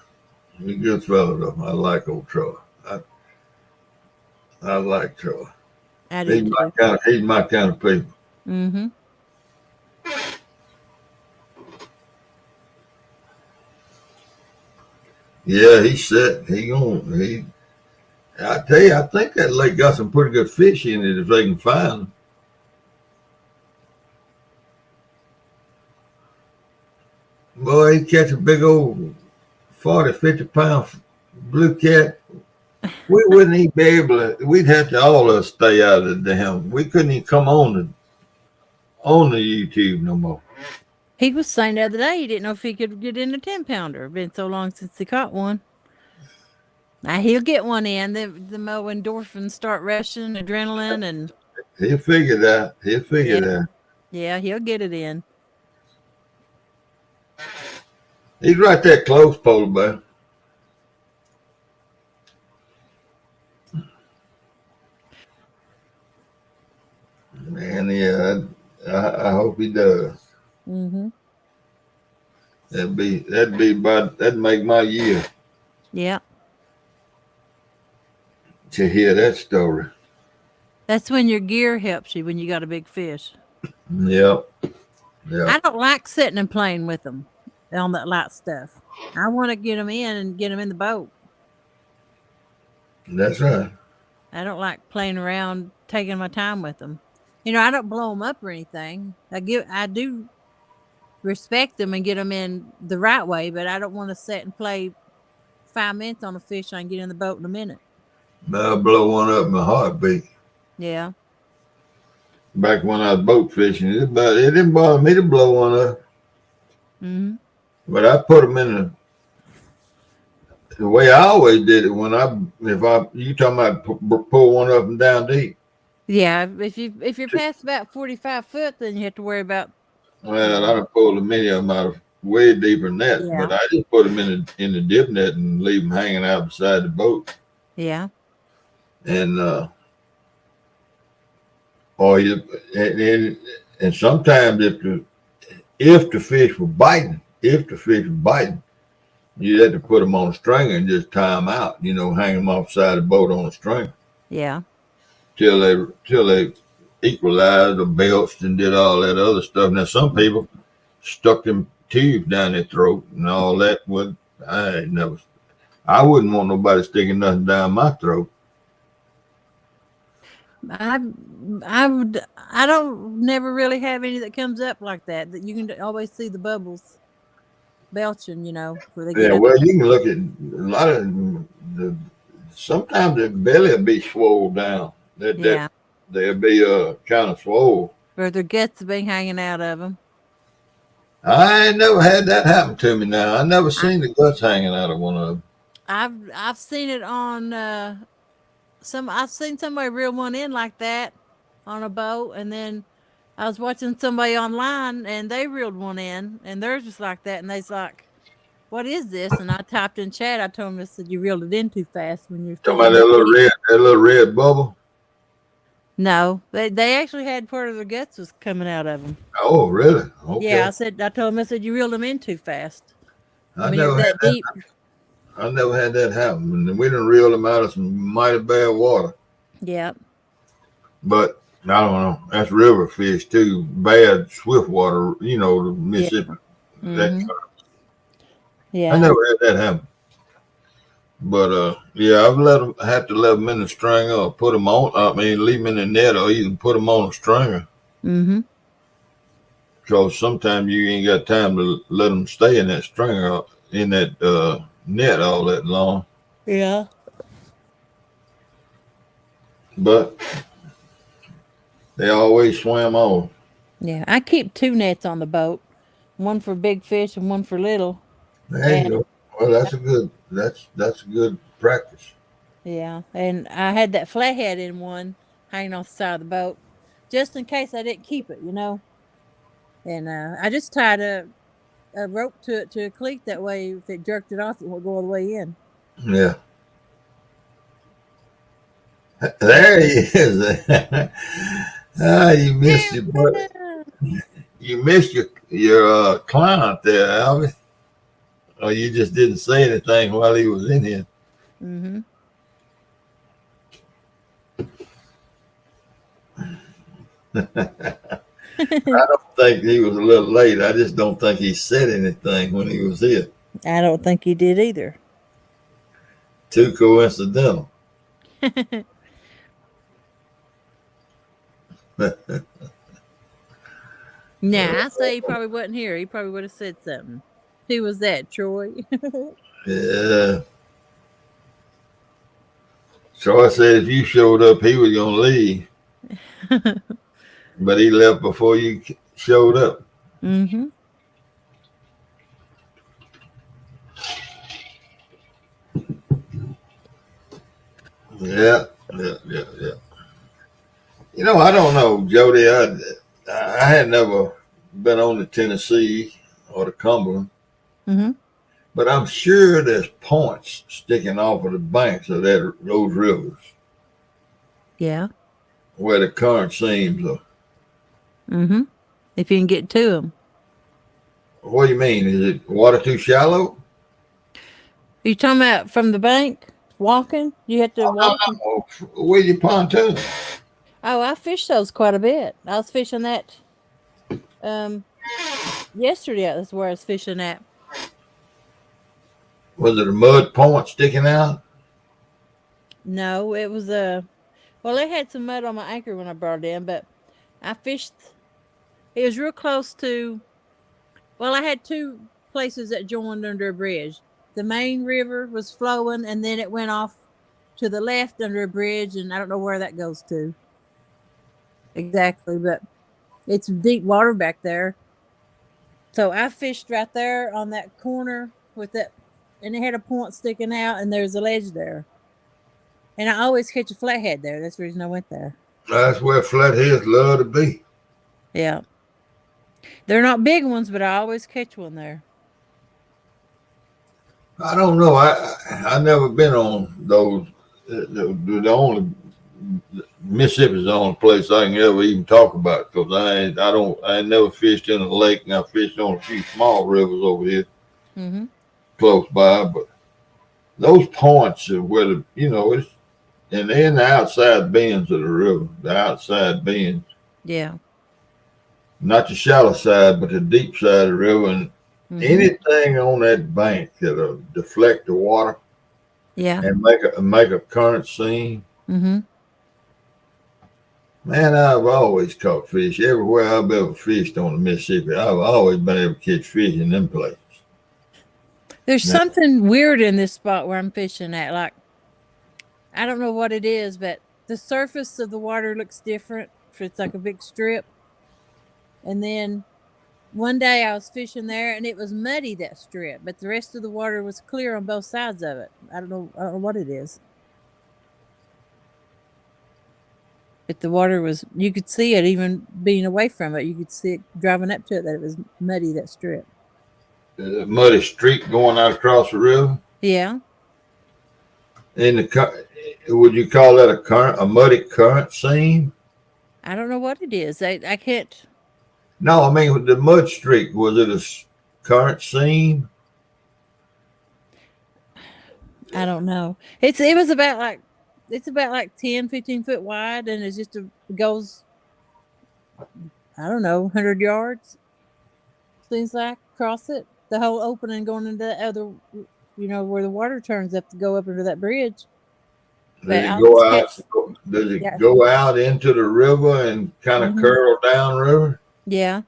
He's a good fella though. I like old Troy. I like Troy. I do too. He's my kind of people. Mm-hmm. Yeah, he's set. I tell you, I think that lake got some pretty good fish in it if they can find them. Boy, he catch a big old 40, 50 pound blue cat. We wouldn't even be able to, we'd have to all of us stay out of the damn. We couldn't even come on the YouTube no more. He was saying the other day he didn't know if he could get in a 10-pounder. Been so long since he caught one. Now he'll get one in. The mo endorphins start rushing, adrenaline, and He'll figure that. He'll figure yeah, that. yeah, he'll get it in. He's right there close, polar bear. Man, yeah, I hope he does. Mm-hmm. That'd make my year Yeah. to hear that story. That's when your gear helps you when you got a big fish. Yep. Yeah. I don't like sitting and playing with them on that light stuff. I want to get them in and get them in the boat. That's right. I don't like playing around, taking my time with them. You know, I don't blow them up or anything. I do respect them and get them in the right way, but I don't want to sit and play 5 minutes on a fish. I can get in the boat in a minute. I'll blow one up in a heartbeat. Yeah. Back when I was boat fishing, it didn't bother me to blow one up. Mm-hmm. But I put them in the way I always did it. You talking about pull one up and down deep. Yeah, if you're past about 45 foot, then you have to worry about. Well, I done pulled many of them out of way deeper than that. Yeah. But I just put them in the dip net and leave them hanging out beside the boat. Yeah. And and sometimes if the fish were biting, you had to put them on a string and just tie them out. You know, hang them off the side of the boat on a string. Yeah. Till they equalized or belched and did all that other stuff. Now some people stuck them tubes down their throat and all that. I wouldn't want nobody sticking nothing down my throat. I don't never really have any that comes up like that you can always see the bubbles belching, you know, where they get up. Well, you can look at a lot of sometimes the belly will be swole down. They'll be kind of swole. Or their guts have been hanging out of them. I ain't never had that happen to me now. I never seen the guts hanging out of one of them. I've seen it on I've seen somebody reel one in like that on a boat, and then I was watching somebody online and they reeled one in and they're just like that, and they's like, "What is this?" And I typed in chat. I told them, I said, "You reeled it in too fast when you're talking about that little red bubble." No, they actually had part of their guts was coming out of them. Oh, really? Okay. Yeah, I told them, I said, "You reeled them in too fast." I never had that happen. And we done reeled them out of some mighty bad water. Yeah. But I don't know. That's river fish too. Bad swift water, you know, the Misipy. Yeah. Mm-hmm. Yeah. I never had that happen. But yeah, have to let them in the stringer or put them on. I mean, leave them in the net or even put them on a stringer. Mm-hmm. Because sometimes you ain't got time to let them stay in that stringer in that net all that long. Yeah. But they always swim off. Yeah. I keep 2 nets on the boat, one for big fish and one for little. There you And go. Well, that's a good practice. yeah, and I had that flathead in one hanging off the side of the boat, just in case I didn't keep it, you know. And I just tied a rope to it to a cleat that way. If it jerked it off, it would go all the way in. Yeah. There he is. You missed your butt. You missed your client there, Albie. Or you just didn't say anything while he was in here. Mm-hmm. I don't think he was a little late. I just don't think he said anything when he was here. I don't think he did either. Too coincidental. Nah, I say he probably wasn't here. He probably would have said something. Who was that, Troy? Yeah. Troy said if you showed up, he was going to leave. But he left before you showed up. Mm-hmm. Yeah. Yeah. You know, I don't know, Jody. I had never been on the Tennessee or the Cumberland, Mm-hmm. but I'm sure there's points sticking off of the banks of those rivers Yeah. where the current seams are. Mm-hmm. If you can get to them. What do you mean? Is it water too shallow? You talking about from the bank walking? You have to walk. Oh, where's your pontoon? Oh, I fished those quite a bit. I was fishing that yesterday. That's where I was fishing at. Was it a mud point sticking out? No, it was well, it had some mud on my anchor when I brought it in, but I fished. It was real close to. Well, I had 2 places that joined under a bridge. The main river was flowing, and then it went off to the left under a bridge, and I don't know where that goes to exactly, but it's deep water back there. So I fished right there on that corner with that, and it had a point sticking out, and there's a ledge there. And I always catch a flathead there. That's the reason I went there. That's where flatheads love to be. Yeah. They're not big ones, but I always catch one there. I don't know. I never been on those. The only Mississippi's the only place I can ever even talk about because I ain't never fished in a lake, and I fished on a few small rivers over here Mm-hmm. close by. But those points are where it's and they're in the outside bends of the river, the outside bends, Yeah. not the shallow side, but the deep side of the river. And Mm-hmm. anything on that bank that'll deflect the water Yeah. and make a current seam. Mm-hmm. Man, I've always caught fish everywhere I've ever fished on the Mississippi. I've always been able to catch fish in them places. There's Now, something weird in this spot where I'm fishing at. Like, I don't know what it is, but the surface of the water looks different. It's like a big strip. And then one day I was fishing there and it was muddy, that strip, but the rest of the water was clear on both sides of it. I don't know what it is. But the water was, you could see it even being away from it. You could see it driving up to it that it was muddy, that strip. a muddy streak going out across the river. Yeah. Would you call that a muddy current seam? I don't know what it is. I can't. No, I mean the mud streak. Was it a current seam? I don't know. It was about like, it's about like 10, 15 foot wide, and it's just goes, I don't know, 100 yards. Seems like across it, the whole opening going into the other where the water turns up to go up under that bridge. But Does I it always go out? catch, Does it yeah, go out into the river and kind of hmm curl down river? yeah.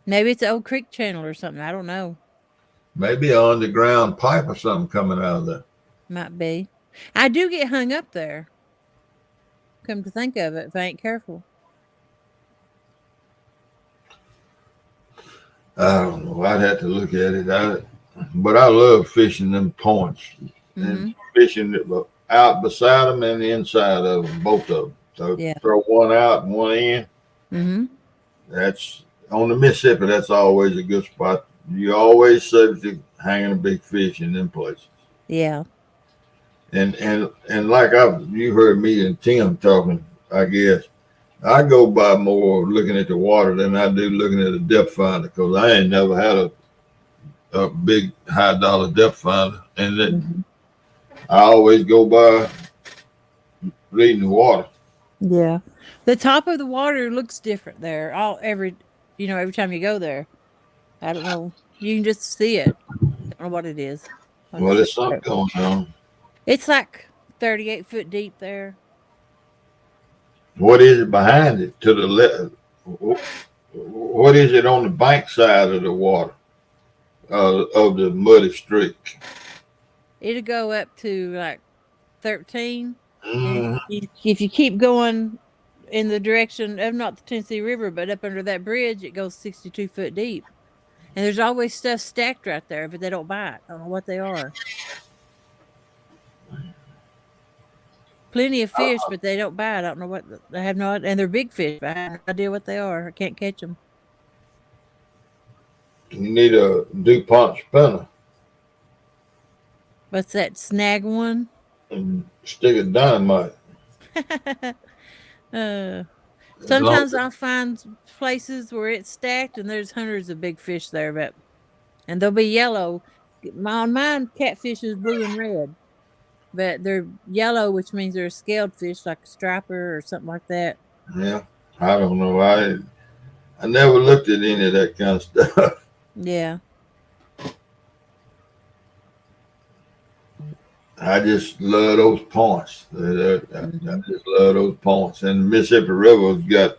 Maybe it's an old creek channel or something. I don't know. Maybe an underground pipe or something coming out of there. Might be. I do get hung up there. Come to think of it, if I ain't careful. I don't know. I'd have to look at it. But I love fishing them points Mm-hmm. and fishing out beside them and inside of them, both of them. So Yeah. throw one out and one in. Mm-hmm. That's on the Mississippi. That's always a good spot. You always subject to hanging a big fish in them places. Yeah. And like you heard me and Tim talking, I guess I go by more looking at the water than I do looking at a depth finder because I ain't never had a big high dollar depth finder, and that Mm-hmm. I always go by reading the water. Yeah. The top of the water looks different there. Every time you go there. I don't know. You can just see it. I don't know what it is. I'll Well, just there's say something going on. it's like 38 foot deep there. What is it behind it to the left? What is it on the bank side of the water of the muddy streak? It'll go up to like 13. And Mm, if you keep going in the direction of not the Tennessee River, but up under that bridge, it goes 62 foot deep. And there's always stuff stacked right there, but they don't bite. I don't know what they are. Plenty of fish, but they don't bite. I don't know what I have no, and they're big fish. But I have no idea what they are. I can't catch them. you need a DuPont spinner What's that snag one? and stick of dynamite. uh, As long Sometimes I'll find places where it's stacked and there's hundreds of big fish there, and they'll be yellow. Mine catfish is blue and red, but they're yellow, which means they're a scaled fish like a striper or something like that. yeah, I don't know. I never looked at any of that kind of stuff. Yeah. I just love those points. I Hmm. just love those points. And the Mississippi River's got,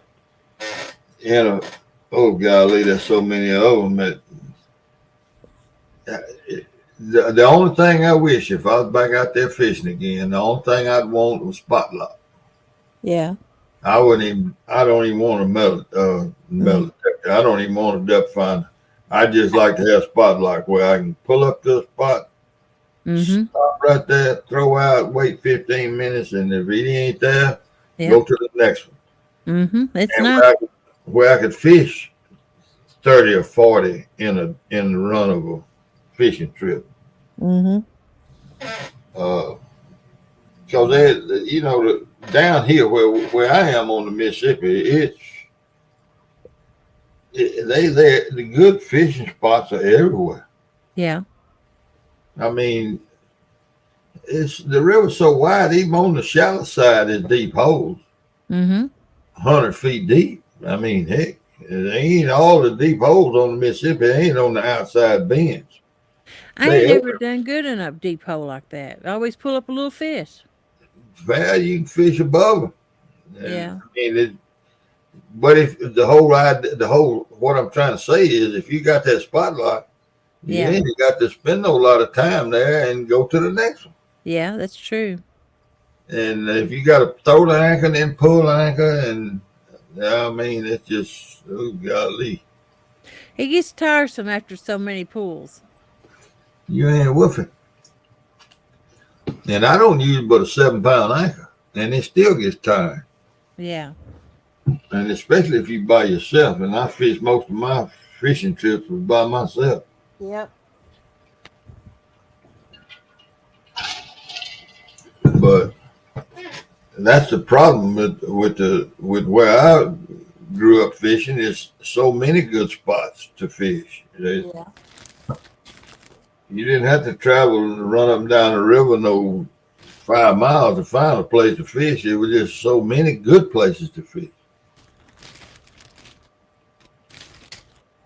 oh golly, there's so many of them that the only thing I wish if I was back out there fishing again, the only thing I'd want was spotlight. Yeah. I don't even want a metal detector. I don't even want a depth finder. I just like to have spotlight where I can pull up to a spot, Mm-hmm. stop right there, throw out, wait 15 minutes, and if it ain't there, Yeah. go to the next one. Mm-hmm. It's And nice. where I could fish 30 or 40 in the run of a fishing trip. Mm-hmm. Because down here where I am on the Mississippi, the good fishing spots are everywhere. Yeah. I mean, the river's so wide, even on the shallow side is deep holes, Mm-hmm. 100 feet deep. I mean, heck, it ain't all the deep holes on the Mississippi. They ain't on the outside bends. I They ain't never done good in a deep hole like that. I always pull up a little fish. Well, you can fish above them. And, Yeah. I mean, but if what I'm trying to say is, if you got that spotlight, you Yeah. ain't got to spend a lot of time there and go to the next one. Yeah, that's true. And if you got to throw the anchor and then pull the anchor, and I mean, it's just, oh golly, It gets tiresome after so many pulls. you ain't woofing. And I don't use but a 7-pound anchor, and it still gets tired. Yeah. And especially if you by yourself. And I fish most of my fishing trips was by myself. Yep. But that's the problem with where I grew up fishing is so many good spots to fish. Yeah. You didn't have to travel and run up and down the river no 5 miles to find a place to fish. It was just so many good places to fish.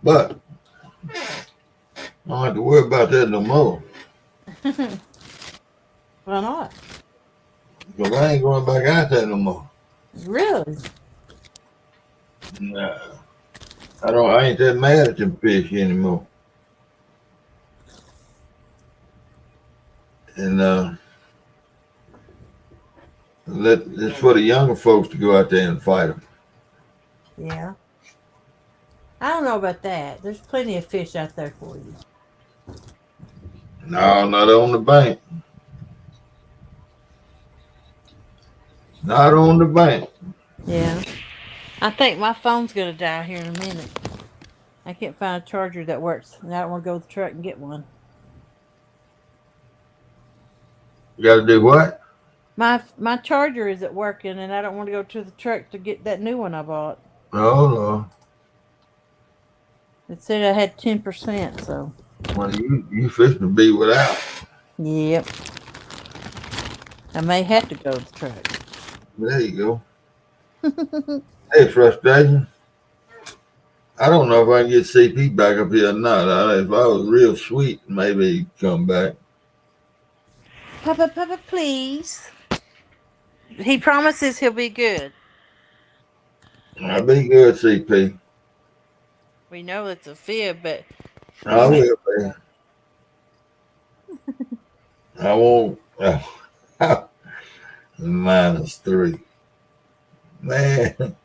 But don't have to worry about that no more. Why not? Because I ain't going back out there no more. Really? Nah. I ain't that mad at them fish anymore. And it's for the younger folks to go out there and fight them. Yeah. I don't know about that. There's plenty of fish out there for you. No, not on the bank. Not on the bank. Yeah. I think my phone's gonna die here in a minute. I can't find a charger that works, and I don't want to go to the truck and get one. You got to do what? My charger isn't working, and I don't want to go to the truck to get that new one I bought. Oh, no. It said I had 10%, so. Well, you fixing to be without. Yep. I may have to go to the truck. There you go. Hey, frustration. I don't know if I can get CP back up here or not. If I was real sweet, maybe he'd come back. Papa, please. He promises he'll be good. I'll be good, CP. We know it's a fib, but I will be. I won't. -3. Man.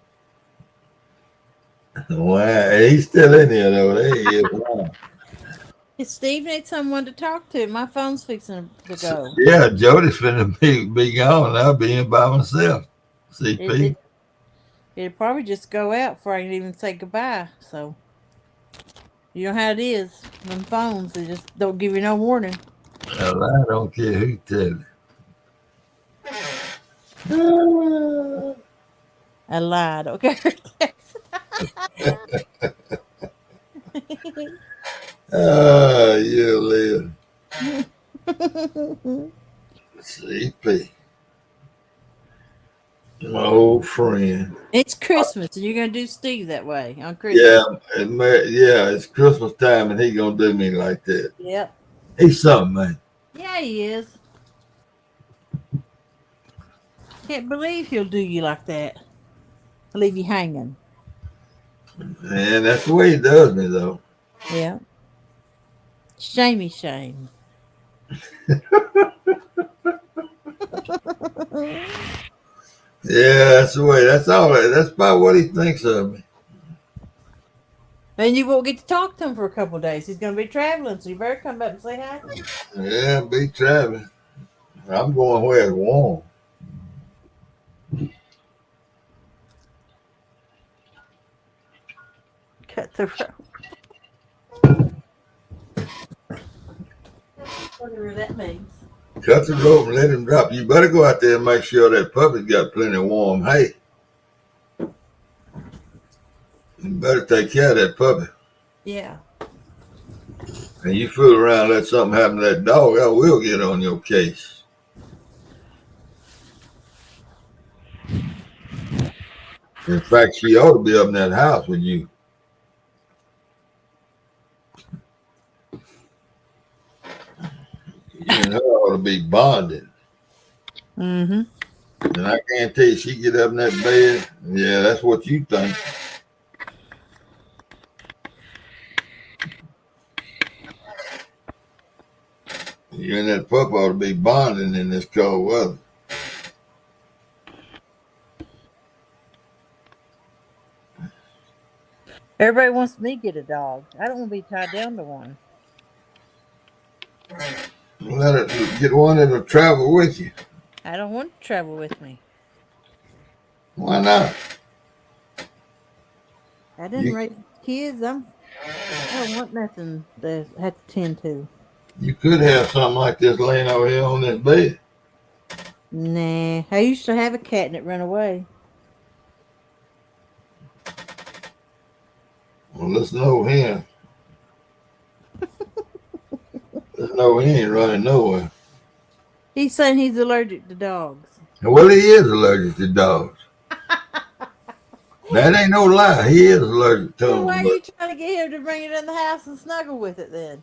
Wow. He's still in here, though. There he is. Wow. Steve needs someone to talk to. My phone's fixing to go. Yeah, Jody's finna be gone. I'll be in by myself. CP. It'll probably just go out before I can even say goodbye. So, you know how it is. Them phones, they just don't give you no warning. Well, I don't care who tells you. I lied, okay? You live. CP. My old friend. It's Christmas, and you're going to do Steve that way on Christmas. Yeah, it's Christmas time, and he gonna do me like that. Yep. He's something, man. Yeah, he is. Can't believe he'll do you like that. Leave you hanging. And that's the way he does me, though. Yeah. Shamey shame. Yeah, that's the way. That's all. That's about what he thinks of me. And you won't get to talk to him for a couple of days. He's going to be traveling, so you better come back and say hi to him. Yeah, be traveling. I'm going where it's warm. Cut the rope. Whatever that means. Cut the rope and let him drop. You better go out there and make sure that puppy's got plenty of warm hay. You better take care of that puppy. Yeah. And you fool around, let something happen to that dog, I will get on your case. In fact, she ought to be up in that house with you. You and her ought to be bonded. Mm-hmm. And I guarantee you, she get up in that bed. Yeah, that's what you think. You and that pup ought to be bonding in this cold weather. Everybody wants me to get a dog. I don't want to be tied down to one. Let her get one that'll travel with you. I don't want to travel with me. Why not? I didn't raise kids. I don't want nothing to have to tend to. You could have something like this laying over here on this bed. Nah. I used to have a cat and it ran away. Well, let's know him. Let's know he ain't running nowhere. He's saying he's allergic to dogs. Well, he is allergic to dogs. That ain't no lie. He is allergic to Well, them. why are you trying to get him to bring it in the house and snuggle with it then?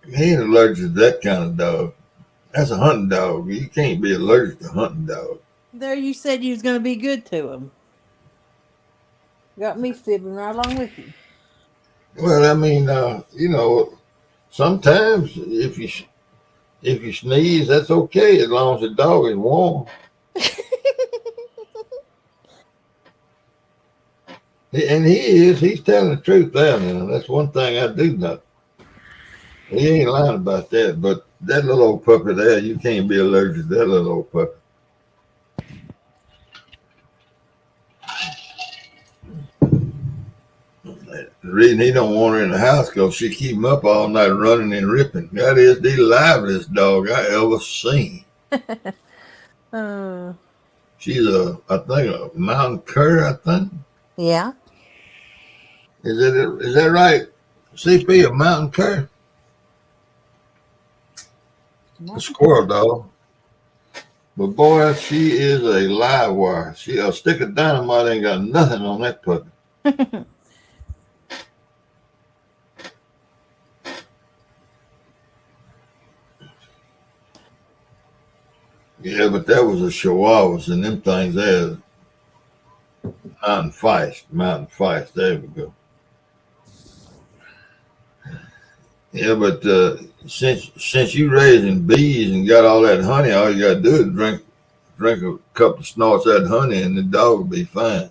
He ain't allergic to that kind of dog. That's a hunting dog. You can't be allergic to hunting dog. There, you said you was going to be good to him. Got me fibbing right along with you. Well, I mean, sometimes if you sneeze, that's okay as long as the dog is warm. And he's telling the truth there now. That's one thing I do know. He ain't lying about that. But that little old puppy there, you can't be allergic to that little old puppy. The reason he don't want her in the house because she keep him up all night running and ripping. That is the liveliest dog I ever seen. uh, She's I think a mountain cur. I think yeah. is that right? CP a mountain cur, a squirrel dog. But boy, she is a live wire. She a stick of dynamite ain't got nothing on that puppy. Yeah, but that was a Chihuahuas and them things there. Mountain feist. There we go. Yeah, but since you raising bees and got all that honey, all you gotta do is drink a couple of snorts of that honey, and the dog will be fine.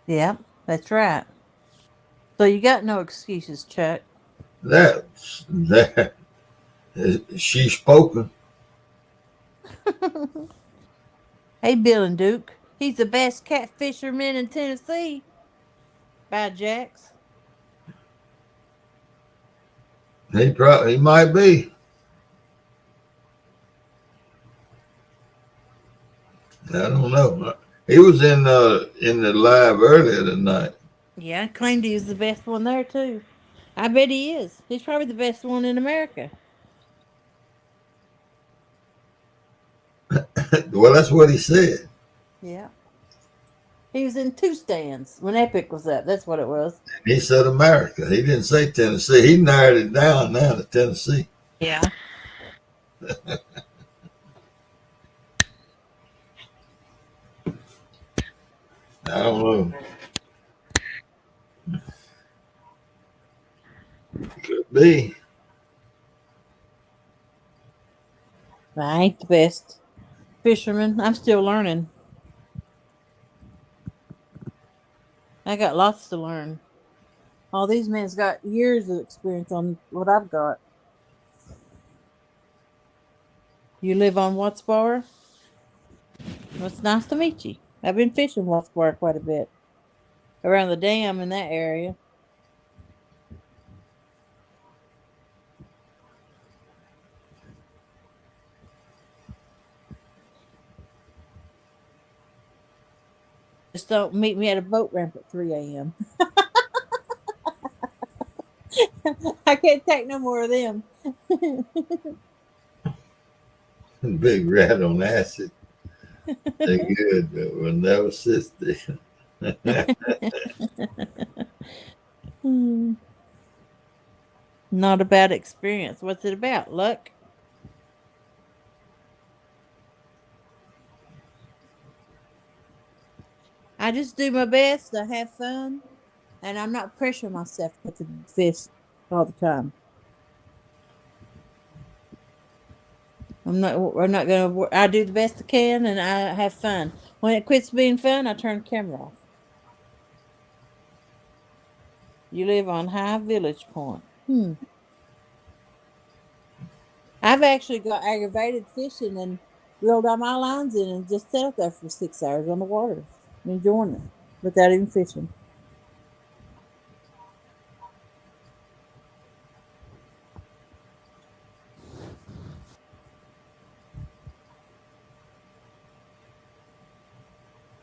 Yeah, that's right. So you got no excuses, Chuck. That she spoken. Hey, Bill and Duke. He's the best catfisherman in Tennessee. By Jax. He might be. I don't know. He was in the live earlier tonight. Yeah, claimed he was the best one there too. I bet he is. He's probably the best one in America. Well, that's what he said. Yeah. He was in two stands when Epic was up. That's what it was. He said America. He didn't say Tennessee. He narrowed it down now to Tennessee. Yeah. I don't know. Could be. I ain't the best fisherman. I'm still learning. I got lots to learn. All these men's got years of experience on what I've got. You live on Watts Bar? Well, it's nice to meet you. I've been fishing Watts Bar quite a bit. Around the dam in that area. Just don't meet me at a boat ramp at 3 a.m. I can't take no more of them. Big rat on acid. They're good, but we'll never sit still. Not a bad experience. What's it about? Luck? I just do my best to have fun, and I'm not pressuring myself to catch a big fish all the time. I'm not gonna. I do the best I can, and I have fun. When it quits being fun, I turn the camera off. You live on High Village Point. I've actually got aggravated fishing and reeled all my lines in and just sat up there for 6 hours on the water, enjoying it without even fishing.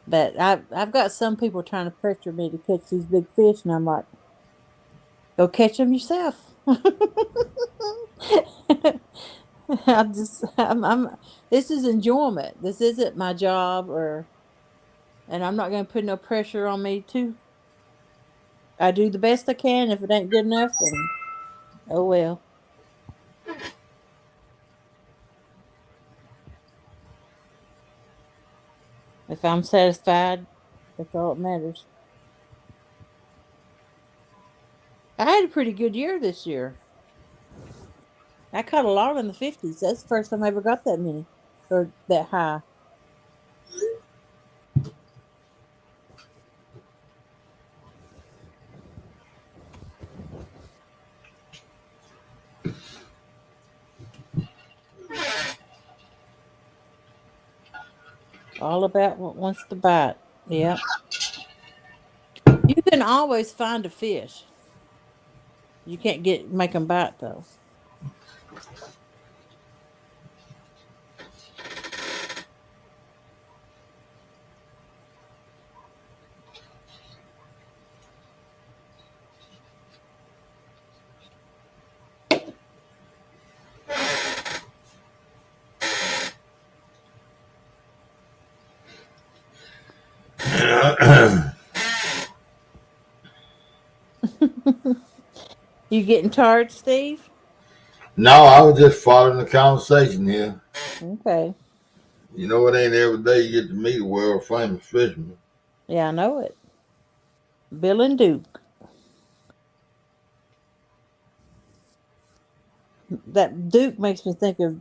But I've got some people trying to pressure me to catch these big fish, and I'm like, go catch them yourself. I'm. This is enjoyment. This isn't my job, and I'm not going to put no pressure on me too. I do the best I can. If it ain't good enough, then oh well. If I'm satisfied, that's all that matters. I had a pretty good year this year. I caught a lot in the 50s. That's the first time I ever got that many or that high. All about what wants to bite. Yeah. You can always find a fish. You can't make them bite though. You getting tired, Steve? No, I was just following the conversation here. Okay. You know, it ain't every day you get to meet a world famous fisherman. Yeah, I know it. Bill and Duke. That Duke makes me think of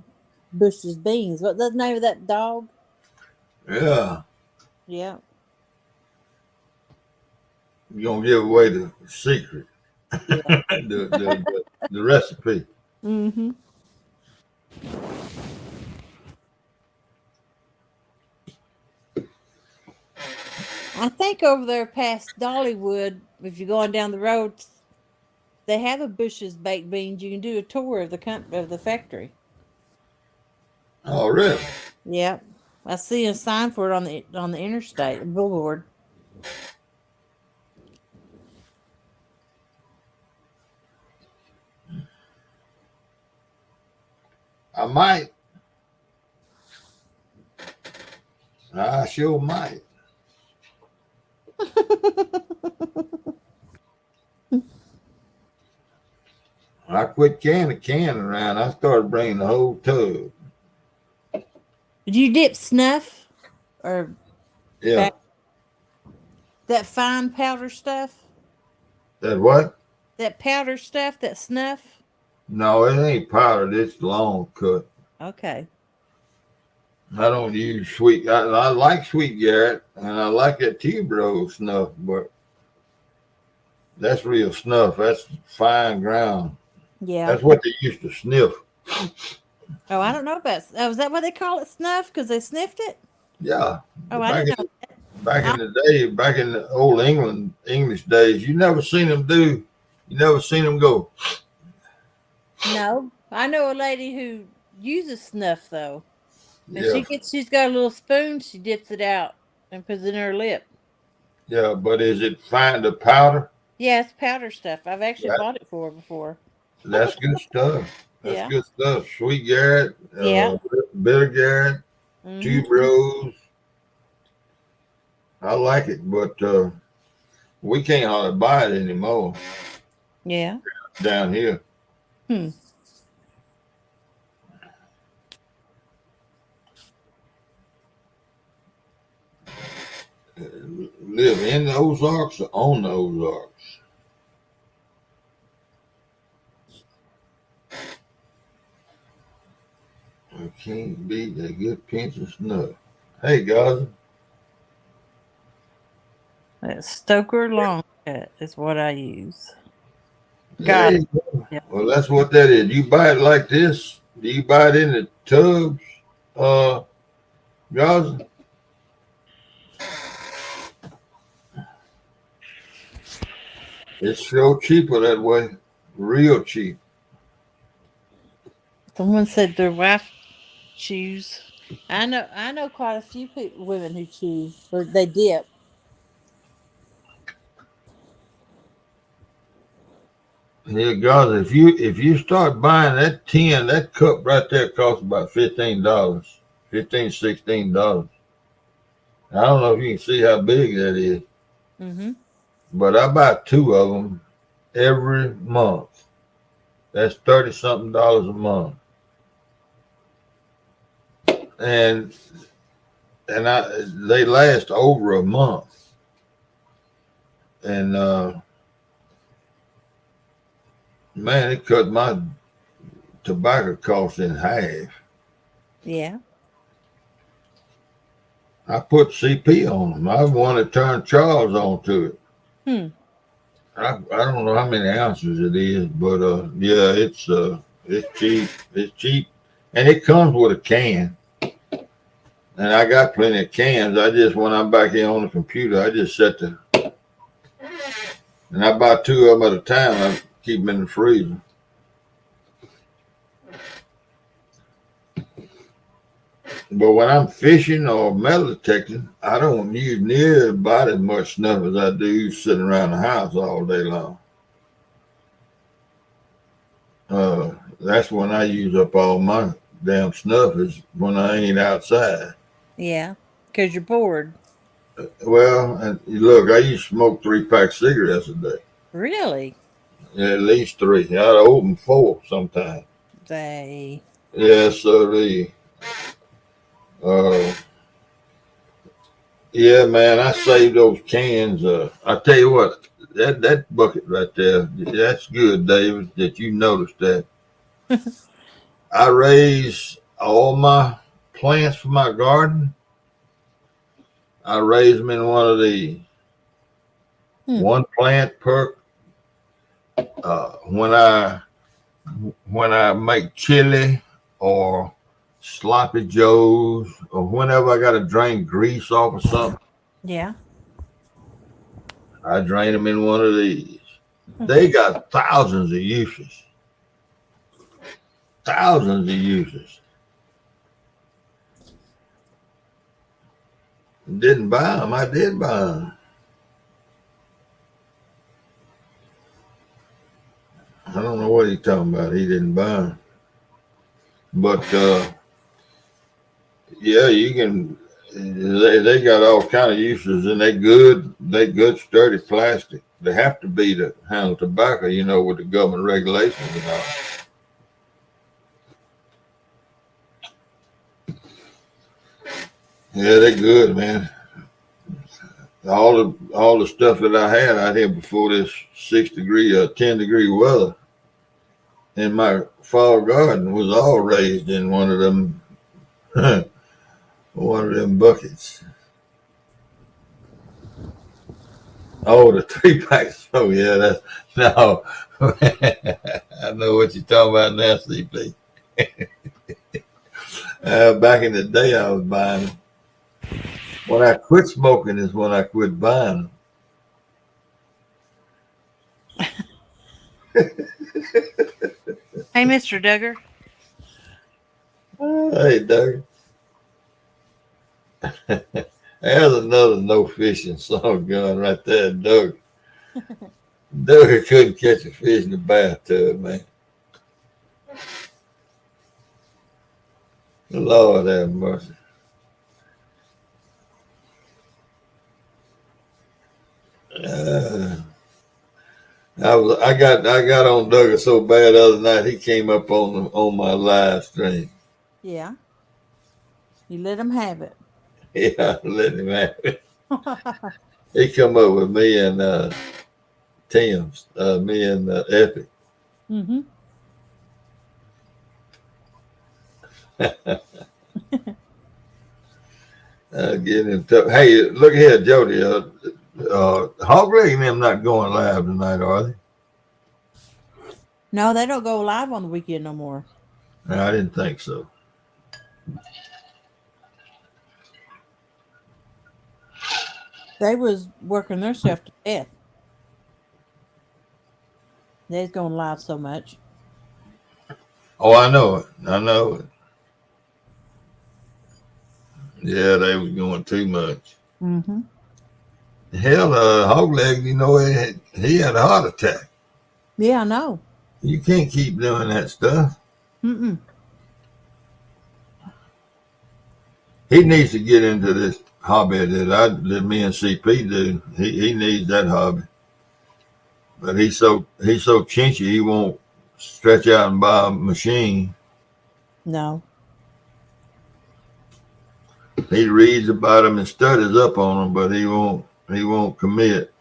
Bush's Beans. What's the name of that dog? Yeah, Yeah. you're gonna give away the secret, Yeah. the recipe. Mm-hmm. I think over there past Dollywood, if you're going down the road, they have a Bush's baked beans. You can do a tour of the factory. Oh, really? Yeah, I see a sign for it on the interstate, a billboard. I might. I sure might. I quit canning around. I started bringing the whole tub. Do you dip snuff or Yeah. back that fine powder stuff? That what? That powder stuff, that snuff? No, it ain't powdered. It's long cut. Okay. I don't use sweet. I like sweet Garrett, and I like that tuberose snuff, but that's real snuff. That's fine ground. Yeah. That's what they used to sniff. Oh, I don't know about. Oh, is that what they call it, snuff? Because they sniffed it. Yeah, Oh, I back didn't in know. back I, in the day, back in the old English days, you never seen them do. You never seen them go. no, I know a lady who uses snuff though, and Yeah, she's got a little spoon. She dips it out and puts it in her lip. yeah, but is it fine the powder? Yeah, it's powder stuff. I've actually That, bought it for her before. that's good stuff. That's Yeah. good stuff. Sweet Garrett, Yeah. bitter Garrett, Mm-hmm. tuberose. I like it, but we can't hardly buy it anymore Yeah. down here. Hmm. Live in the Ozarks or on the Ozarks. I can't beat a good pinch of snuff. Hey, guys. That Stoker long cut is what I use. Got Hey, it. Yeah. well, that's what that is. You buy it like this. Do you buy it in the tubs, guys? It's so cheaper that way. Real cheap. Someone said their wife chews. I know quite a few women who chew or they dip. Yeah, guys, if you start buying that tin, that cup right there costs about $15. $16. I don't know if you can see how big that is, Mm-hmm. but I buy two of them every month. That's 30 something dollars a month. And and they last over a month. And man, it cut my tobacco cost in half. Yeah. I put CP on them. I want to turn Charles onto it. Hmm. I don't know how many ounces it is, but yeah, it's cheap. It's cheap, and it comes with a can. And I got plenty of cans. I just when I'm back here on the computer, I just set the and I buy 2 of them at a time. I keep them in the freezer. But when I'm fishing or metal detecting, I don't use near about as much snuff as I do sitting around the house all day long. That's when I use up all my damn snuff is when I ain't outside. Yeah. Because you're bored. Well, and look, I used to smoke 3-pack cigarettes a day. Really? Yeah, at least 3. I'd open 4 sometimes. They. Yeah, so uh, yeah, man, I saved those cans. I tell you what, that bucket right there, that's good, David, that you noticed that. I raise all my plants for my garden. I raise them in one of these. Hmm. One plant per. When I make chili or sloppy joes or whenever I got to drain grease off of something, Yeah. I drain them in one of these. They got thousands of uses. Thousands of uses. Didn't buy them. I did buy them. I don't know what he's talking about. He didn't buy them. But yeah, you can. They got all kind of uses, and they good sturdy plastic. They have to be to handle tobacco, with the government regulations and all. Yeah, they're good, man. All the stuff that I had out here before this 10-degree weather in my fall garden was all raised in one of them one of them buckets. Oh, the 3-packs. Oh yeah, that's no. I know what you're talking about now, CP. Back in the day, I was buying them. When I quit smoking is when I quit buying Hey, Mr. Duggar. them. Hey, Doug. There's another no fishing song going right there, Doug. Doug couldn't catch a fish in the bathtub, man. Lord have mercy. Uh, I got on Doug so bad the other night he came up on my live stream. Yeah. You let them have it. Yeah, I let him have it. He come up with me and Tim's, me and Epic. Mm-hmm. Getting him tough. Hey, look here, Jody. Hog Leg and them not going live tonight, are they? No, they don't go live on the weekend no more. No, I didn't think so. They was working themselves to death. They's going live so much. Oh, I know it. I know it. Yeah, they was going too much. Mm-hmm. Hell, Hog Leg, he had a heart attack. Yeah, I know. You can't keep doing that stuff. Mm-mm. He needs to get into this hobby that me and CP do. He needs that hobby. But he's so chinchy he won't stretch out and buy a machine. No. He reads about them and studies up on them, but he won't commit.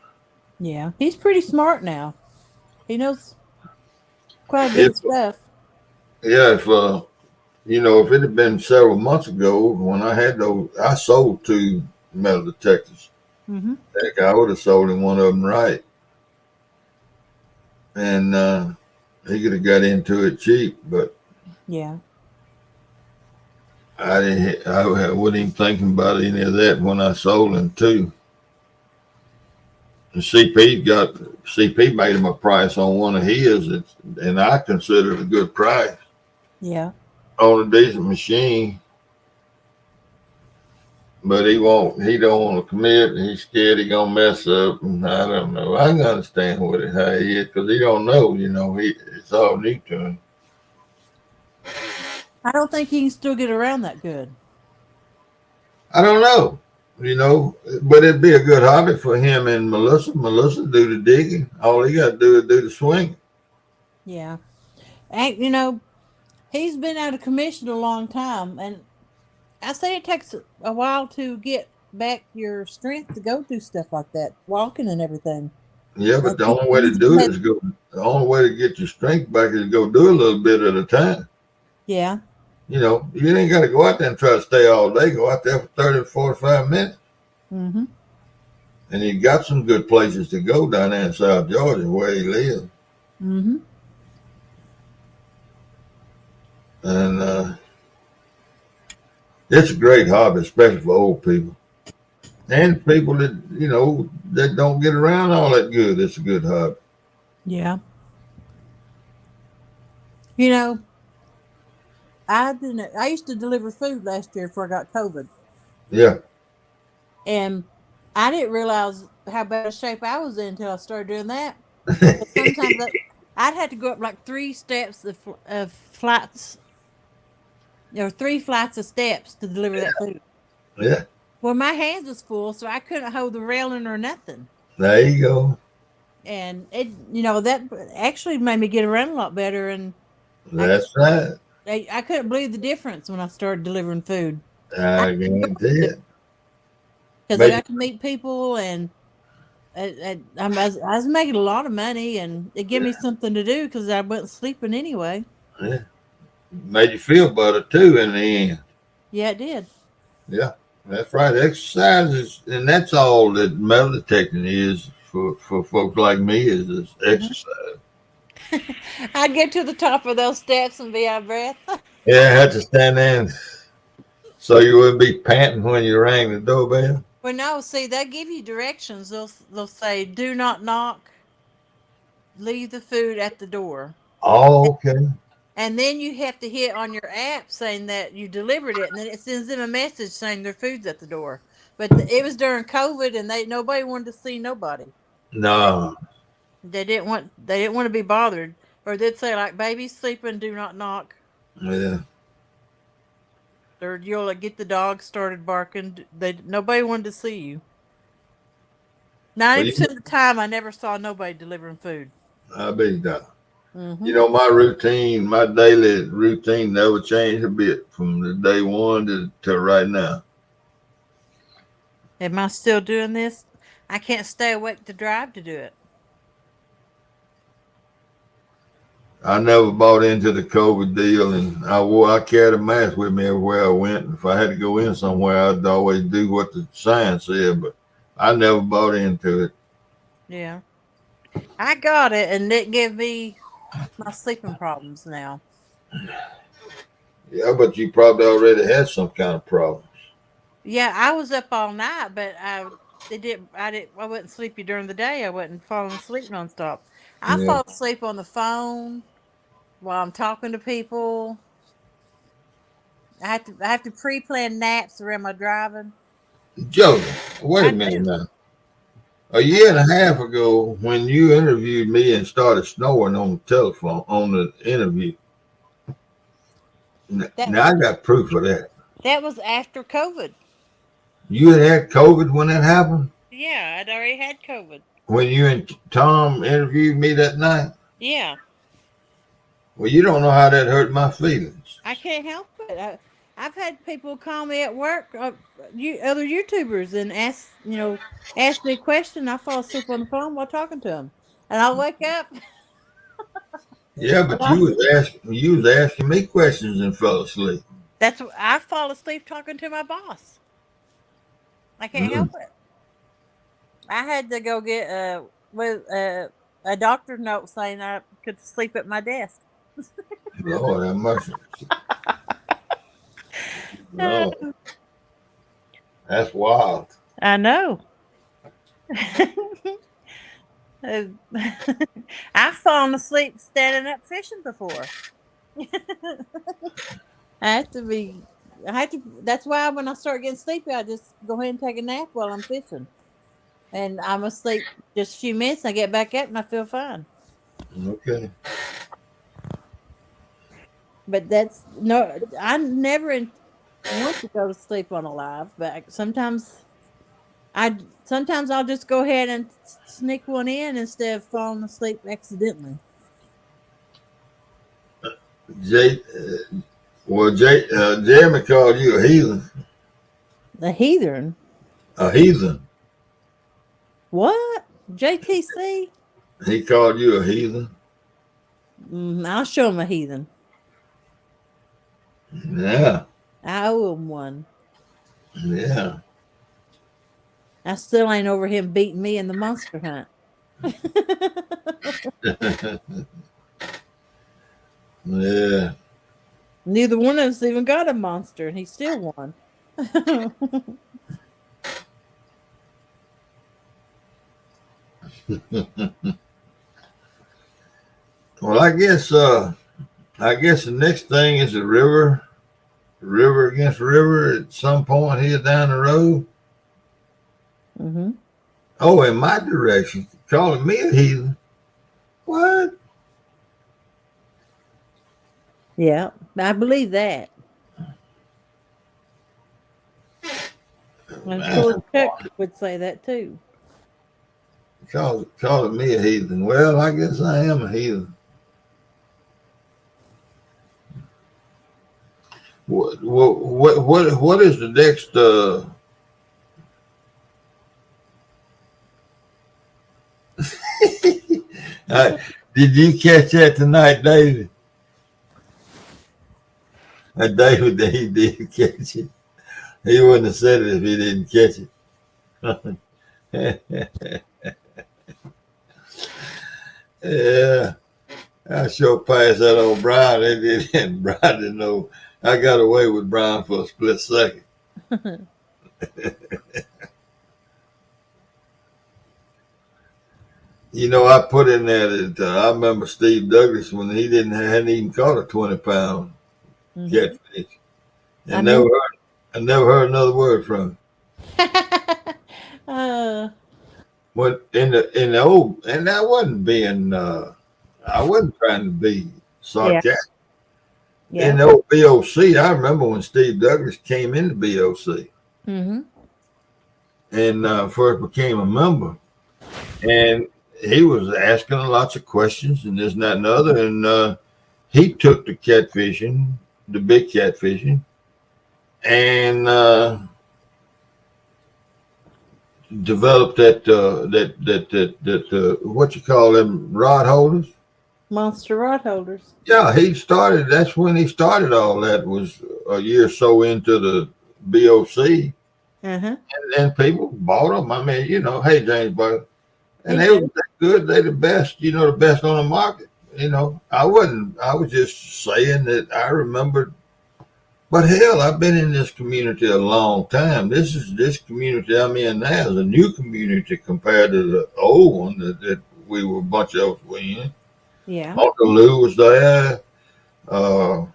Yeah, he's pretty smart now. He knows quite a bit If of stuff. yeah, if if it had been several months ago when I had those, I sold 2 metal detectors. Mm-hmm. Heck, I would have sold him one of them right, and he could have got into it cheap. But Yeah. I didn't. I wasn't even thinking about any of that when I sold him too. And CP made him a price on one of his, and I consider it a good price Yeah. on a decent machine. But he won't. He don't want to commit. He's scared he gonna mess up, and I don't know. I can understand what it how he is because he don't know. It's all new to him. I don't think he can still get around that good. I don't know. But it'd be a good hobby for him and Melissa. Melissa do the digging. All he got to do is do the swinging. Yeah. And he's been out of commission a long time, and I say it takes a while to get back your strength to go do stuff like that, walking and everything. Yeah, And but the only way to do it is go. The only way to get your strength back is go do a little bit at a time. Yeah. You ain't got to go out there and try to stay all day. Go out there for 30 to 45 minutes. Mm-hmm. And he got some good places to go down there in South Georgia where he lives. Mm-hmm. And it's a great hobby, especially for old people. And people that don't get around all that good. It's a good hobby. Yeah. I used to deliver food last year before I got COVID. Yeah. And I didn't realize how bad a shape I was in until I started doing that. But sometimes I'd have to go up like 3 steps of flights, 3 flights of steps to deliver that food. Yeah. Well, my hands was full, so I couldn't hold the railing or nothing. There you go. And that actually made me get around a lot better. And That's right. I couldn't believe the difference when I started delivering food. I guarantee it. Because I got to meet people, and I was making a lot of money, and it gave me something to do because I wasn't sleeping anyway. Yeah. Made you feel better too in the end. Yeah, it did. Yeah. That's right. Exercise is, and that's all that metal detecting is for folks like me is exercise. I'd get to the top of those steps and be out of breath. Yeah, I had to stand there so you wouldn't be panting when you rang the doorbell. Well, no, see, they give you directions. They'll say, "Do not knock. Leave the food at the door." Oh, okay. And then you have to hit on your app saying that you delivered it, and then it sends them a message saying their food's at the door. But it was during COVID, and nobody wanted to see nobody. No. They didn't want to be bothered, or they'd say like, "Baby's sleeping, do not knock." Yeah. Or you'll get the dog started barking. Nobody wanted to see you. 90% of the time, I never saw nobody delivering food. I be done. Mm-hmm. My daily routine never changed a bit from the day one to right now. Am I still doing this? I can't stay awake to drive to do it. I never bought into the COVID deal, and I carried a mask with me everywhere I went. If I had to go in somewhere, I'd always do what the science said, but I never bought into it. Yeah. I got it, and it gave me my sleeping problems now. Yeah, but you probably already had some kind of problems. Yeah, I was up all night, but I wasn't sleepy during the day. I wasn't falling asleep nonstop. I Yeah. fall asleep on the phone while I'm talking to people. I have to pre-plan naps around my driving. Joe, wait I a minute do. now. A year and a half ago, when you interviewed me and started snoring on the telephone on the interview, now I got proof of that. That was after COVID. You had COVID when that happened? Yeah, I'd already had COVID. When you and Tom interviewed me that night? Yeah. Well, you don't know how that hurt my feelings. I can't help it. I've had people call me at work, other YouTubers, and ask me a question. I fall asleep on the phone while talking to them, and I wake up. Yeah, And but you was asking me questions and fell asleep. I fall asleep talking to my boss. I can't help Mm. it. I had to go get a doctor's note saying I could sleep at my desk. Lord, have mercy. Lord, that's wild. I know. I've fallen asleep standing up fishing before. I have to be. I have to. That's why when I start getting sleepy, I just go ahead and take a nap while I'm fishing, and I'm asleep just a few minutes. And I get back up and I feel fine. Okay. But that's no. I never want to go to sleep on a live, but sometimes I'll just go ahead and sneak one in instead of falling asleep accidentally. Jay, Jeremy called you a heathen. The heathen. A heathen. What? JTC? He called you a heathen. I'll show him a heathen. Yeah. I owe him one. Yeah. I still ain't over him beating me in the monster hunt. Yeah. Neither one of us even got a monster, and he still won. Well, I guess the next thing is a river against river at some point here down the road. hmm Oh, in my direction, calling me a heathen. What? Yeah, I believe that. I'm sure Chuck would say that too. Calling me a heathen. Well, I guess I am a heathen. What is the next? Did you catch that tonight, David? David, he did catch it. He wouldn't have said it if he didn't catch it. Yeah, I sure passed that old Brian. It did. Brian didn't know. I got away with Brian for a split second. I put in there that I remember Steve Douglas when he hadn't even caught a 20-pound catfish, I and know. I never heard another word from him. uh, But in the old, and I wasn't being, I wasn't trying to be yeah, sarcastic. yeah. In the old BOC, I remember when Steve Douglas came into BOC Mm-hmm. and first became a member, and he was asking lots of questions and this and that and the other, and he took the catfishing, the big catfishing, and developed that what you call them rod holders. Monster rod holders. Yeah, that's when he started all that, was a year or so into the BOC, Uh-huh. and people bought them. I mean, hey, James Buck, and Hey, they were Jay. good. They the best, the best on the market. I was just saying that I remembered. But hell, I've been in this community a long time. This community I'm in now is a new community compared to the old one that we were a bunch of us were in. Yeah. Uncle Lou was there. Uh,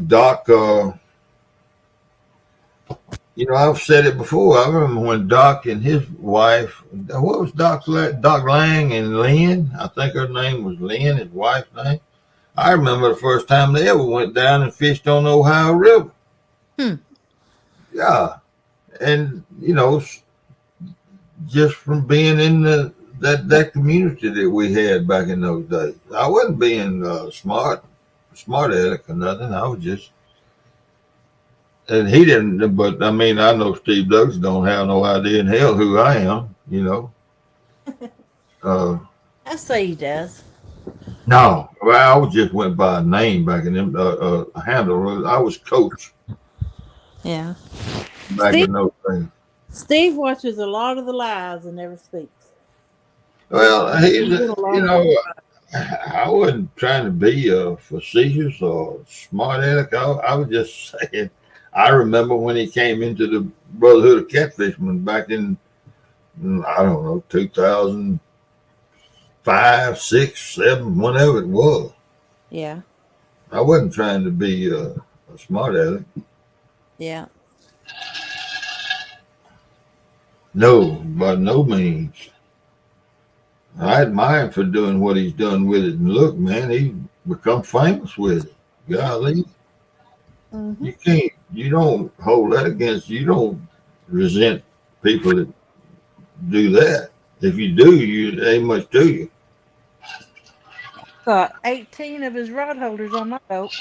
Doc, I've said it before. I remember when Doc and his wife, what was Doc Lang and Lynn? I think her name was Lynn, his wife's name. I remember the first time they ever went down and fished on the Ohio River. Hmm. Yeah. And, just from being in that community that we had back in those days. I wasn't being smart aleck or nothing. I was just and he didn't. But I mean, I know Steve Douglas don't have no idea in hell who I am. You know. I say he does. No, well, I was just went by a name back in them handle. I was coach Yeah. back Steve in those things. Steve watches a lot of the lives and never speaks. Well, He's he's been a lot you of know, I wasn't trying to be facetious or smart aleck. I was just saying. I remember when he came into the Brotherhood of Catfishermen back in I don't know 2005, 6, 7, whenever it was. Yeah. I wasn't trying to be a smart aleck. Yeah. No, by no means. I admire him for doing what he's done with it. And look, man, he become famous with it. Yeah. Golly, Mm-hmm. you don't hold that against, you don't resent people that do that. If you do, you ain't much to you. Got 18 of his rod holders on my boat.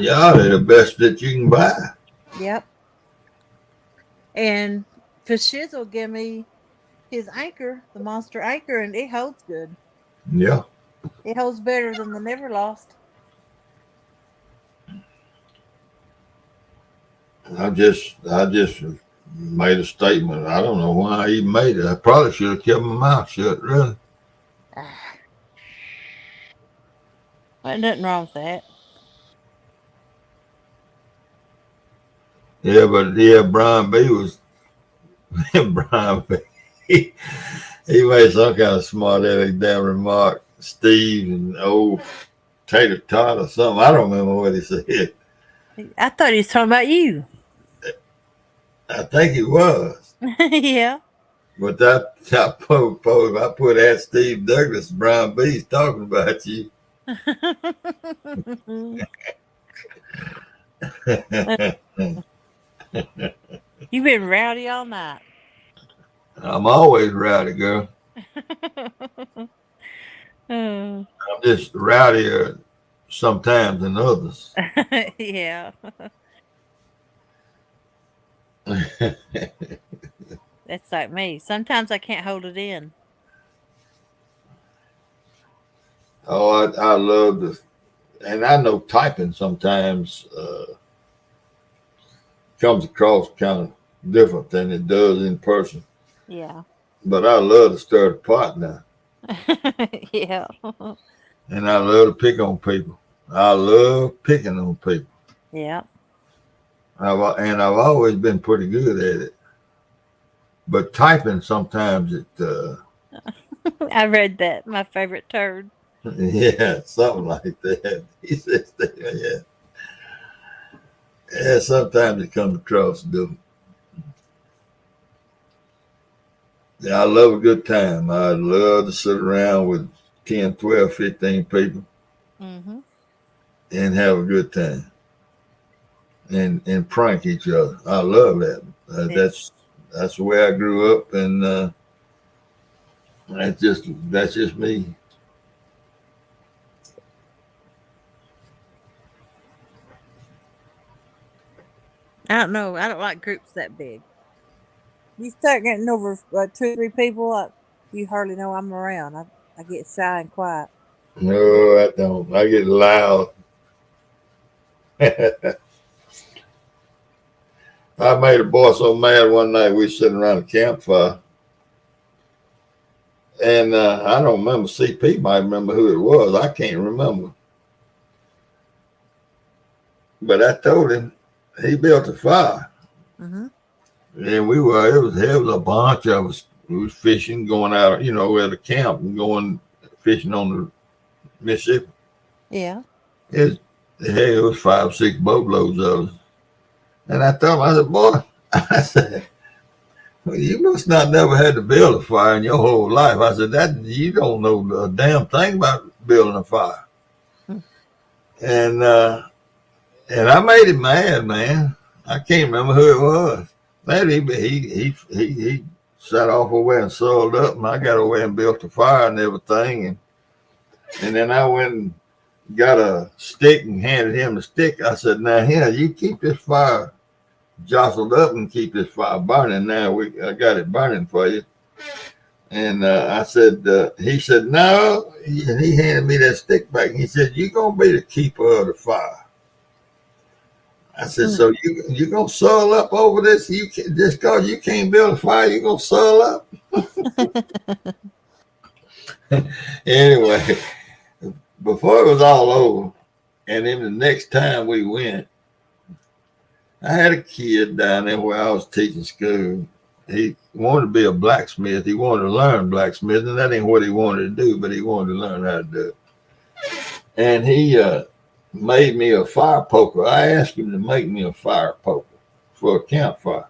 Yeah, they're the best that you can buy. Yep. And Fishizzle gave me his anchor, the monster anchor, and it holds good. Yeah, It holds better than the Never Lost. I just made a statement. I don't know why I even made it. I probably should have kept my mouth shut, really. Ah, ain't nothing wrong with that. Yeah, but yeah, Brian B was Brian B. He made some kind of smart aleck damn remark. Steve and old Tater Tot or something. I don't remember what he said. I thought he was talking about you. I think he was. Yeah. But I put at Steve Douglas, Brian B's talking about you. You've been rowdy all night. I'm always rowdy, girl. Oh, I'm just rowdier sometimes than others. yeah. That's like me. Sometimes I can't hold it in. Oh, I love and I know typing sometimes comes across kind of different than it does in person. Yeah. But I love to stir the pot now. Yeah. And I love to pick on people. I love picking on people. Yeah. I've always been pretty good at it. But typing sometimes I read that. My favorite turd. yeah, something like that. He says that, yeah. Yeah, sometimes it comes across different. Yeah, I love a good time. I love to sit around with 10, 12, 15 people Mm-hmm. and have a good time and prank each other. I love that. Yeah. That's the way I grew up, and that's just me. I don't know. I don't like groups that big. You start getting over like 2 or 3 people, you hardly know I'm around. I get shy and quiet. No, I don't. I get loud. I made a boy so mad one night. We were sitting around a campfire, and I don't remember. CP might remember who it was. I can't remember. But I told him he built a fire, Mm-hmm. and it was a bunch of us. We was fishing, going out, at a camp and going fishing on the Mississippi. Yeah. It it was 5, 6 boatloads of us. And I told him, I said, boy, I said, well, you must not never had to build a fire in your whole life. I said, that you don't know a damn thing about building a fire. Mm. And I made him mad, man. I can't remember who it was. Maybe he sat off away and soiled up, and I got away and built a fire and everything, and then I went and got a stick and handed him the stick. I said, "Now here, you keep this fire jostled up and keep this fire burning. Now I got it burning for you." And I said, he said, "No." And he handed me that stick back. And he said, "You're gonna be the keeper of the fire." I said, "So you gonna soil up over this? You can, just cause you can't build a fire, you gonna soil up?" Anyway, before it was all over, and then the next time we went, I had a kid down there where I was teaching school. He wanted to be a blacksmith. He wanted to learn blacksmith, and that ain't what he wanted to do, but he wanted to learn how to do it. And he made me a fire poker. I asked him to make me a fire poker for a campfire.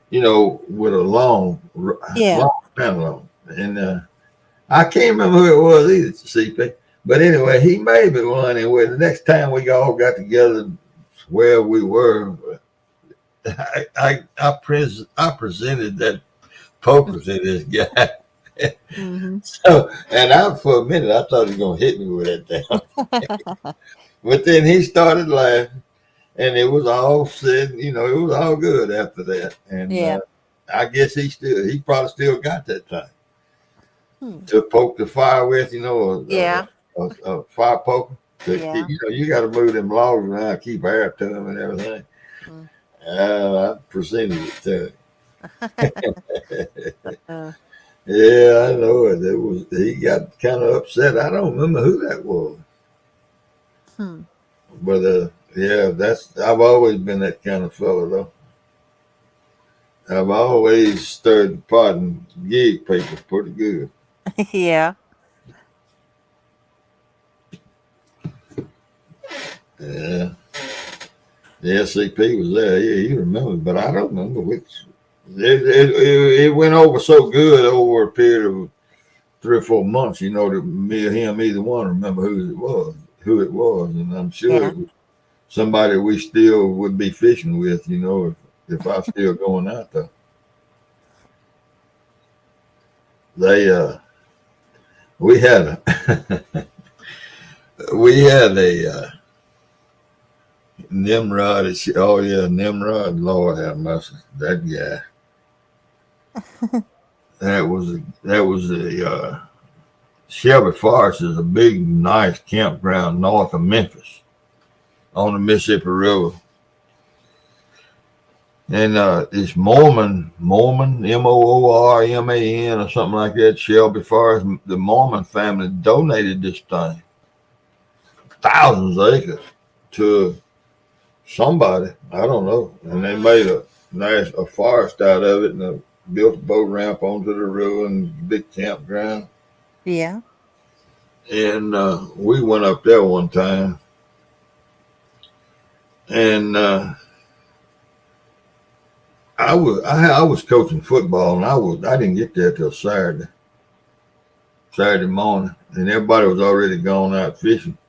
You know, with a long long. And I can't remember who it was either, CP. But anyway, he made me one. And the next time we all got together where we were, I presented that poker to this guy. So, and for a minute, I thought he was going to hit me with that thing. But then he started laughing, and it was all said, it was all good after that. And I guess he probably still got that time to poke the fire with, a fire poker. You got to move them logs around, keep air to them and everything. I presented it to him. Yeah, I know it. He got kind of upset. I don't remember who that was. But I've always been that kind of fellow though. I've always stirred the pot and gig people pretty good. Yeah. Yeah. The SCP was there. Yeah, you remember, but I don't remember which. It went over so good over a period of 3 or 4 months. That me or him, either one, remember who it was, and I'm sure it was somebody we still would be fishing with. If I was still going out there. We had a Nimrod. Nimrod. Lord have mercy, that guy. That was a Shelby Forest is a big, nice campground north of Memphis on the Mississippi River. And it's Mormon, MOORMAN or something like that, Shelby Forest. The Mormon family donated this thing, thousands of acres, to somebody, I don't know. And they made a forest out of it, and built a boat ramp onto the river and big campground. Yeah. And we went up there one time, and I was coaching football, and I didn't get there till Saturday morning, and everybody was already gone out fishing.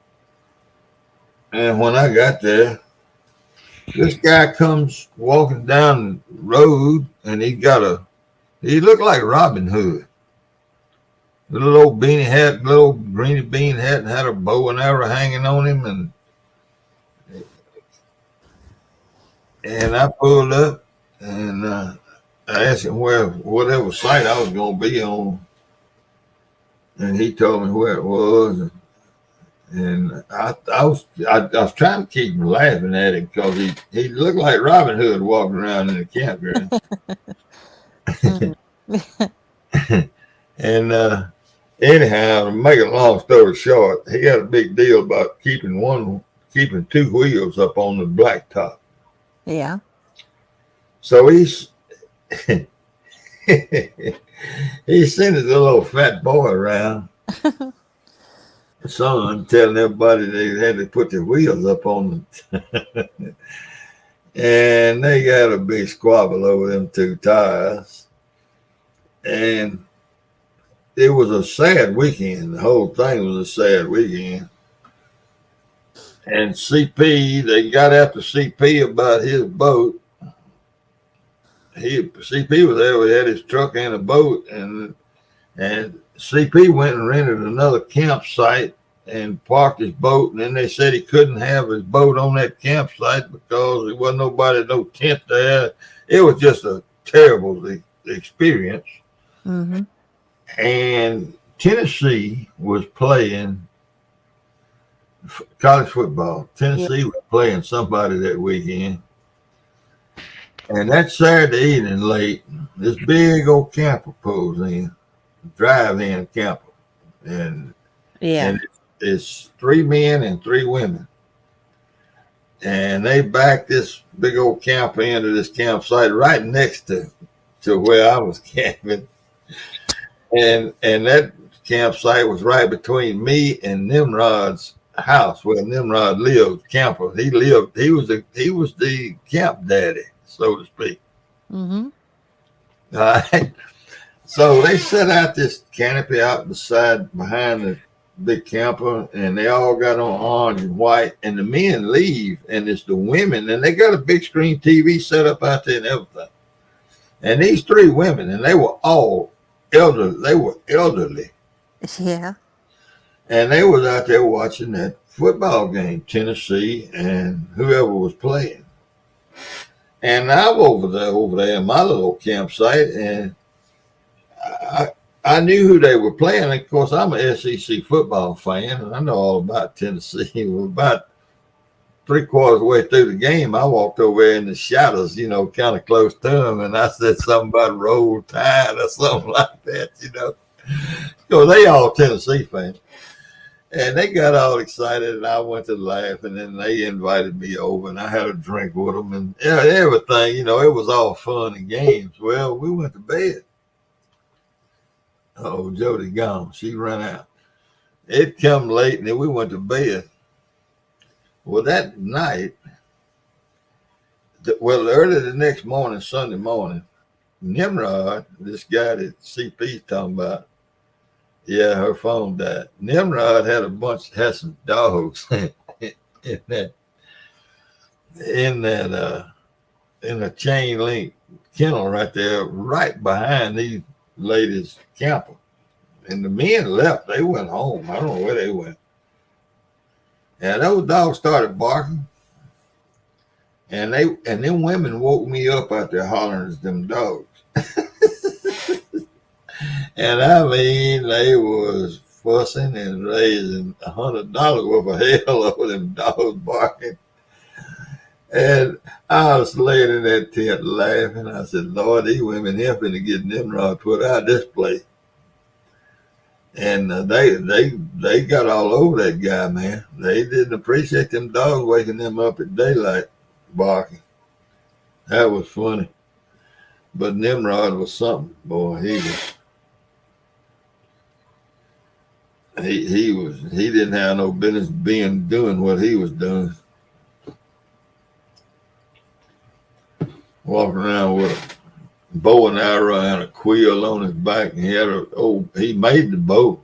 And when I got there, this guy comes walking down the road, and he looked like Robin Hood. The little old beanie hat, little greeny bean hat, and had a bow and arrow hanging on him, and I pulled up, and I asked him whatever site I was going to be on, and he told me where it was, and I was trying to keep from laughing at him because he looked like Robin Hood walking around in the campground. And anyhow, to make a long story short, he had a big deal about keeping 2 wheels up on the blacktop. Yeah. So he sent his little fat boy around, son, telling everybody they had to put their wheels up on the and they got a big squabble over them 2 tires. And it was a sad weekend. The whole thing was a sad weekend. And they got after CP about his boat. CP was there. We had his truck and a boat, and CP went and rented another campsite and parked his boat. And then they said he couldn't have his boat on that campsite because there wasn't nobody, no tent there. It was just a terrible experience. Mm-hmm. And Tennessee was playing college football. Tennessee was playing somebody that weekend. And that Saturday evening late, this big old camper pulls in, drive-in camper. And it's 3 men and 3 women. And they backed this big old camper into this campsite right next to where I was camping. And that campsite was right between me and Nimrod's house where Nimrod lived, camper. He was the camp daddy, so to speak. Mm-hmm. All right. So they set out this canopy out behind the big camper, and they all got on orange and white, and the men leave, and it's the women, and they got a big screen TV set up out there and everything. And these 3 women, and they were all elderly. They were elderly. Yeah. And they was out there watching that football game, Tennessee and whoever was playing. And I'm over there in my little campsite, and I knew who they were playing. Of course, I'm an SEC football fan, and I know all about Tennessee. About 3/4 way through the game, I walked over there in the shadows, kind of close to them, and I said something about Roll Tide or something like that, So they all Tennessee fans. And they got all excited, and I went to laugh, and then they invited me over, and I had a drink with them, and everything, it was all fun and games. Well, we went to bed. Oh, Jody gone. She ran out. It come late, and then we went to bed. Well, that night, early the next morning, Sunday morning, Nimrod, this guy that CP's talking about, yeah, her phone died. Nimrod had some dogs in a chain link kennel right there, right behind these ladies' camper. And the men left. They went home. I don't know where they went. And those dogs started barking. And them women woke me up out there hollering at them dogs. And I mean, they was fussing and raising $100 worth of hell over them dogs barking. And I was laying in that tent laughing. I said, Lord, these women here finna get Nimrod put out this place. And they got all over that guy, man. They didn't appreciate them dogs waking them up at daylight barking. That was funny. But Nimrod was something, boy. He didn't have no business doing what he was doing. Walking around with a bow and arrow and a quill on his back, and he made the bow.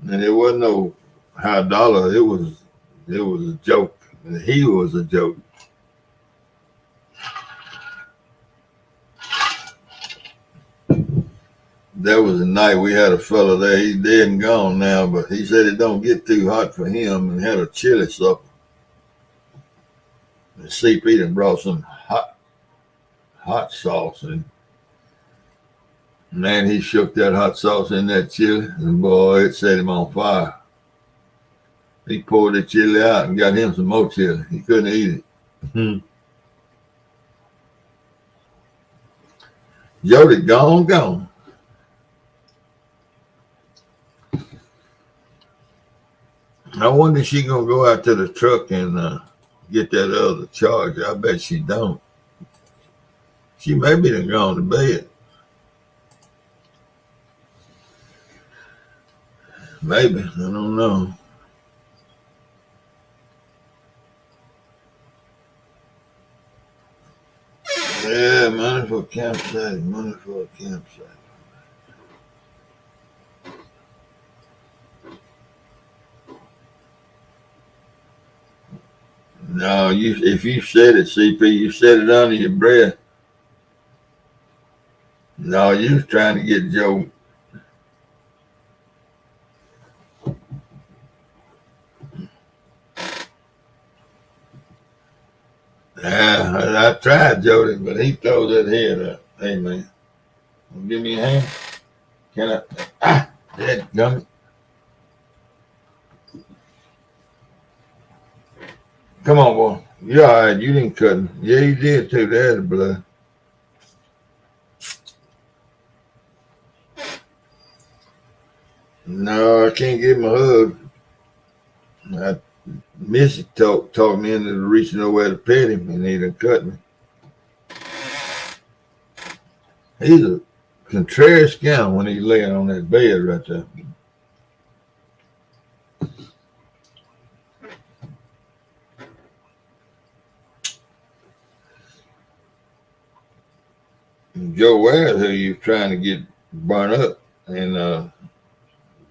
And it wasn't no high dollar, it was a joke. And he was a joke. There was a night we had a fella there. He's dead and gone now, but he said it don't get too hot for him, and had a chili supper. And CP done brought some hot sauce, and man, he shook that hot sauce in that chili, and boy, it set him on fire. He poured the chili out and got him some more chili. He couldn't eat it. Jody gone. I wonder if she gonna go out to the truck and get that other charger. I bet she don't. She maybe done gone to bed. Maybe. I don't know. Yeah, money for a campsite. No, if you said it, CP, you said it under your breath. No, you was trying to get Joe. Yeah, I tried Jody, but he throws that head up. Hey man, give me a hand. Can I? Ah, that gum. Come on, boy. You all right? You didn't cut him. Yeah, you did too. There's the blood. No, I can't give him a hug. Missy talked me into reaching nowhere to pet him, and he done cut me. He's a contrary scoundrel when he's laying on that bed right there. And Joe Ware, who you trying to get burnt up, and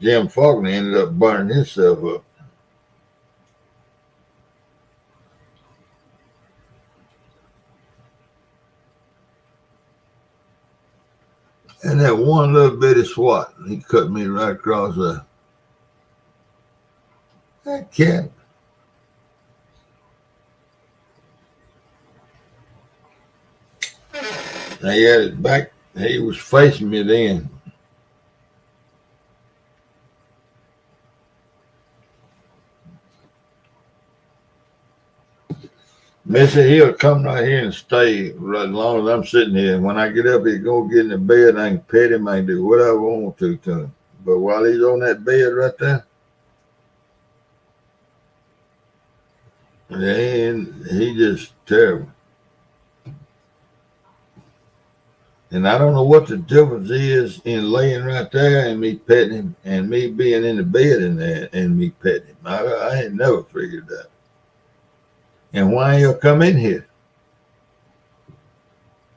Jim Faulkner ended up burning himself up. And that one little bitty swat, he cut me right across the. That cat. He had his back. He was facing me then. Missy, he'll come right here and stay right as long as I'm sitting here. When I get up, he'll go get in the bed. I can pet him. I can do whatever I want to him. But while he's on that bed right there, and he just terrible. And I don't know what the difference is in laying right there and me petting him and me being in the bed in there and me petting him. I ain't never figured that. And why he'll come in here?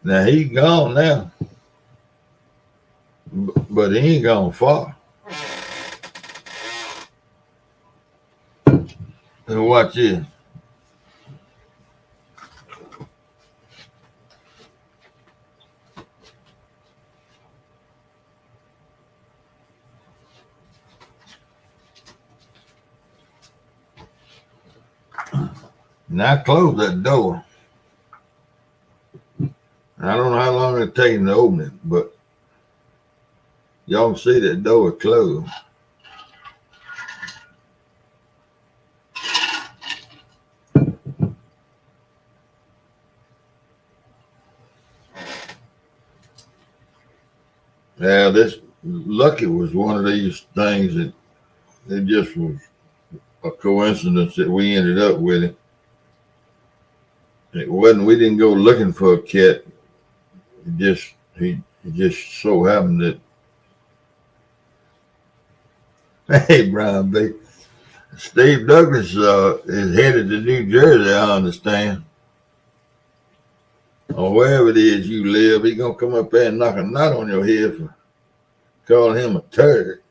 Now he's gone now, but he ain't gone far. And watch this. Now I closed that door. I don't know how long it's taking to open it, but y'all can see that door is closed. Now this lucky was one of these things that it just was a coincidence that we ended up with it. It wasn't. We didn't go looking for a cat. He just so happened that. Hey, Brian B. Steve Douglas is headed to New Jersey. I understand, or wherever it is you live. He's gonna come up there and knock a knot on your head for calling him a turd.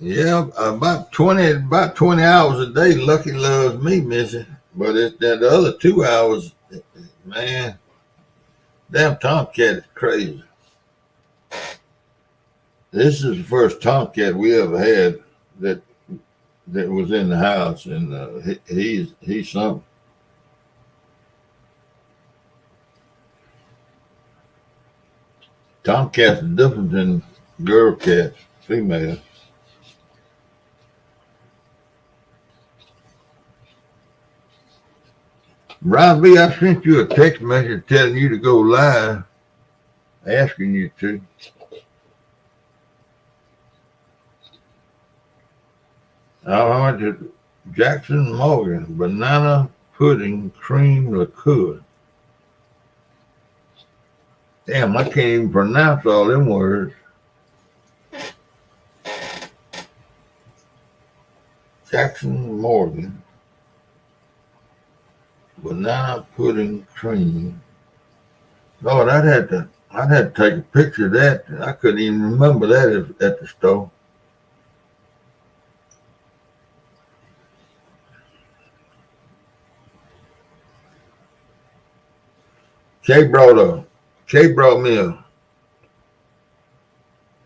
Yeah, about 20 hours a day. Lucky loves me, Missy. But it's that the other 2 hours, man. Damn Tomcat is crazy. This is the first Tomcat we ever had that was in the house, and he's something. Tomcats are different than girl cats, female. Brian B, I sent you a text message telling you to go live, asking you to. How much is Jackson Morgan banana pudding cream liqueur? Damn, I can't even pronounce all them words. Jackson Morgan banana pudding cream. Lord, I'd have to take a picture of that. I couldn't even remember that at the store. Kay brought me a.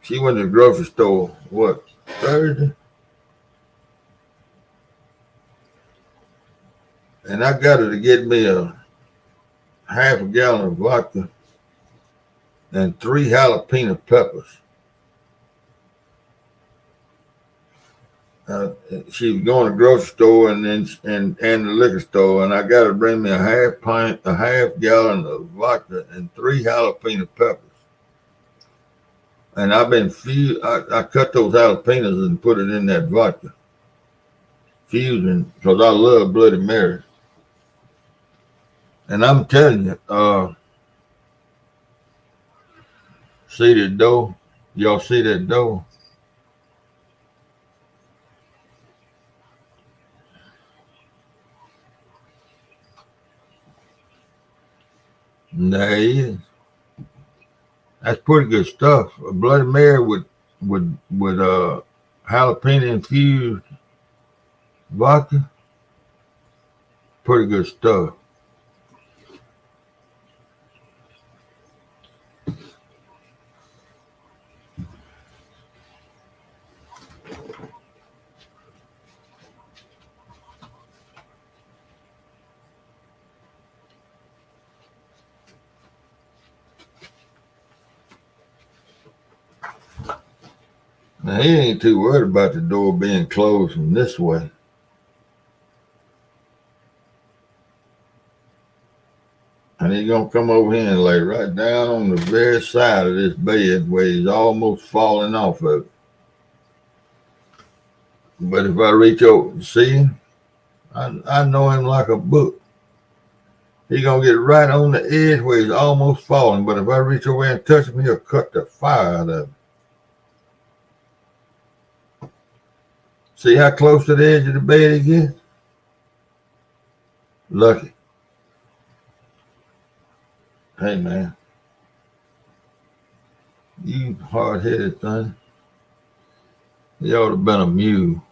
She went to the grocery store. What, Thursday? And I got her to get me a half a gallon of vodka and 3 jalapeno peppers. She was going to the grocery store and the liquor store, and I got her to bring me a half gallon of vodka and 3 jalapeno peppers. And I've been I cut those jalapenos and put it in that vodka, fusing, because I love Bloody Mary. And I'm telling you, see the dough? Y'all see that dough? There he is. That's pretty good stuff. A Bloody Mary with jalapeno infused vodka. Pretty good stuff. Now he ain't too worried about the door being closed from this way. And he's gonna come over here and lay right down on the very side of this bed where he's almost falling off of it. But if I reach over and see him, I know him like a book. He's gonna get right on the edge where he's almost falling. But if I reach over and touch him, he'll cut the fire out of him. See how close to the edge of the bed he gets? Lucky. Hey, man. You hard-headed thing. You ought to have been a mule.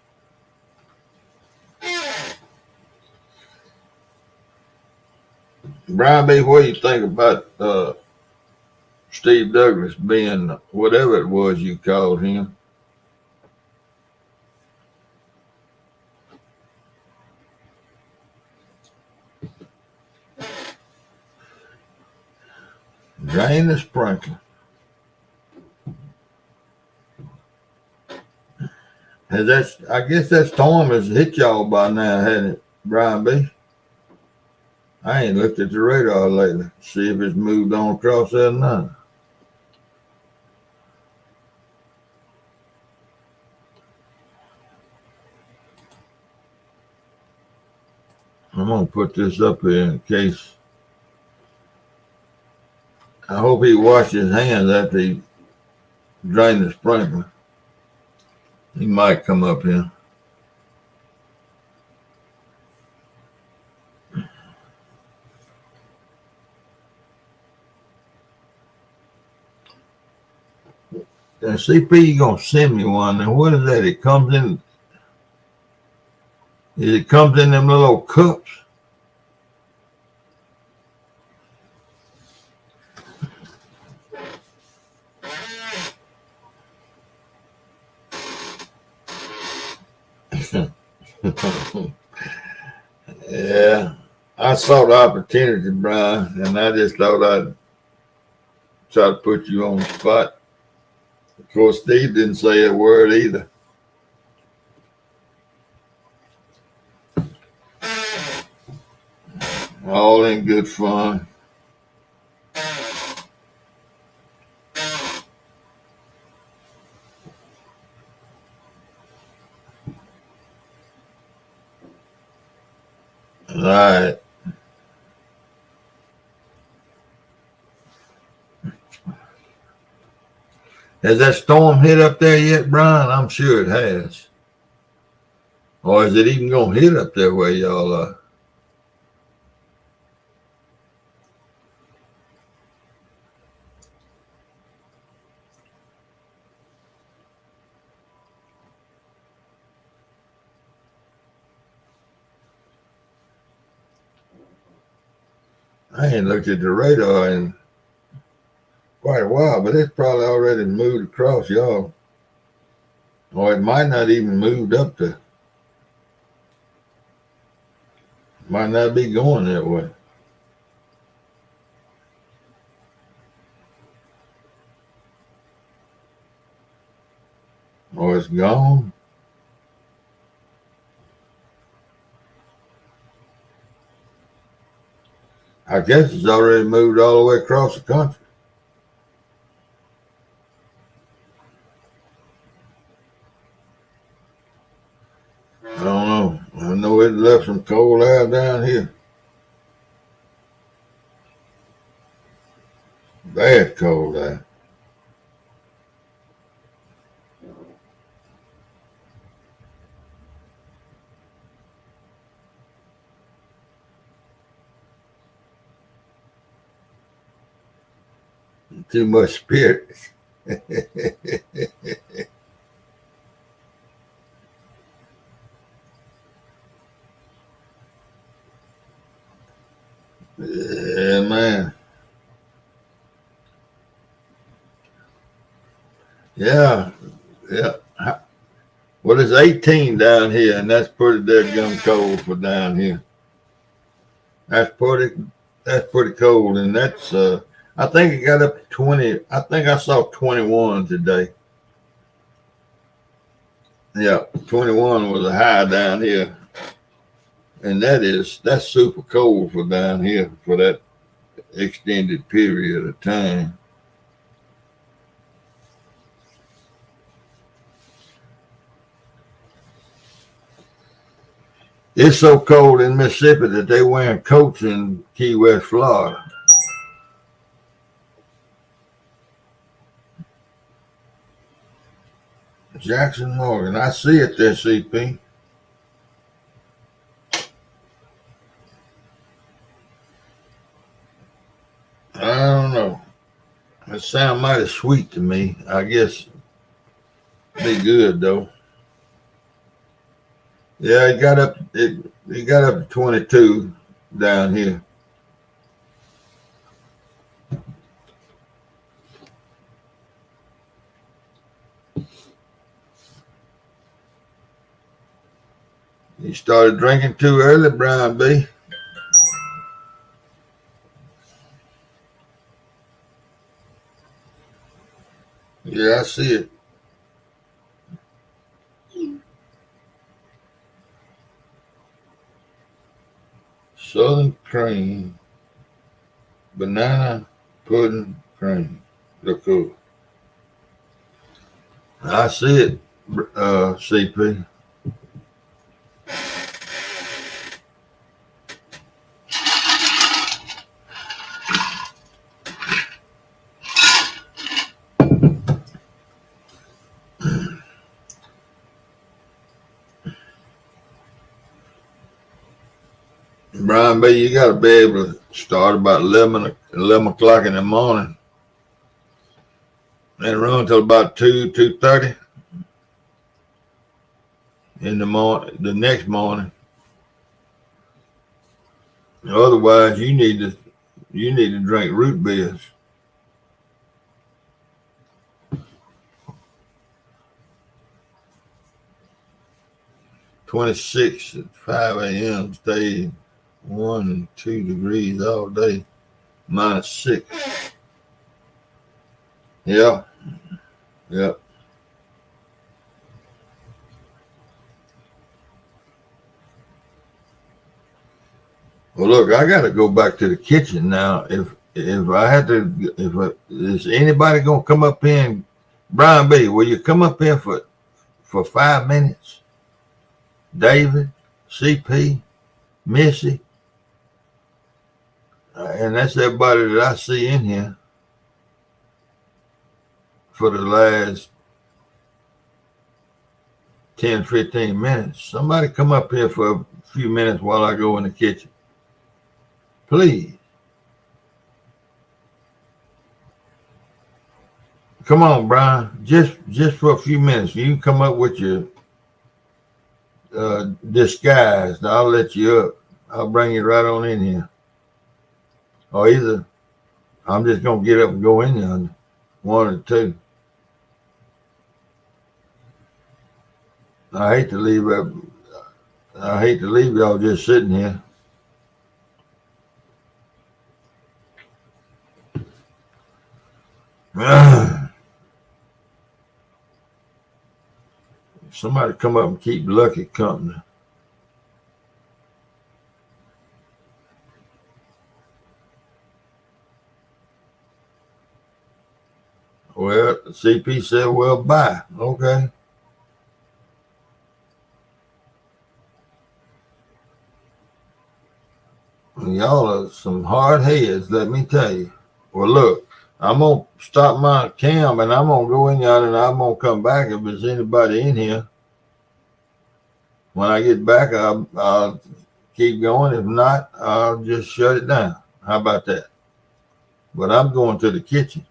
Brian B., what do you think about Steve Douglas being whatever it was you called him? Drain the sprinkler. I guess that storm has hit y'all by now, hasn't it, Brian B.? I ain't looked at the radar lately. See if it's moved on across there or not. I'm gonna put this up here in case. I hope he washed his hands after he drained the sprinkler. He might come up here. And CP, you gonna send me one. And what is that? It comes in. It comes in them little cups. Yeah, I saw the opportunity, Brian, and I just thought I'd try to put you on the spot. Of course, Steve didn't say a word either. All in good fun. All right. Has that storm hit up there yet, Brian? I'm sure it has. Or is it even going to hit up there where y'all are? I ain't looked at the radar in quite a while, but it's probably already moved across y'all. Or it might not even moved up to. Might not be going that way. Or it's gone. I guess it's already moved all the way across the country. I don't know. I know it left some cold air down here. Bad cold air. Too much spirit. Yeah, man. Yeah. Yeah. Well, it's 18 down here, and that's pretty dead cold for down here. That's pretty cold, and that's I think it got up to 20. I think I saw 21 today. Yeah, 21 was a high down here, and that's super cold for down here for that extended period of time. It's so cold in Mississippi that they wearing coats in Key West, Florida. Jackson Morgan, I see it there, CP. I don't know. It sounds mighty sweet to me. I guess be good though. Yeah, it got up to 22 down here. You started drinking too early, Brian B. Yeah, I see it. Southern cream, banana pudding cream. Look cool. I see it, CP. Brian B, you got to be able to start about 11 o'clock in the morning and run until about 2:30 in the morning, the next morning. Otherwise, you need to drink root beers. 26 at 5 a.m. Stay 1 and 2 degrees all day, -6. Yeah. Well, look, I got to go back to the kitchen now. If I had to, is anybody gonna come up here and Brian B, will you come up here for 5 minutes? David, CP, Missy, and that's everybody that I see in here for the last 10, 15 minutes. Somebody come up here for a few minutes while I go in the kitchen. Please. Come on, Brian. Just for a few minutes. You can come up with your disguise. I'll let you up. I'll bring you right on in here. or either I'm just gonna get up and go in there, one or two. I hate to leave y'all just sitting here. Somebody come up and keep Lucky company. Well, CP said, well, bye. Okay. Y'all are some hard heads, let me tell you. Well, look, I'm going to stop my cam and I'm going to go in there and I'm going to come back if there's anybody in here. When I get back, I'll keep going. If not, I'll just shut it down. How about that? But I'm going to the kitchen.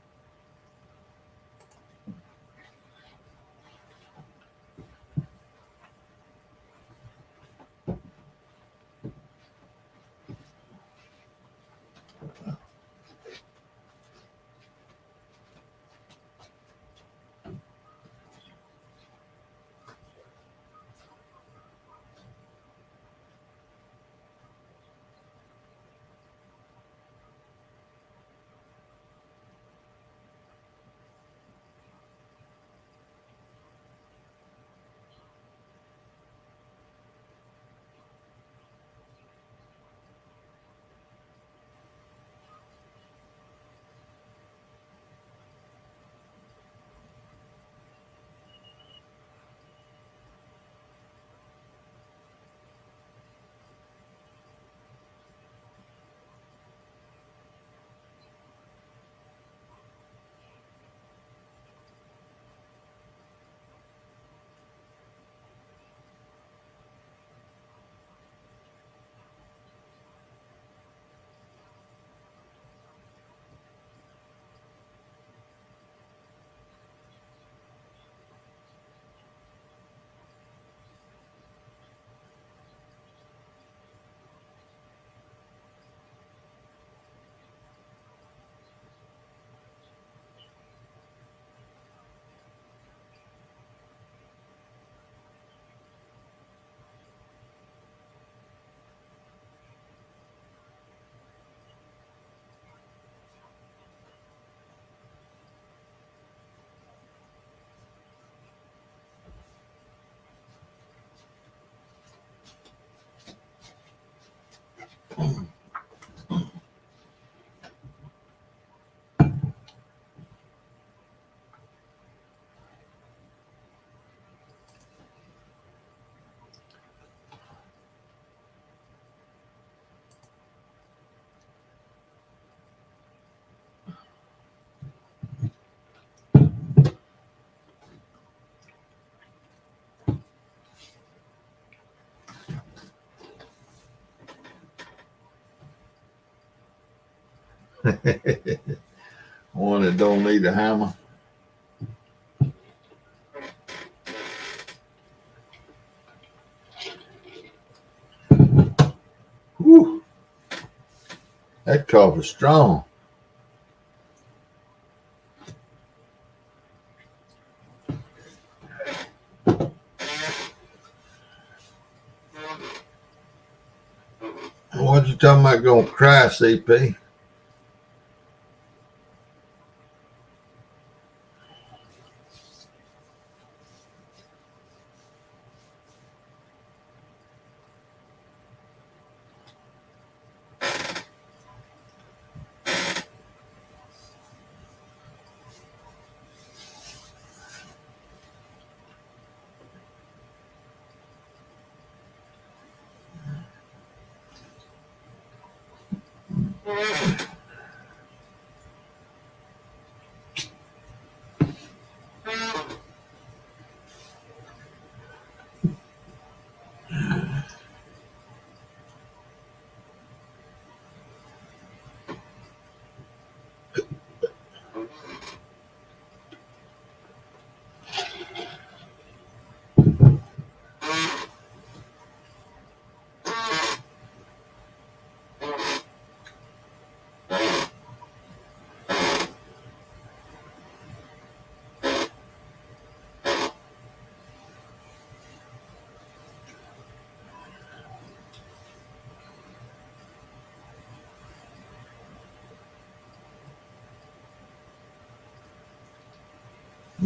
One that don't need a hammer. Whew. That coffee's strong. What you talking about going to cry, CP?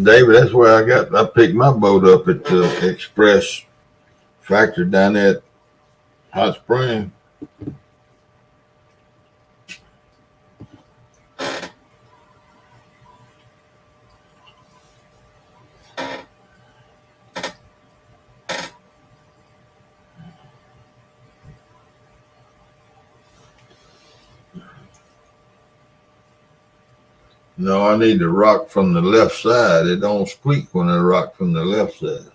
David, that's where I picked my boat up at the Express factory down there at Hot Spring. No, I need to rock from the left side. It don't squeak when I rock from the left side.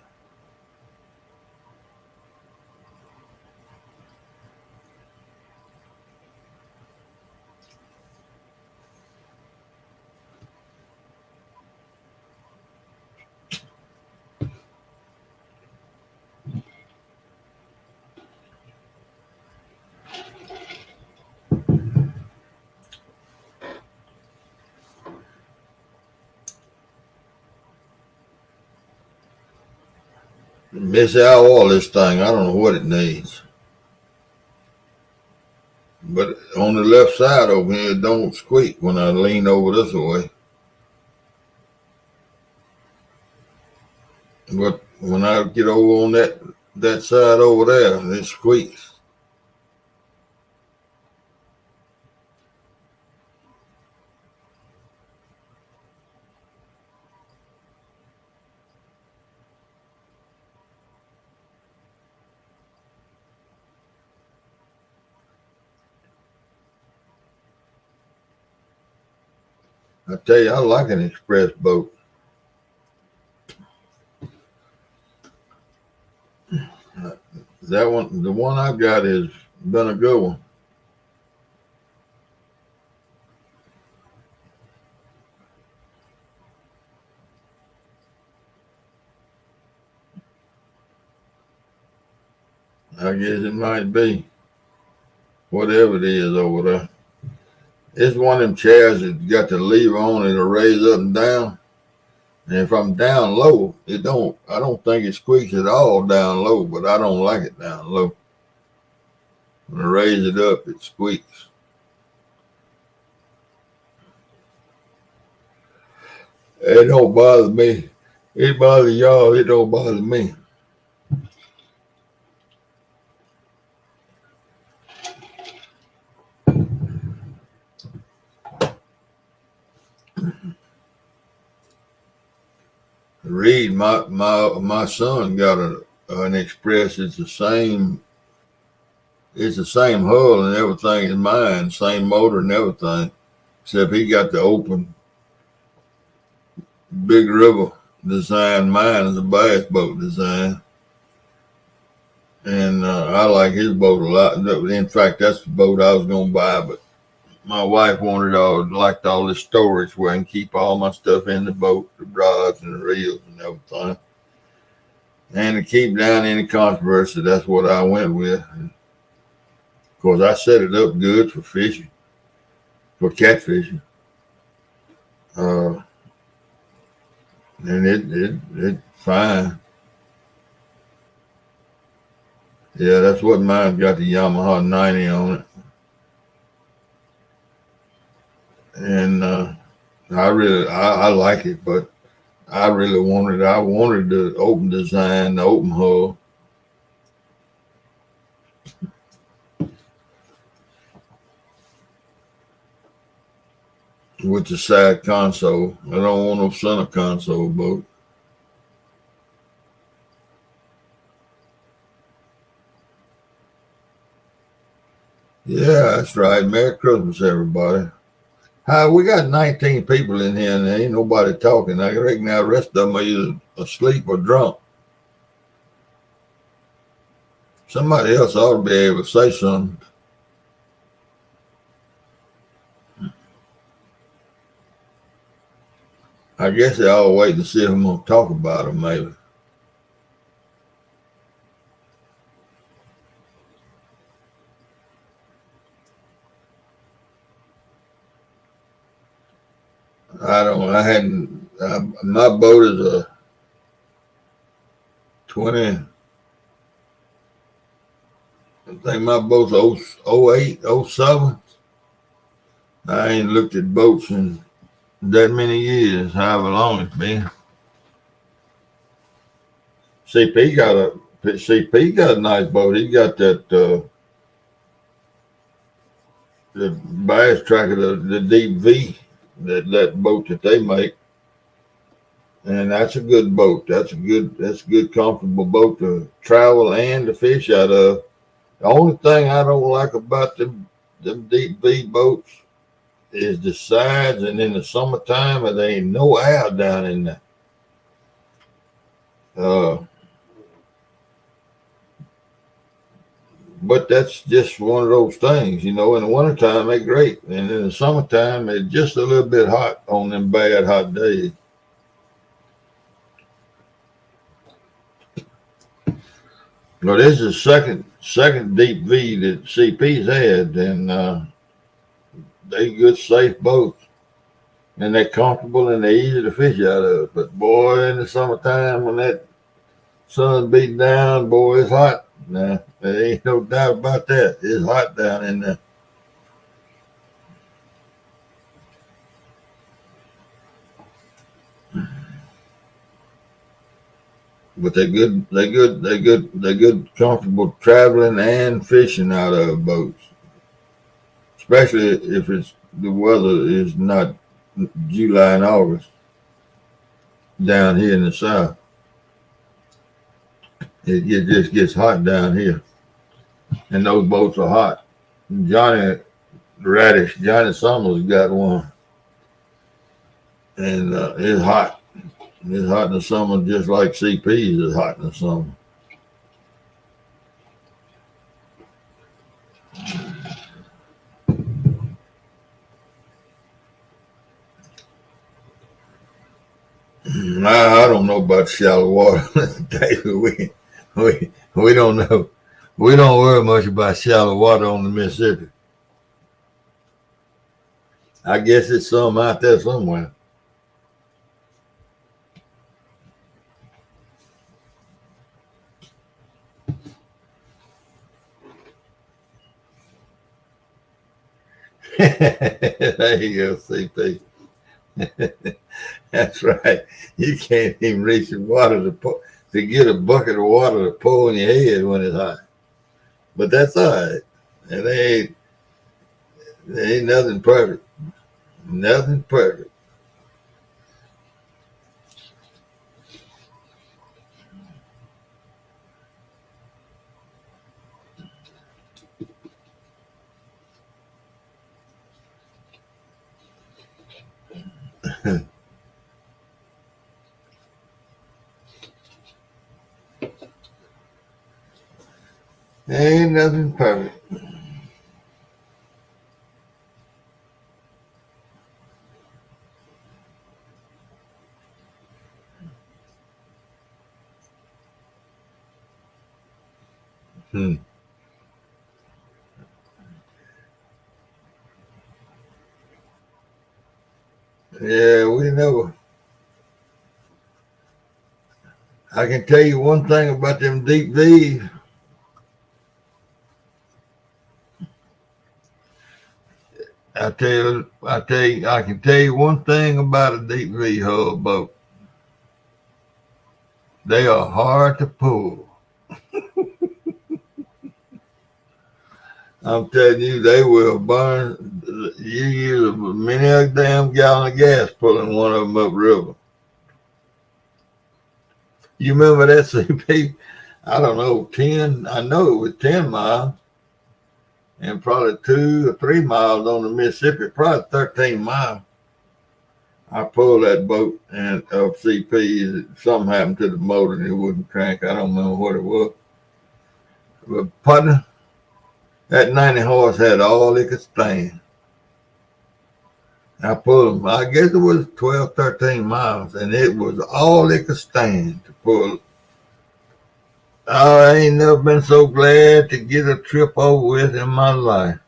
Miss out all this thing. I don't know what it needs. But on the left side over here, it don't squeak when I lean over this way. But when I get over on that side over there, it squeaks. I tell you, I like an express boat. That one, the one I got, has been a good one. I guess it might be whatever it is over there. It's one of them chairs that got the lever on it to raise up and down. And if I'm down low, I don't think it squeaks at all down low, but I don't like it down low. When I raise it up, it squeaks. It don't bother me. It bothers y'all, it don't bother me. Reed, my son got an Express. It's the same hull and everything as mine, same motor and everything, except he got the open Big River design. Mine is a bass boat design, and I like his boat a lot. In fact, that's the boat I was gonna buy, but my wife liked all this storage where I can keep all my stuff in the boat, the rods and the reels and everything. And to keep down any controversy, that's what I went with. And of course, I set it up good for fishing, for catfishing. And it fine. Yeah, that's what mine got, the Yamaha 90 on it. And I like it, but I wanted the open design, the open hull. With the side console. I don't want no center console boat. Yeah, that's right. Merry Christmas, everybody. Hi, we got 19 people in here and there ain't nobody talking. I reckon the rest of them are either asleep or drunk. Somebody else ought to be able to say something. I guess they all wait to see if I'm going to talk about them, maybe. My boat is a 20, I think my boat's 08, 07. I ain't looked at boats in that many years, however long it's been. CP got a nice boat. He got that the bass tracker, the deep V, that boat that they make, and that's a good boat. That's a good comfortable boat to travel and to fish out of. The only thing I don't like about them deep V boats is the sides, and in the summertime there ain't no air down in there. But that's just one of those things, In the wintertime, they're great. And in the summertime, it's just a little bit hot on them bad hot days. Well, this is the second deep V that CP's had, and they good, safe boats. And they're comfortable and they're easy to fish out of. But boy, in the summertime, when that sun beat down, boy, it's hot. Now, there ain't no doubt about that. It's hot down in there. But they're good, comfortable traveling and fishing out of boats. Especially if the weather is not July and August down here in the south. It just gets hot down here. And those boats are hot. Johnny Summers got one. And it's hot. It's hot in the summer just like CP's is hot in the summer. I don't know about shallow water, David. We don't know. We don't worry much about shallow water on the Mississippi. I guess it's some out there somewhere. There you go, CP. That's right. You can't even reach the water to get a bucket of water to pour in your head when it's hot. But that's all right. And there ain't nothing perfect. Nothing perfect. Ain't nothing perfect. Yeah, we know. I can tell you one thing about them deep V's. I can tell you one thing about a deep V hull boat. They are hard to pull. I'm telling you, they will burn. You use many a damn gallon of gas pulling one of them upriver. You remember that CP? I don't know, 10. I know it was 10 miles. And probably 2 or 3 miles on the Mississippi, probably 13 miles. I pulled that boat and of CP. Something happened to the motor and it wouldn't crank. I don't remember what it was. But partner, that 90 horse had all it could stand. I pulled them. I guess it was 12, 13 miles, and it was all it could stand to pull. I ain't never been so glad to get a trip over with in my life.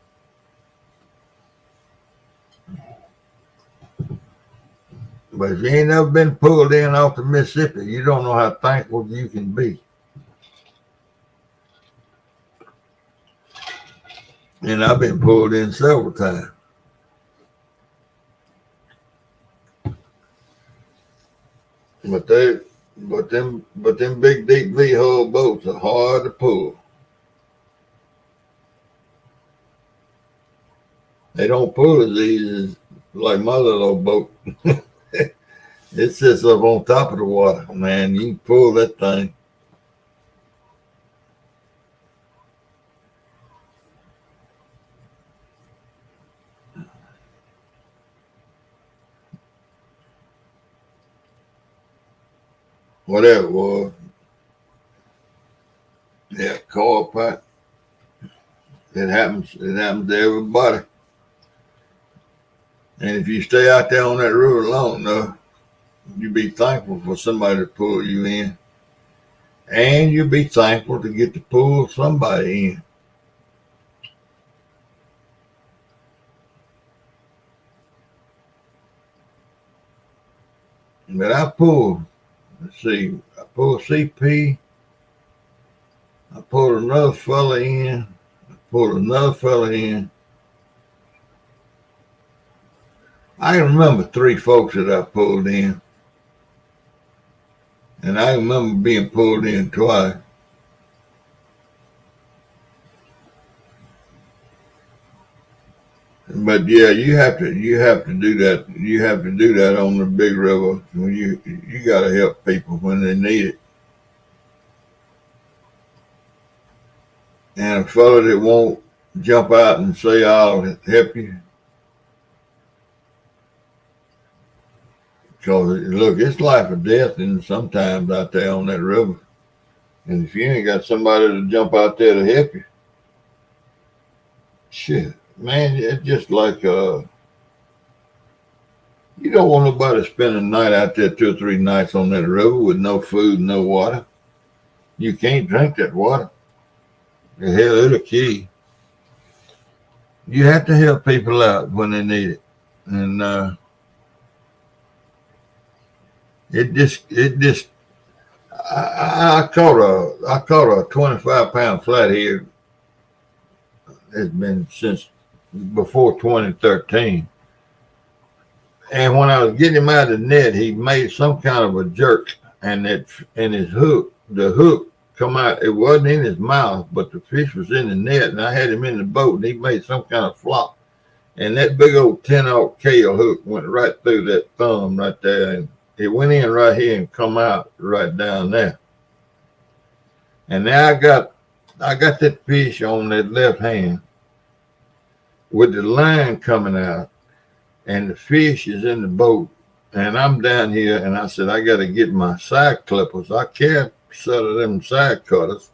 But if you ain't never been pulled in off the Mississippi, you don't know how thankful you can be. And I've been pulled in several times. But But them big deep V-hull boats are hard to pull. They don't pull as easy as like my little boat. It sits up on top of the water, man. You can pull that thing. Whatever it was. Yeah, car pipe. It happens. It happens to everybody. And if you stay out there on that river long enough, you be thankful for somebody to pull you in. And you'll be thankful to get to pull somebody in. But I pulled, let's see, I pulled CP. I pulled another fella in. I pulled another fella in. I can remember 3 folks that I pulled in. And I remember being pulled in twice. But yeah, you have to do that. You have to do that on the big river. When you got to help people when they need it. And a fella that won't jump out and say I'll help you, because look, it's life or death, and sometimes out there on that river. And if you ain't got somebody to jump out there to help you, shit, man, it's just like you don't want nobody spending a night out there 2 or 3 nights on that river with no food, no water. You can't drink that water. The hell, it'll kill you. You have to help people out when they need it, and it just. I caught a 25-pound flathead. It's been since before 2013. And when I was getting him out of the net, he made some kind of a jerk, and his hook, the hook come out. It wasn't in his mouth, but the fish was in the net, and I had him in the boat, and he made some kind of flop. And that big old 10-aught Kale hook went right through that thumb right there, and it went in right here and come out right down there. And now I got that fish on that left hand with the line coming out, and the fish is in the boat, and I'm down here, and I said, I got to get my side clippers. I carried a set of them side cutters,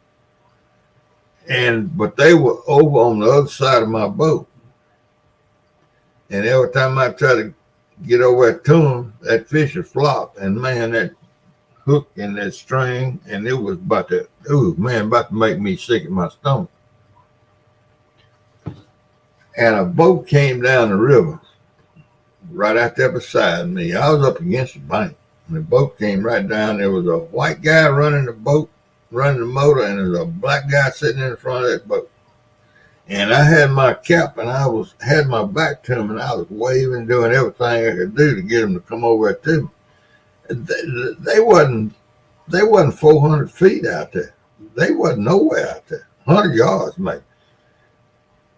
but they were over on the other side of my boat. And every time I try to get over to them, that fish would flop, and man, that hook and that string, and it was about to make me sick in my stomach. And a boat came down the river right out there beside me. I was up against the bank, and the boat came right down. There was a white guy running the boat, running the motor, and there was a black guy sitting in front of that boat. And I had my cap, and had my back to him, and I was waving, doing everything I could do to get him to come over to me. They wasn't 400 feet out there. They wasn't nowhere out there. 100 yards maybe.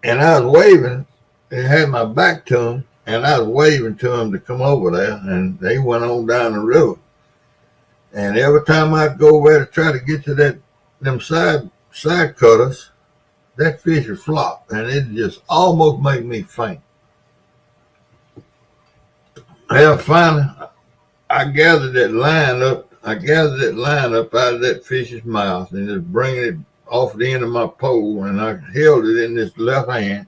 And I was waving and had my back to them, and I was waving to them to come over there, and they went on down the river. And every time I'd go over there to try to get to them side cutters, that fish would flop, and it just almost made me faint. Well, finally, I gathered that line up out of that fish's mouth and just bringing it off the end of my pole, and I held it in this left hand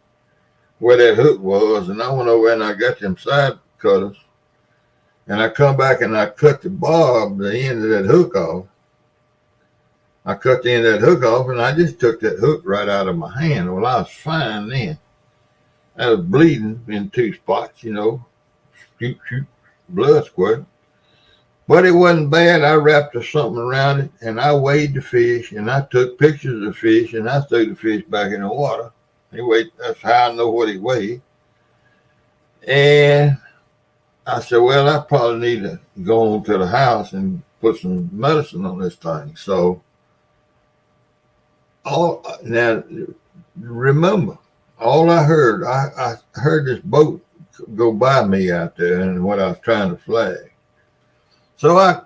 where that hook was, and I went over and I got them side cutters, and I come back and I cut the end of that hook off. I cut the end of that hook off, and I just took that hook right out of my hand. Well, I was fine then. I was bleeding in 2 spots, shoot, blood squirt. But it wasn't bad. I wrapped something around it, and I weighed the fish, and I took pictures of the fish, and I threw the fish back in the water. Anyway, that's how I know what he weighed. And I said, well, I probably need to go on to the house and put some medicine on this thing. So now remember, all I heard this boat go by me out there, and what I was trying to flag. So I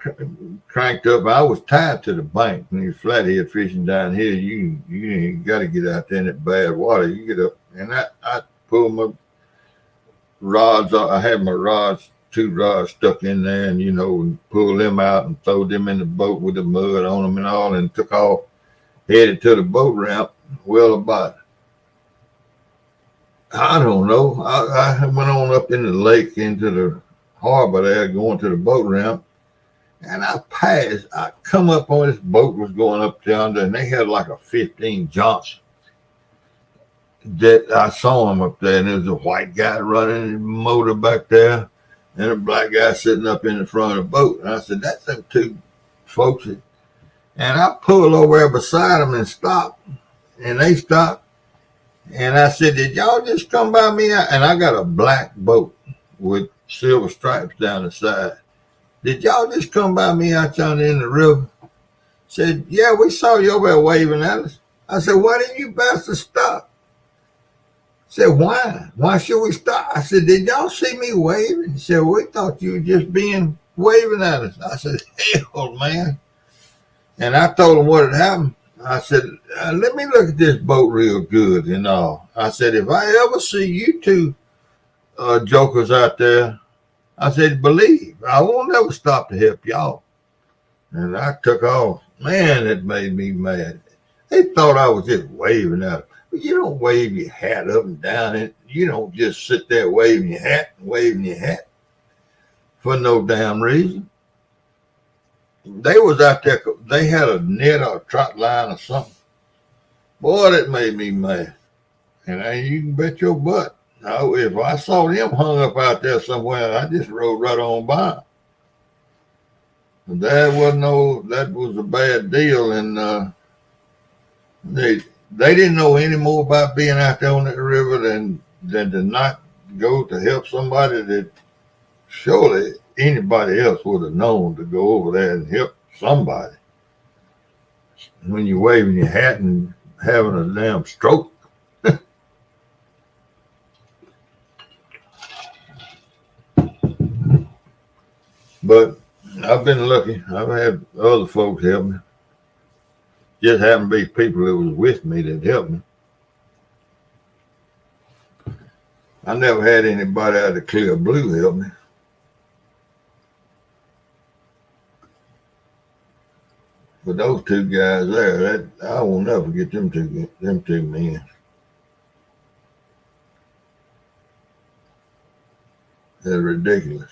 cranked up. I was tied to the bank. When you're flathead fishing down here, you got to get out there in that bad water. You get up, and I pulled my rods. I had my rods, 2 rods stuck in there, and pull them out and throw them in the boat with the mud on them and all, and took off, headed to the boat ramp. Well, about I don't know. I went on up in the lake into the harbor there, going to the boat ramp. And I passed. I come up on this boat was going up yonder, and they had like a 15 Johnson. That I saw him up there, and there was a white guy running his motor back there, and a black guy sitting up in the front of the boat. And I said, "That's them 2 folks." And I pulled over there beside them and stopped, and they stopped. And I said, "Did y'all just come by me?" And I got a black boat with silver stripes down the side. "Did y'all just come by me out yonder in the river?" Said, "Yeah, we saw you over there waving at us." I said, "Why didn't you bastards stop?" Said, "Why? Why should we stop?" I said, "Did y'all see me waving?" He said, "We thought you were just waving at us." I said, "Hell, man." And I told him what had happened. I said, "Let me look at this boat real good and all." I said, "If I ever see you 2 jokers out there," I said, "believe, I won't ever stop to help y'all." And I took off. Man, it made me mad. They thought I was just waving at them. But you don't wave your hat up and down. And you don't just sit there waving your hat for no damn reason. They was out there. They had a net or a trot line or something. Boy, that made me mad. And you can bet your butt. If I saw them hung up out there somewhere, I just rode right on by. That was a bad deal, and they didn't know any more about being out there on that river than to not go to help somebody that surely anybody else would have known to go over there and help somebody. When you're waving your hat and having a damn stroke. But I've been lucky. I've had other folks help me. Just happened to be people that was with me that helped me. I never had anybody out of the clear blue help me. But those 2 guys there, I will never forget them two men. They're ridiculous.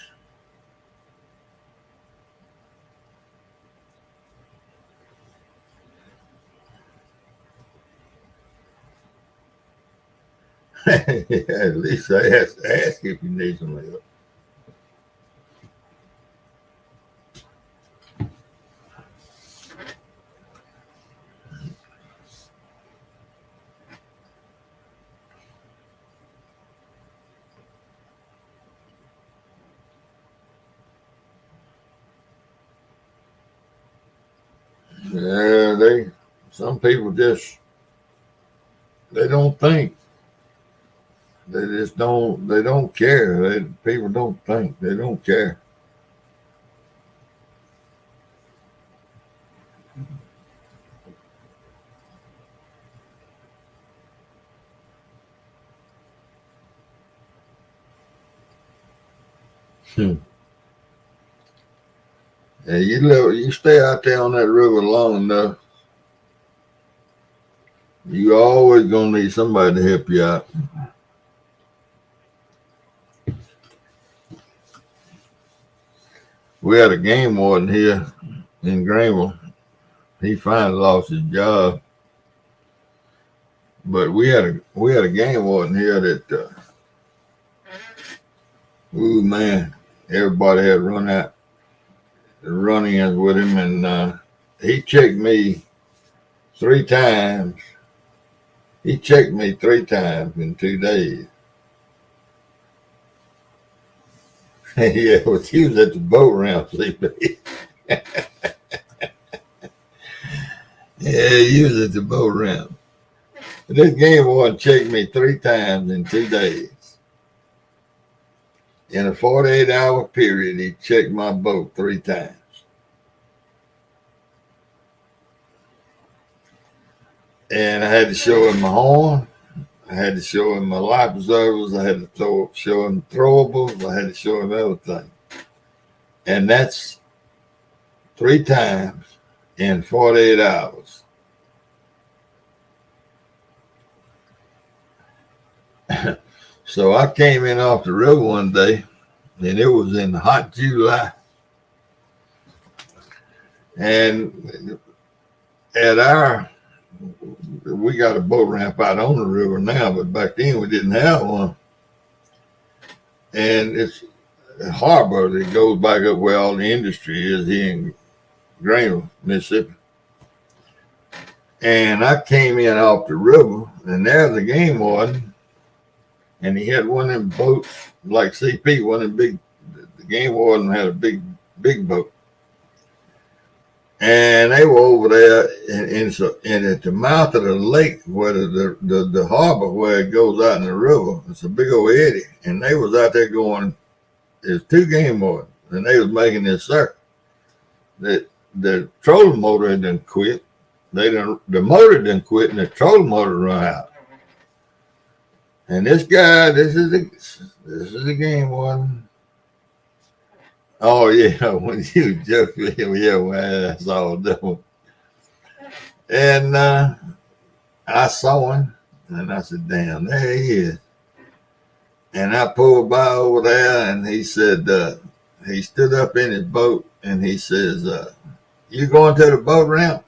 Yeah, at least I ask if you need some help. Yeah, some people just, they don't think. They just they don't care. People don't think. They don't care. And you stay out there on that river long enough, you always gonna need somebody to help you out. We had a game warden here in Greenville. He finally lost his job, but we had a game warden here that, ooh man, everybody had run out the run-ins with him, and he checked me 3 times. He checked me 3 times in 2 days. Yeah, but he was at the boat ramp, CP. Yeah, usually the boat ramp. This game warden checked me 3 times in 2 days. In a 48-hour period, he checked my boat 3 times. And I had to show him my horn. I had to show him my life preservers. I had to show him throwables. I had to show him everything. And that's 3 times in 48 hours. So I came in off the river one day, and it was in hot July. And we got a boat ramp out on the river now, but back then we didn't have one. And it's a harbor that goes back up where all the industry is here in Greenville, Mississippi. And I came in off the river, and there's a game warden, and he had one of them boats like CP, one of them big. The game warden had a big boat, and they were over there, and at the mouth of the lake, where the harbor where it goes out in the river, it's a big old eddy, and they was out there going. There's 2 game wardens, and they was making this circle. The trolling motor had done quit. The motor didn't quit, and the trolling motor run out. And this guy, this is the game warden. Oh yeah, when you joke with him, yeah, well, that's all done. And I saw him, and I said, "Damn, there he is." And I pulled by over there, and he said, he stood up in his boat, and he says, "You going to the boat ramp?"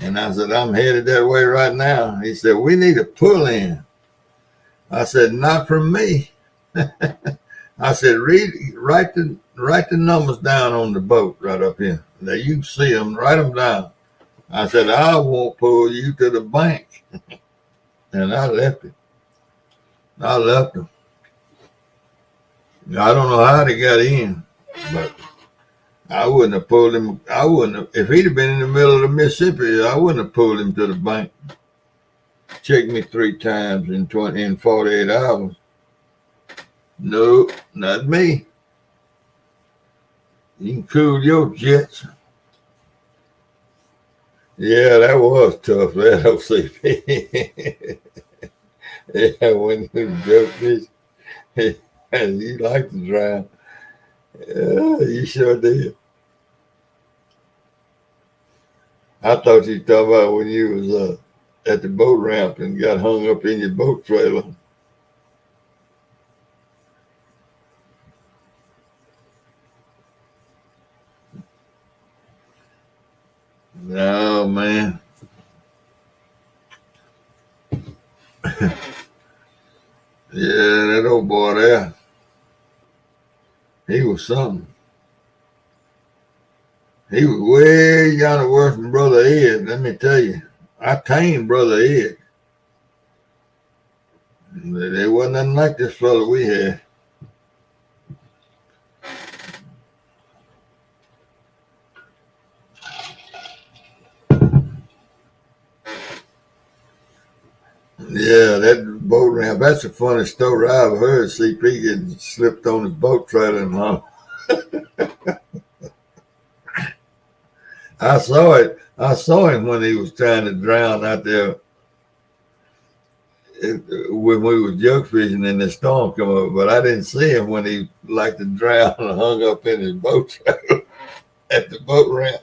And I said, "I'm headed that way right now." He said, "We need a pull in." I said, "Not from me." I said, write the numbers down on the boat right up here. Now you can see them, write them down. I said, "I won't pull you to the bank." And I left him. I left him. I don't know how they got in, but I wouldn't have pulled him. I wouldn't have, if he'd have been in the middle of the Mississippi, I wouldn't have pulled him to the bank. Checked me 3 times in 48 hours. No, not me. You can cool your jets. Yeah, that was tough. That OCP. Yeah, when you joke this, and you like to drown. Yeah, you sure did. I thought you talking about when you was at the boat ramp and got hung up in your boat trailer. No, man. Yeah, that old boy there, he was something. He was way yonder worse than Brother Ed, let me tell you. I tamed Brother Ed. There wasn't nothing like this fella we had. Yeah, that boat ramp, that's the funniest story I've heard. CP getting slipped on his boat trailer and hung. I saw it. I saw him when he was trying to drown out there when we was jug fishing and the storm come up, but I didn't see him when he liked to drown and hung up in his boat trailer at the boat ramp.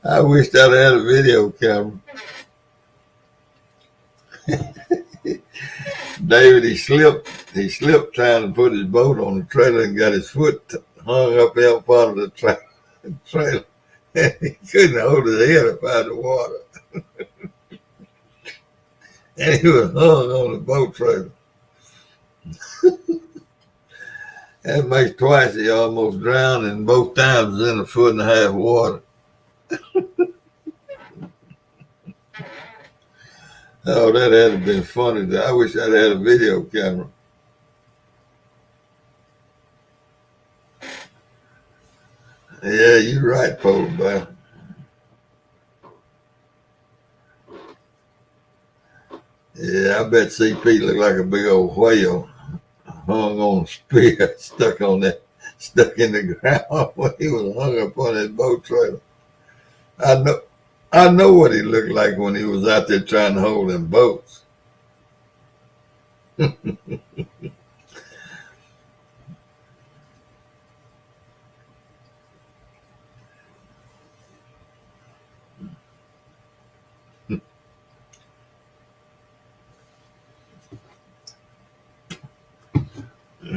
I wished I'd had a video camera. David, he slipped trying to put his boat on the trailer and got his foot hung up out part of the trailer. He couldn't hold his head up out of the water. And he was hung on the boat trailer. That makes twice he almost drowned, and both times in 1.5 foot water. Oh, that had been funny. I wish I'd had a video camera. You're right, polar bear. Yeah, I bet CP looked like a big old whale hung on a spear, stuck in the ground when he was hung up on that boat trailer. I know what he looked like when he was out there trying to hold them boats.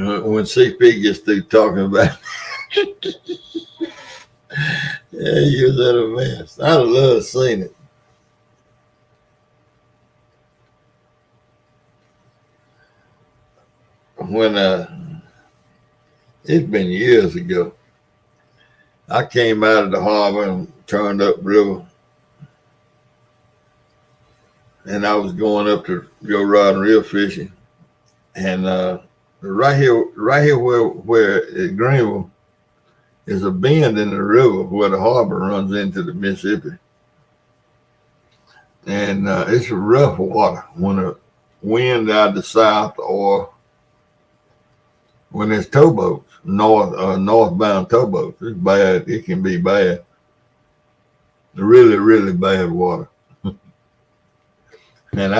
When CP gets through talking about yeah, he was at a mess. I'd love seeing it. When it's been years ago, I came out of the harbor and turned up river, and I was going up to go rod and reel fishing, and right here where at Greenville is a bend in the river where the harbor runs into the Mississippi, and it's rough water when the wind out the south or when there's towboats, northbound towboats. It's bad. It can be bad. Really, really bad water. And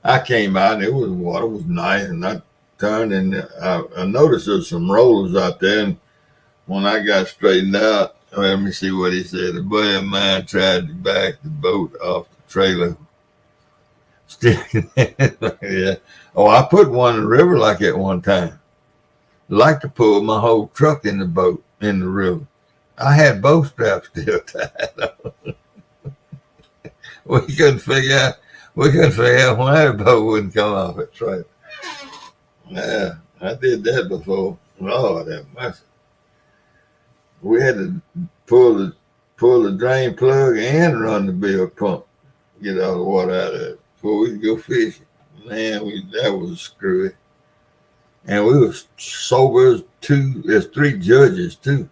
I came out and water was nice, and I turned and I noticed there's some rollers out there, and when I got straightened out, let me see what he said. A buddy of mine tried to back the boat off the trailer. Yeah. Oh, I put one in the river like that one time. Like to pull my whole truck in the boat in the river. I had both straps still tied on. We couldn't figure out why that boat wouldn't come off its trailer. Yeah, I did that before. Lord have mercy. We had to pull the drain plug and run the bill pump, get all the water out of it before we could go fishing. Man, that was screwy. And we were sober as 3 judges too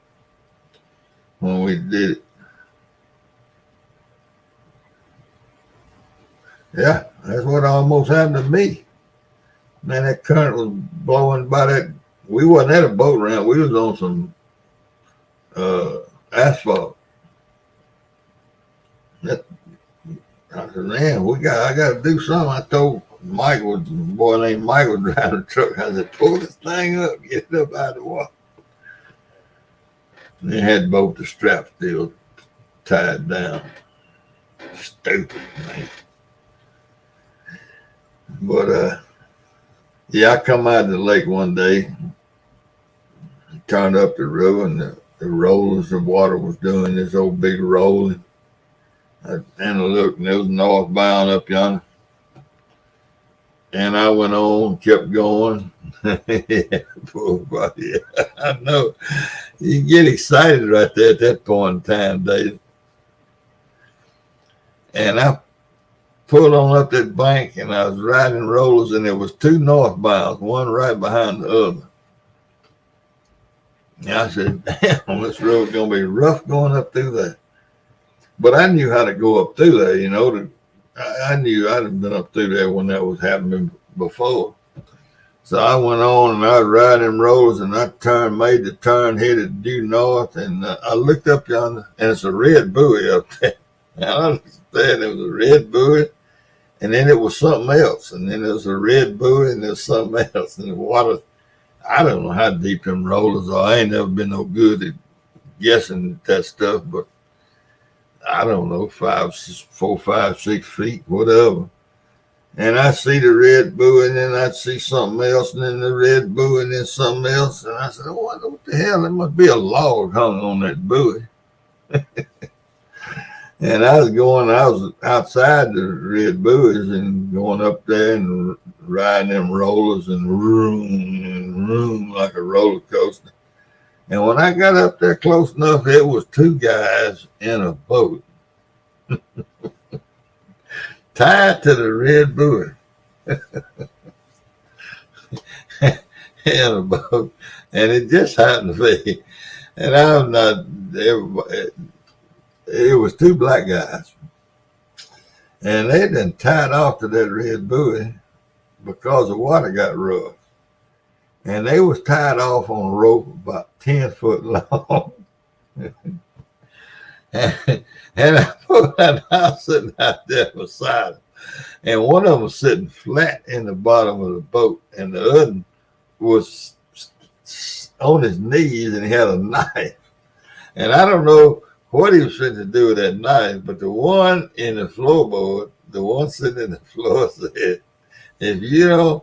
when we did it. Yeah, that's what almost happened to me. Man, that current was blowing by that. We wasn't at a boat ramp. We was on some asphalt. I said, man, I got to do something. I told Mike, a boy named Michael driving the truck. I said, pull this thing up, get it up out of the water. And they had both the straps still tied down. Stupid, man. But yeah, I come out of the lake one day, turned up the river, and the rollers of water was doing this old big rolling. And I looked, and it was northbound up yonder. And I went on, kept going. Yeah, poor buddy. I know. You get excited right there at that point in time, Dave. And I pulled on up that bank, and I was riding rollers, and there was 2 northbounds, one right behind the other. And I said, damn, this road's going to be rough going up through there. But I knew how to go up through there, you know. I knew I'd have been up through there when that was happening before. So I went on, and I was riding rollers, and I made the turn, headed due north, and I looked up yonder, and it's a red buoy up there. And I understand it was a red buoy, and then it was something else, and then there was a red buoy, and there was something else, and the water. I don't know how deep them rollers are. I ain't never been no good at guessing that stuff, but I don't know, 4, 5, 6 feet, whatever. And I see the red buoy, and then I see something else, and then the red buoy, and then something else. And I said, what the hell? There must be a log hung on that buoy. And I was outside the red buoys and going up there and riding them rollers and room like a roller coaster. And when I got up there close enough, it was 2 guys in a boat tied to the red buoy in a boat. And it just happened to be And I'm not. It was two black guys, and they done tied off to that red buoy because the water got rough, and they was tied off on a rope about 10 foot long. and I was sitting out there beside them, and one of them was sitting flat in the bottom of the boat, and the other was on his knees, and he had a knife. And I don't know what he was trying to do with that knife, but the one in the floorboard, the one sitting in the floor, said, "If you don't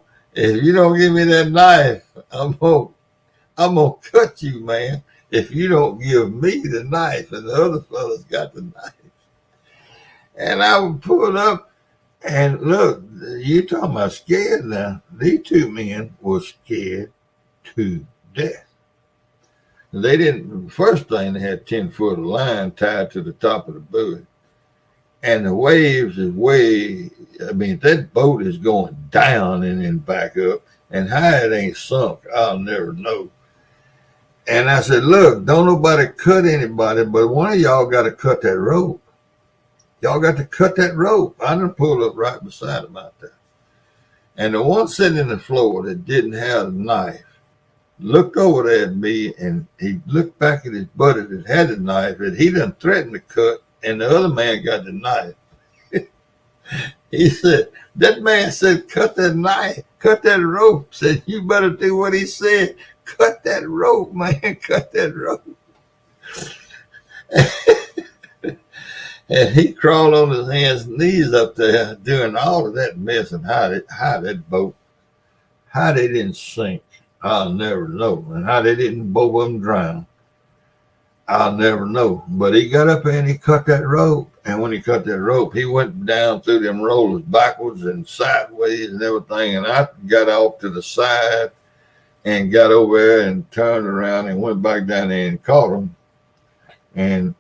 give me that knife, I'm gonna cut you, man. If you don't give me the knife," and the other fellas got the knife. And I would pull up, and look, you talking about scared now? These two men were scared to death. They didn't. First thing, they had 10 foot of line tied to the top of the buoy, and the waves is way. I mean, that boat is going down and then back up, and how it ain't sunk, I'll never know. And I said, "Look, don't nobody cut anybody, but one of y'all got to cut that rope. Y'all got to cut that rope." I done pulled up right beside him out there, and the one sitting in the floor that didn't have a knife looked over there at me, and he looked back at his buddy that had the knife, and he done threatened to cut, and the other man got the knife. He said, that man said, "Cut that knife, cut that rope." Said, "You better do what he said. Cut that rope, man, cut that rope." And he crawled on his hands and knees up there doing all of that mess, and how that boat, how they didn't sink, I'll never know. And how they didn't both of them drown, I'll never know. But he got up there and he cut that rope. And when he cut that rope, he went down through them rollers backwards and sideways and everything. And I got off to the side and got over there and turned around and went back down there and caught him. And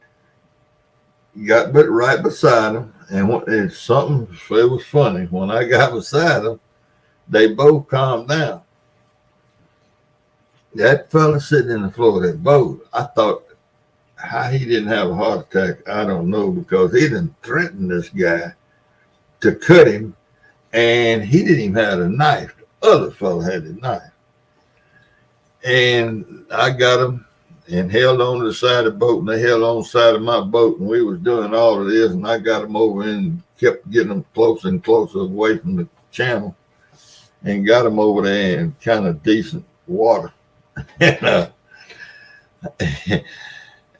got right beside him. And it was funny. When I got beside him, they both calmed down. That fella sitting in the floor of that boat, I thought, how he didn't have a heart attack, I don't know, because he didn't threaten this guy to cut him, and he didn't even have a knife. The other fella had the knife. And I got him and held on to the side of the boat, and they held on the side of my boat, and we was doing all of this, and I got him over and kept getting them closer and closer away from the channel, and got him over there in kind of decent water.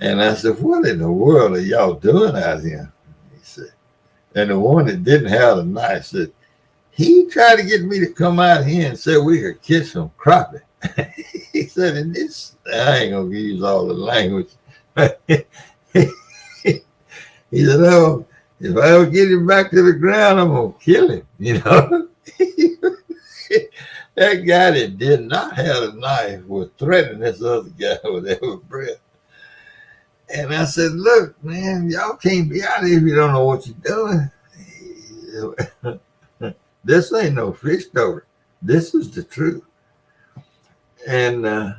And I said, "What in the world are y'all doing out here?" He said, and the one that didn't have the knife said, "He tried to get me to come out here and say we could catch some crappie." He said, "And this, I ain't gonna use all the language." He said, "Oh, if I ever get him back to the ground, I'm gonna kill him." That guy that did not have a knife was threatening this other guy with every breath. And I said, "Look, man, y'all can't be out here if you don't know what you're doing. This ain't no fish story. This is the truth." And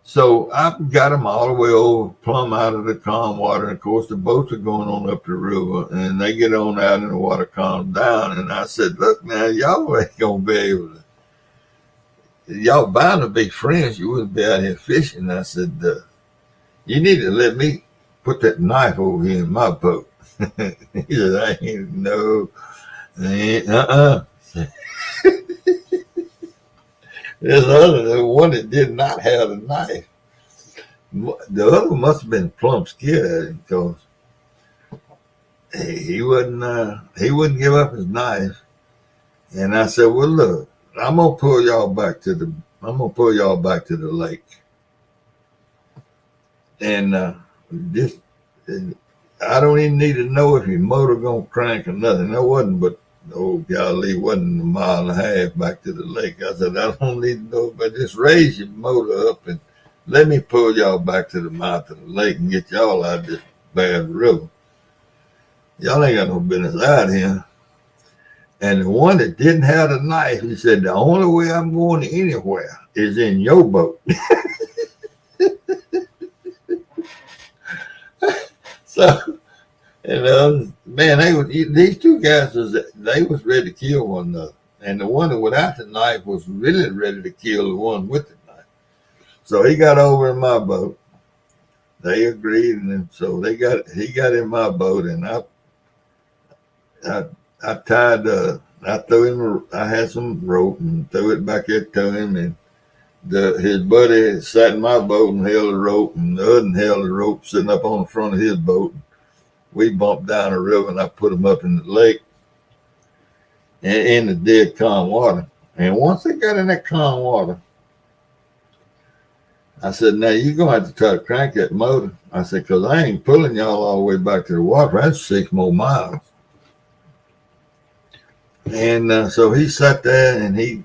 so I got them all the way over, plumb out of the calm water. And of course, the boats are going on up the river, and they get on out and the water calms down. And I said, "Look, now, y'all ain't going to be able to, y'all bound to be friends. You wouldn't be out here fishing." I said, "You need to let me put that knife over here in my boat." He said, "I ain't, no, There's the one that did not have the knife. The other one must have been plumb scared because he wouldn't give up his knife." And I said, "Well, look, I'm gonna pull y'all back to the lake. And I don't even need to know if your motor gonna crank or nothing." That wasn't, but oh golly, wasn't a mile and a half back to the lake. I said, "I don't need to know, but just raise your motor up and let me pull y'all back to the mouth of the lake and get y'all out of this bad river. Y'all ain't got no business out here." And the one that didn't have the knife, he said, "The only way I'm going anywhere is in your boat." So, man, these two guys they was ready to kill one another, and the one without the knife was really ready to kill the one with the knife. So he got over in my boat. They agreed, and then so he got in my boat, and I I tied I threw him I had some rope and threw it back there to him, and his buddy sat in my boat and held the rope, and the other held the rope sitting up on the front of his boat. We bumped down the river, and I put him up in the lake in the dead calm water. And once they got in that calm water, I said, now you're going to have to try to crank that motor. I said, because I ain't pulling y'all all the way back to the water. That's 6 more miles. And so he sat there and he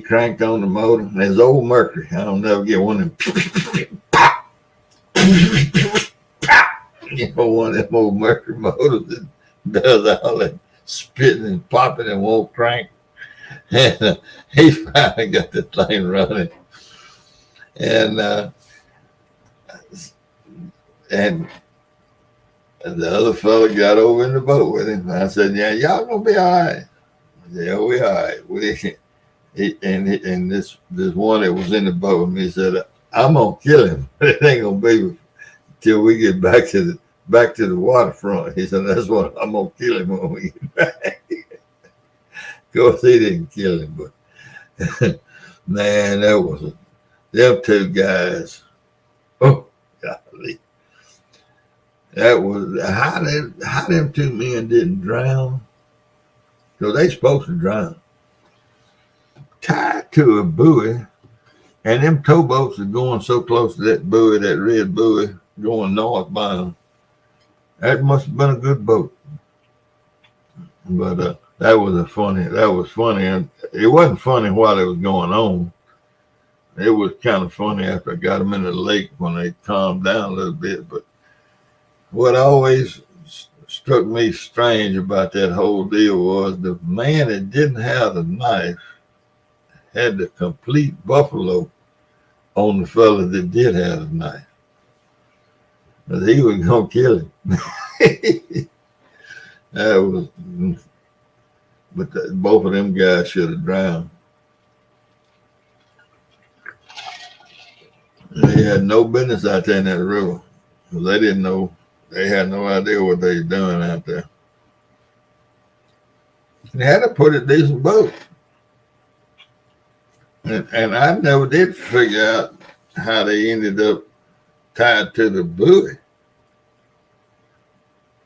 cranked on the motor. And there's old Mercury. I don't never get one of them. You know, one of them old Mercury motors that does all that spitting and popping and won't crank. And he finally got the thing running. And the other fella got over in the boat with him. I said, yeah, y'all gonna be all right. Yeah, we all right. And this one that was in the boat with me said, I'm gonna kill him. It ain't gonna be till we get back to the waterfront. He said, that's what I'm gonna kill him when we get back. Of course, he didn't kill him, but man, them two guys. Oh, golly. That was how them two men didn't drown. So they supposed to drown. Tied to a buoy, and them towboats are going so close to that buoy, that red buoy, going northbound. That must have been a good boat. But that was funny. And it wasn't funny while it was going on. It was kind of funny after I got them in the lake when they calmed down a little bit. But what always struck me strange about that whole deal was the man that didn't have the knife had the complete buffalo on the fella that did have the knife. But he was going to kill him. Both of them guys should have drowned. They had no business out there in that river. They didn't know. They had no idea what they were doing out there. They had to put a decent boat. And I never did figure out how they ended up tied to the buoy.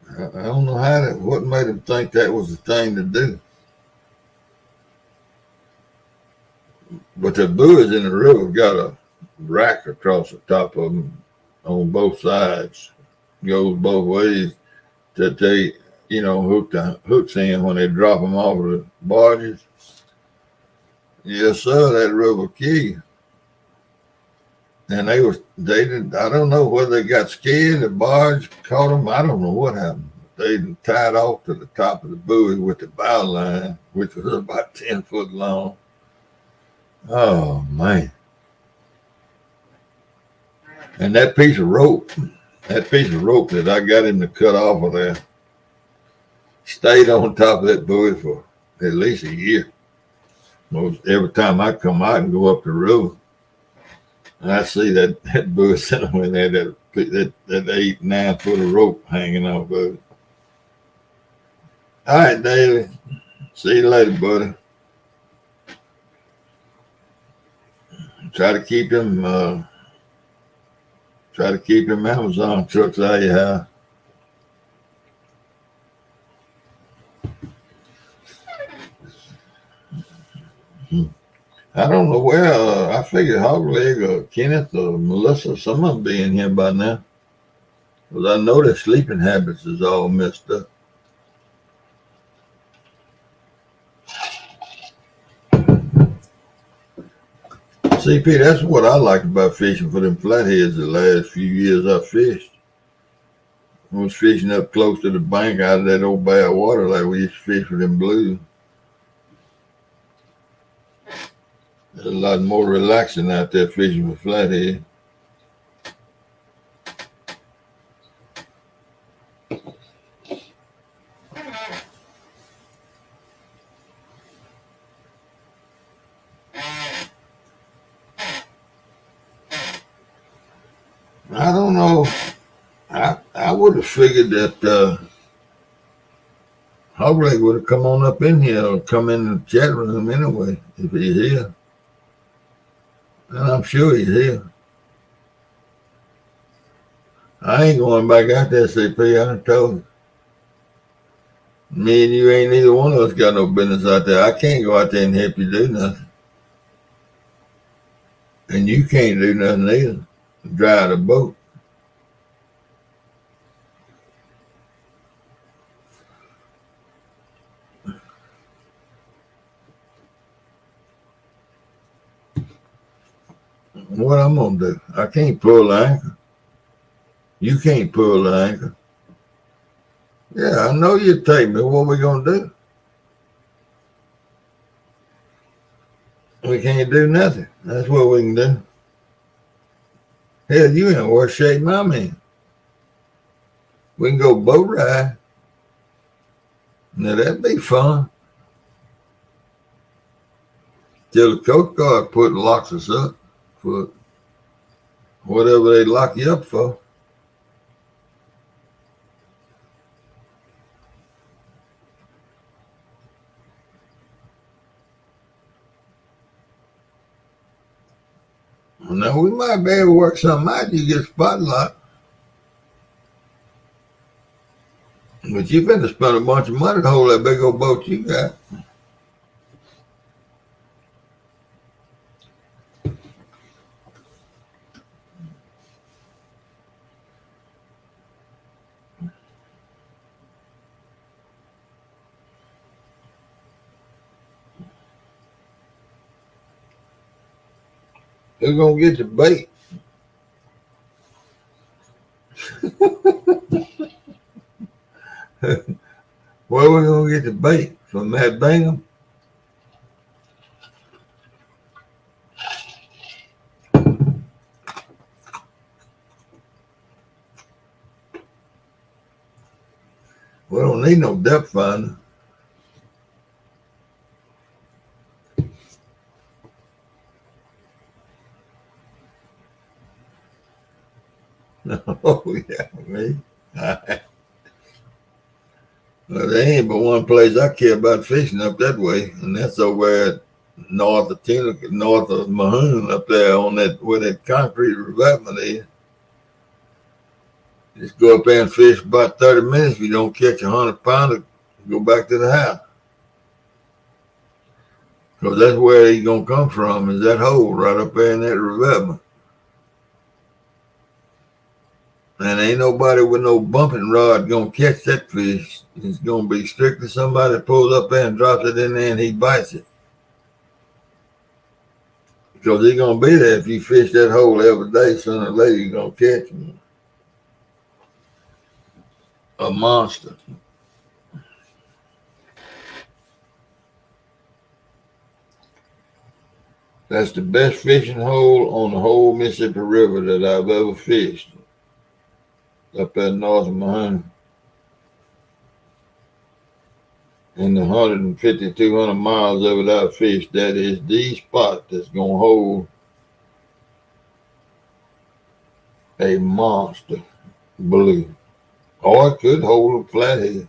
I don't know what made them think that was the thing to do. But the buoys in the river got a rack across the top of them on both sides. Goes both ways that they, hook the hooks in when they drop them off of the barges. Yes, sir, that river key. And they didn't, I don't know whether they got scared, the barge caught them. I don't know what happened. They tied off to the top of the buoy with the bow line, which was about 10 foot long. Oh, man. And that piece of rope that I got him to cut off of there stayed on top of that buoy for at least a year. Every time I come out and go up the river, and I see that buoy sitting in there, that 8-9 foot of rope hanging off of it. All right, David. See you later, buddy. Try to keep them Amazon trucks out of your house. I don't know where. I figured Hogleg or Kenneth or Melissa, some of them be in here by now. Because I know their sleeping habits is all messed up. CP, that's what I like about fishing for them flatheads the last few years I fished. I was fishing up close to the bank out of that old bad water like we used to fish with them blues. There's a lot more relaxing out there fishing with flathead. I don't know. I would have figured that Hogleg would have come on up in here or come in the chat room anyway if he's here. And I'm sure he's here. I ain't going back out there, CP. I done told you. Me and you ain't neither one of us got no business out there. I can't go out there and help you do nothing. And you can't do nothing either. Drive the boat. What I'm gonna do? I can't pull the anchor. You can't pull the anchor. Yeah, I know you take me. What we gonna do? We can't do nothing. That's what we can do. Hell, you in worse shape than I'm in. We can go boat ride. Now that'd be fun. Till the Coast Guard locks us up for whatever they lock you up for. Now we might be able to work something out. You get spotlight. But you finna spend a bunch of money to hold that big old boat you got. Who's gonna get the bait? Where we gonna get the bait? From Matt Bingham? We don't need no depth finder. Oh yeah, me. Well, there ain't but one place I care about fishing up that way, and that's over at north of Mahoon up there on that where that concrete revetment is. Just go up there and fish about 30 minutes. If you don't catch 100-pounder, go back to the house. Because that's where he's going to come from, is that hole right up there in that revetment. And ain't nobody with no bumping rod going to catch that fish. It's going to be strictly somebody that pulls up there and drops it in there and he bites it. Because he's going to be there if you fish that hole every day. Sooner or later, you're going to catch him. A monster. That's the best fishing hole on the whole Mississippi River that I've ever fished. Up there north of Mahoon. In the 150, 200 miles of it I've fished, that is the spot that's going to hold a monster blue. Or it could hold a flathead.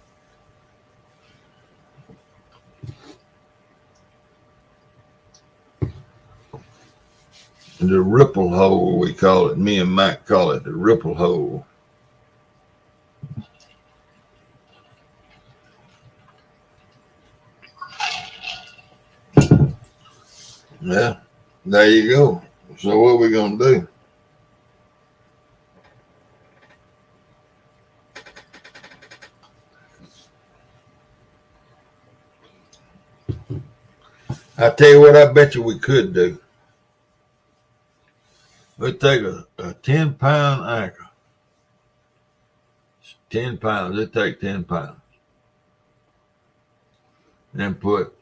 The ripple hole, we call it. Me and Mike call it the ripple hole. Yeah, there you go. So what are we going to do? I tell you what, I bet you we could do. We'd take a 10-pound anchor. 10 pounds. It'd take 10 pounds. And put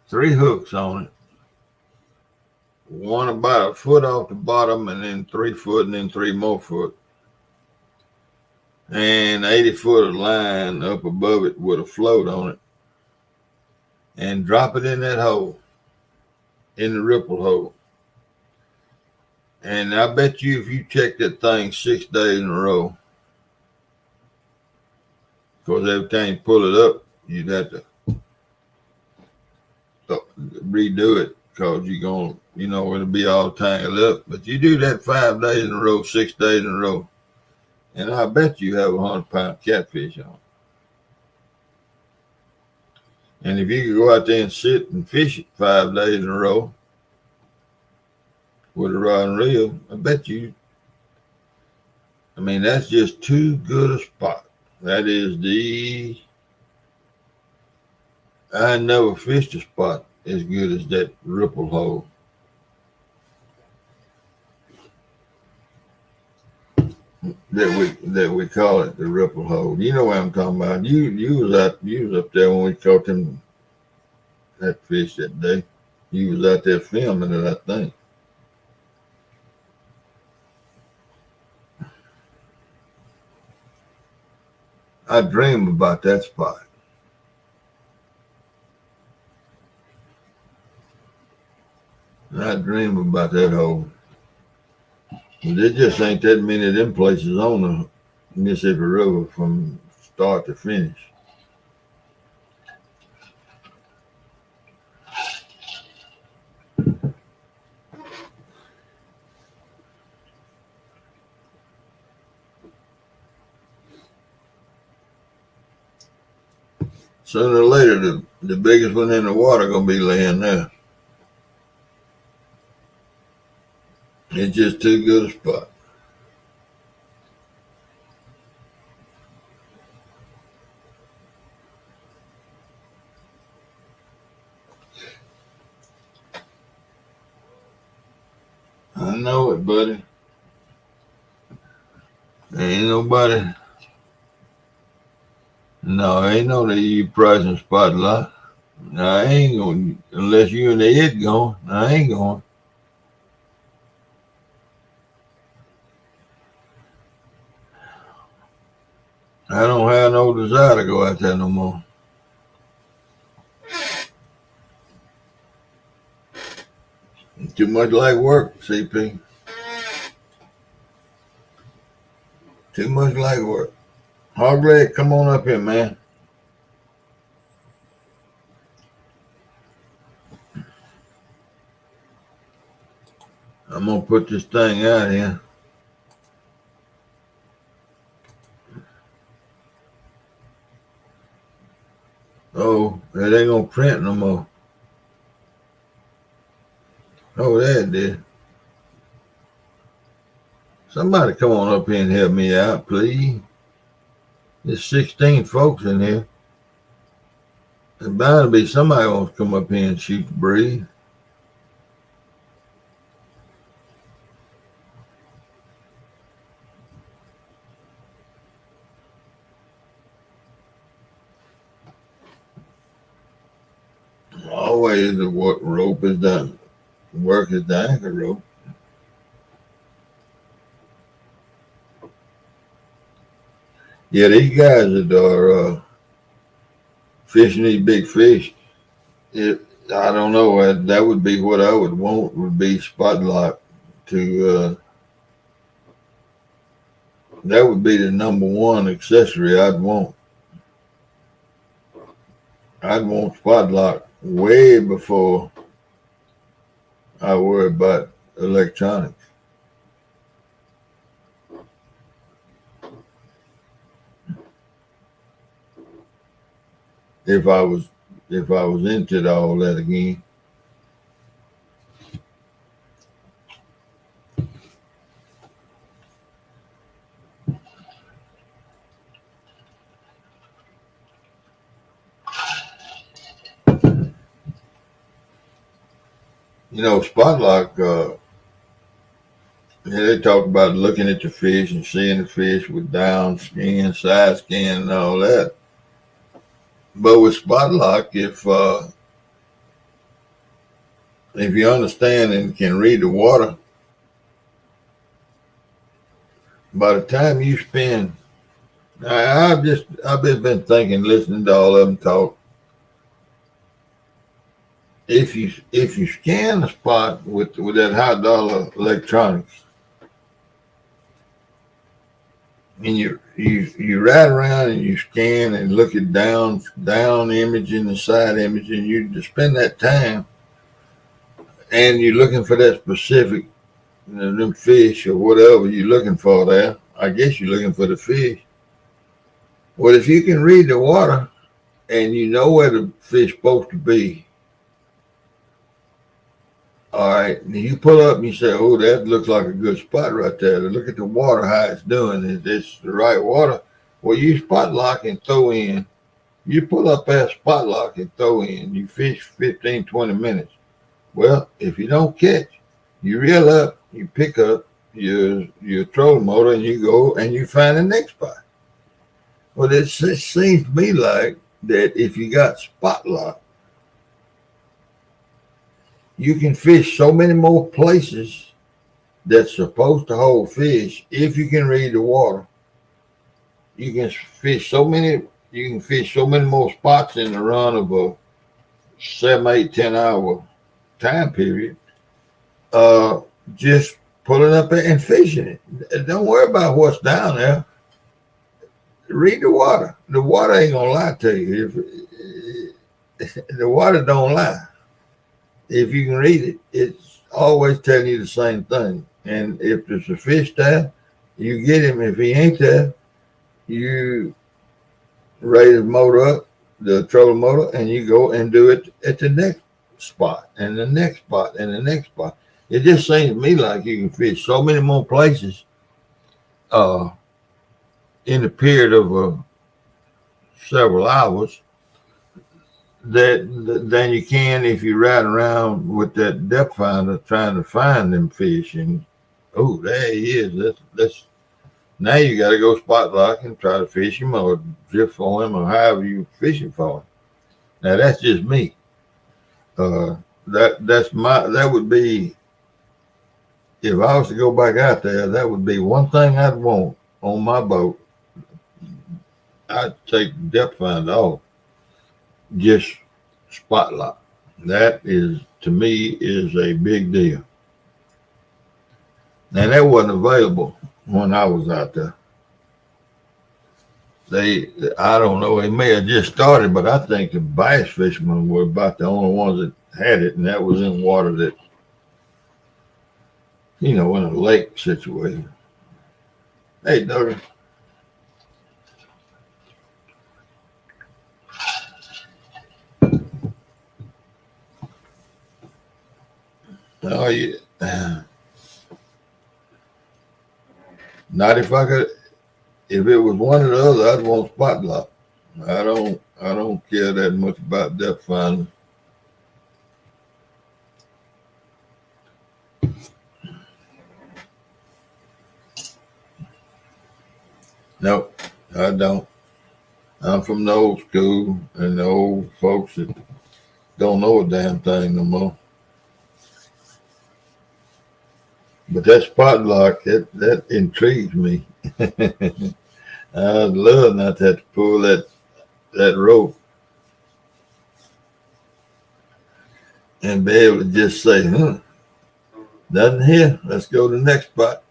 3 hooks on it. One about a foot off the bottom, and then 3 foot, and then 3 more foot. and 80-foot of line up above it with a float on it, and drop it in that hole, in the ripple hole. And I bet you if you check that thing 6 days in a row, because every time you pull it up, you'd have to redo it because you're going to, it'll be all tangled up. But you do that 5 days in a row, 6 days in a row, and I bet you have 100-pound catfish on. And if you could go out there and sit and fish it 5 days in a row with a rod and reel, I bet you, that's just too good a spot. That is I never fished a spot as good as that ripple hole. That we call it the ripple hole. You know what I'm talking about. You was up there when we caught that fish that day. You was out there filming it, I think. I dream about that spot. I dream about that hole. There just ain't that many of them places on the Mississippi River from start to finish. Sooner or later, the biggest one in the water gonna be laying there. It's just too good a spot. I know it, buddy. Ain't nobody. No, ain't no that you pricing spotlight. I ain't going unless you and the Ed going. I ain't going. I don't have no desire to go out there no more. Too much like work, CP. Too much like work. Hogleg, come on up here, man. I'm gonna put this thing out here. Oh, it ain't gonna print no more. Oh, there it did. Somebody come on up here and help me out, please. There's 16 folks in here. There's bound to be somebody wants to come up here and shoot the breeze. Always the rope is done. Work is the anchor rope. Yeah, these guys that are fishing these big fish, I don't know. That would be what I would want. Would be spotlight to. That would be the number one accessory I'd want. I'd want spotlight way before I worry about electronics. If I was into all that again. Spotlight, they talk about looking at the fish and seeing the fish with down skin, side skin, and all that. But with spotlight, if you understand and can read the water, by the time you spend I've just been thinking, listening to all of them talk. If you scan a spot with that high dollar electronics, and you ride around and you scan and look at down image and the side image, and you just spend that time, and you're looking for that specific them fish or whatever you're looking for there. I guess you're looking for the fish. Well, if you can read the water and you know where the fish supposed to be, all right, and you pull up and you say, "Oh, that looks like a good spot right there." To look at the water, how it's doing. Is this the right water? Well, you spot lock and throw in. You pull up that spot lock and throw in. You fish 15, 20 minutes. Well, if you don't catch, you reel up, you pick up your trolling motor, and you go and you find the next spot. Well, it seems to me like that if you got spot lock, you can fish so many more places that's supposed to hold fish if you can read the water. You can fish so many. You can fish so many more spots in the run of a 7, 8, 10 hour time period. Uh, just pulling up and fishing it. Don't worry about what's down there. Read the water. The water ain't gonna lie to you. If the water don't lie, if you can read it, it's always telling you the same thing. And if there's a fish there, you get him. If he ain't there, you raise the motor up, the trolling motor, and you go and do it at the next spot and the next spot and the next spot. It just seems to me like you can fish so many more places uh, in the period of several hours than you can if you ride around with that depth finder trying to find them fish. And oh, there he is. That's now you got to go spot lock and try to fish him or drift for him or however you fishing for him. Now that's just me. That would be if I was to go back out there. That would be one thing I'd want on my boat. I'd take the depth finder off. Just spot lock. That is to me is a big deal. And that wasn't available when I was out there. I don't know, they may have just started, but I think the bass fishermen were about the only ones that had it, and that was in water that, in a lake situation. Hey, Doug. Oh, yeah. Not if I could. If it was one or the other, I'd want spot lock. I don't care that much about depth finding. Nope, I don't. I'm from the old school and the old folks that don't know a damn thing no more. But that spot lock, that intrigues me. I'd love not to have to pull that rope and be able to just say, nothing here. Let's go to the next spot.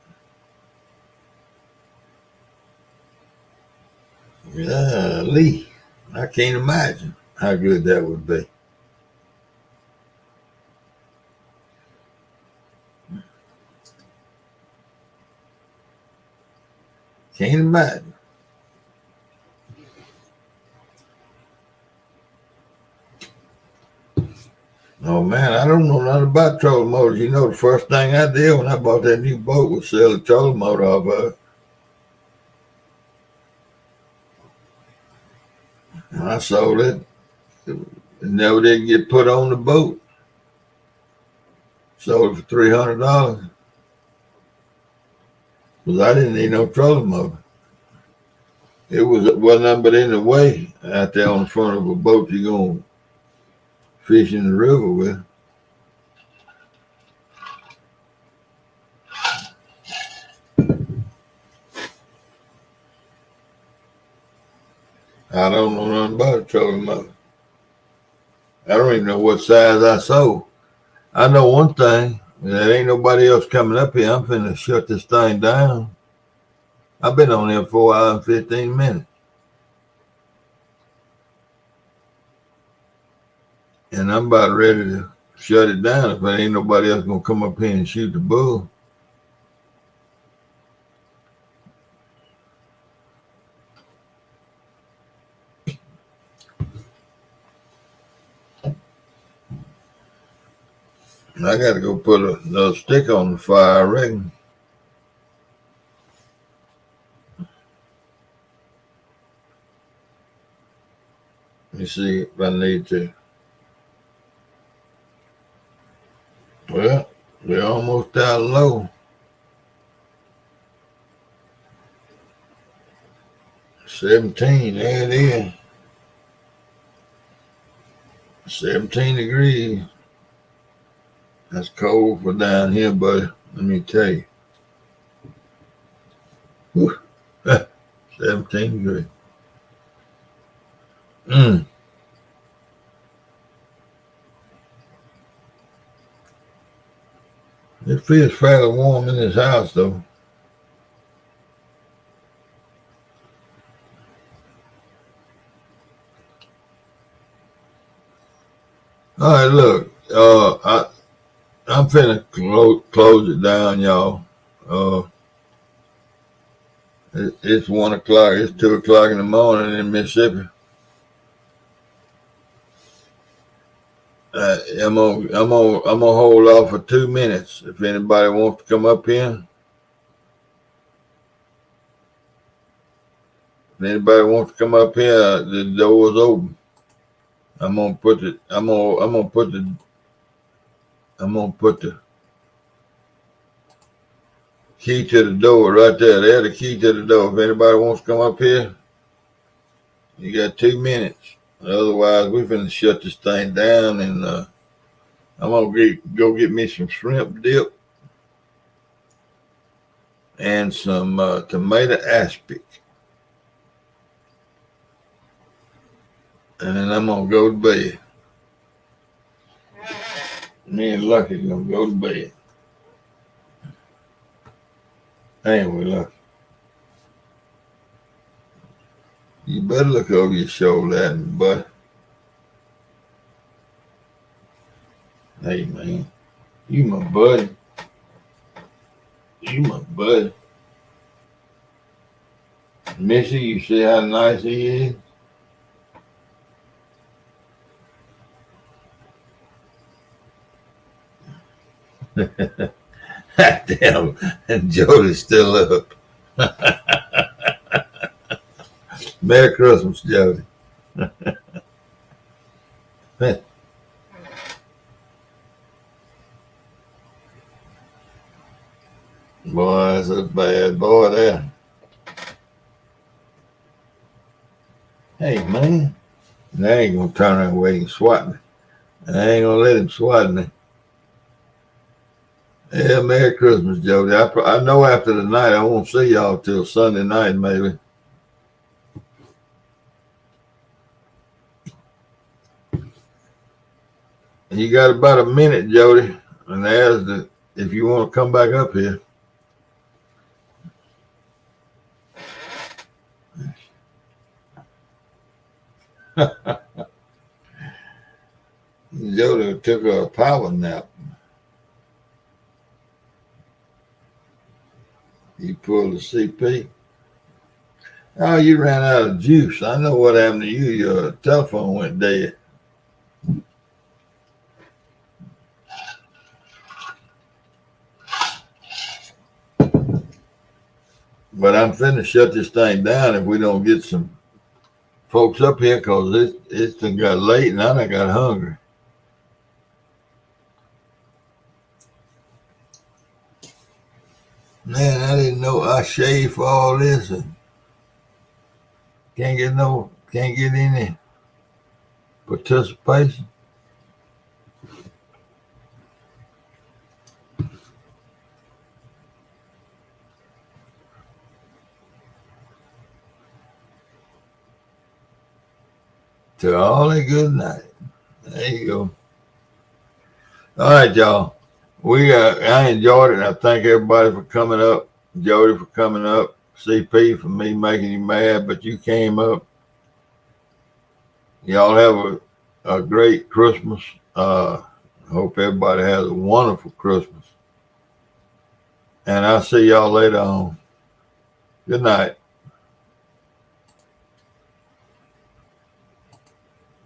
Lee, I can't imagine how good that would be. Can't imagine. Oh man, I don't know nothing about trolling motors. The first thing I did when I bought that new boat was sell the trolling motor off of it. I sold it. It never did get put on the boat. Sold it for $300 because I didn't need no trolling motor. It wasn't nothing but in the way out there on the front of a boat you're going to fish in the river with. I don't know nothing about a trolling motor. I don't even know what size I sold. I know one thing. There ain't nobody else coming up here. I'm finna shut this thing down. I've been on here 4 hours and 15 minutes. And I'm about ready to shut it down if there ain't nobody else gonna come up here and shoot the bull. I gotta go put another stick on the fire, I reckon. Let me see if I need to. Well, we're almost down low. 17, there it is. 17 degrees. That's cold for down here, buddy. Let me tell you. Whew. 17 degrees. It feels fairly warm in this house, though. All right, look. I'm finna close it down, y'all. It's 1 o'clock. It's 2 o'clock in the morning in Mississippi. I'm gonna hold off for 2 minutes. If anybody wants to come up here, the door is open. I'm gonna put the key to the door right there. There's the key to the door. If anybody wants to come up here, you got 2 minutes. Otherwise, we're finna shut this thing down, and I'm gonna go get me some shrimp dip and some tomato aspic, and then I'm gonna go to bed. Me and Lucky gonna go to bed. Ain't we, Lucky? You better look over your shoulder at me, buddy. Hey, man. You my buddy. You my buddy. Missy, you see how nice he is? Damn, and Jody's still up. Merry Christmas, Jody. Boy, that's a bad boy there. Hey, man. I ain't gonna turn around and wait and swat me. I ain't gonna let him swat me. Yeah, Merry Christmas, Jody. I know after the night I won't see y'all till Sunday night, maybe. You got about a minute, Jody, and ask if you want to come back up here. Jody took a power nap. You pulled the CP. Oh, you ran out of juice. I know what happened to you. Your telephone went dead. But I'm finna shut this thing down if we don't get some folks up here, because it's done got late and I done got hungry. Man, I didn't know I shaved for all this and can't get any participation. To all a good night. There you go. All right, y'all. I enjoyed it. I thank everybody for coming up. Jody for coming up. CP for me making you mad, but you came up. Y'all have a great Christmas. Hope everybody has a wonderful Christmas. And I'll see y'all later on. Good night.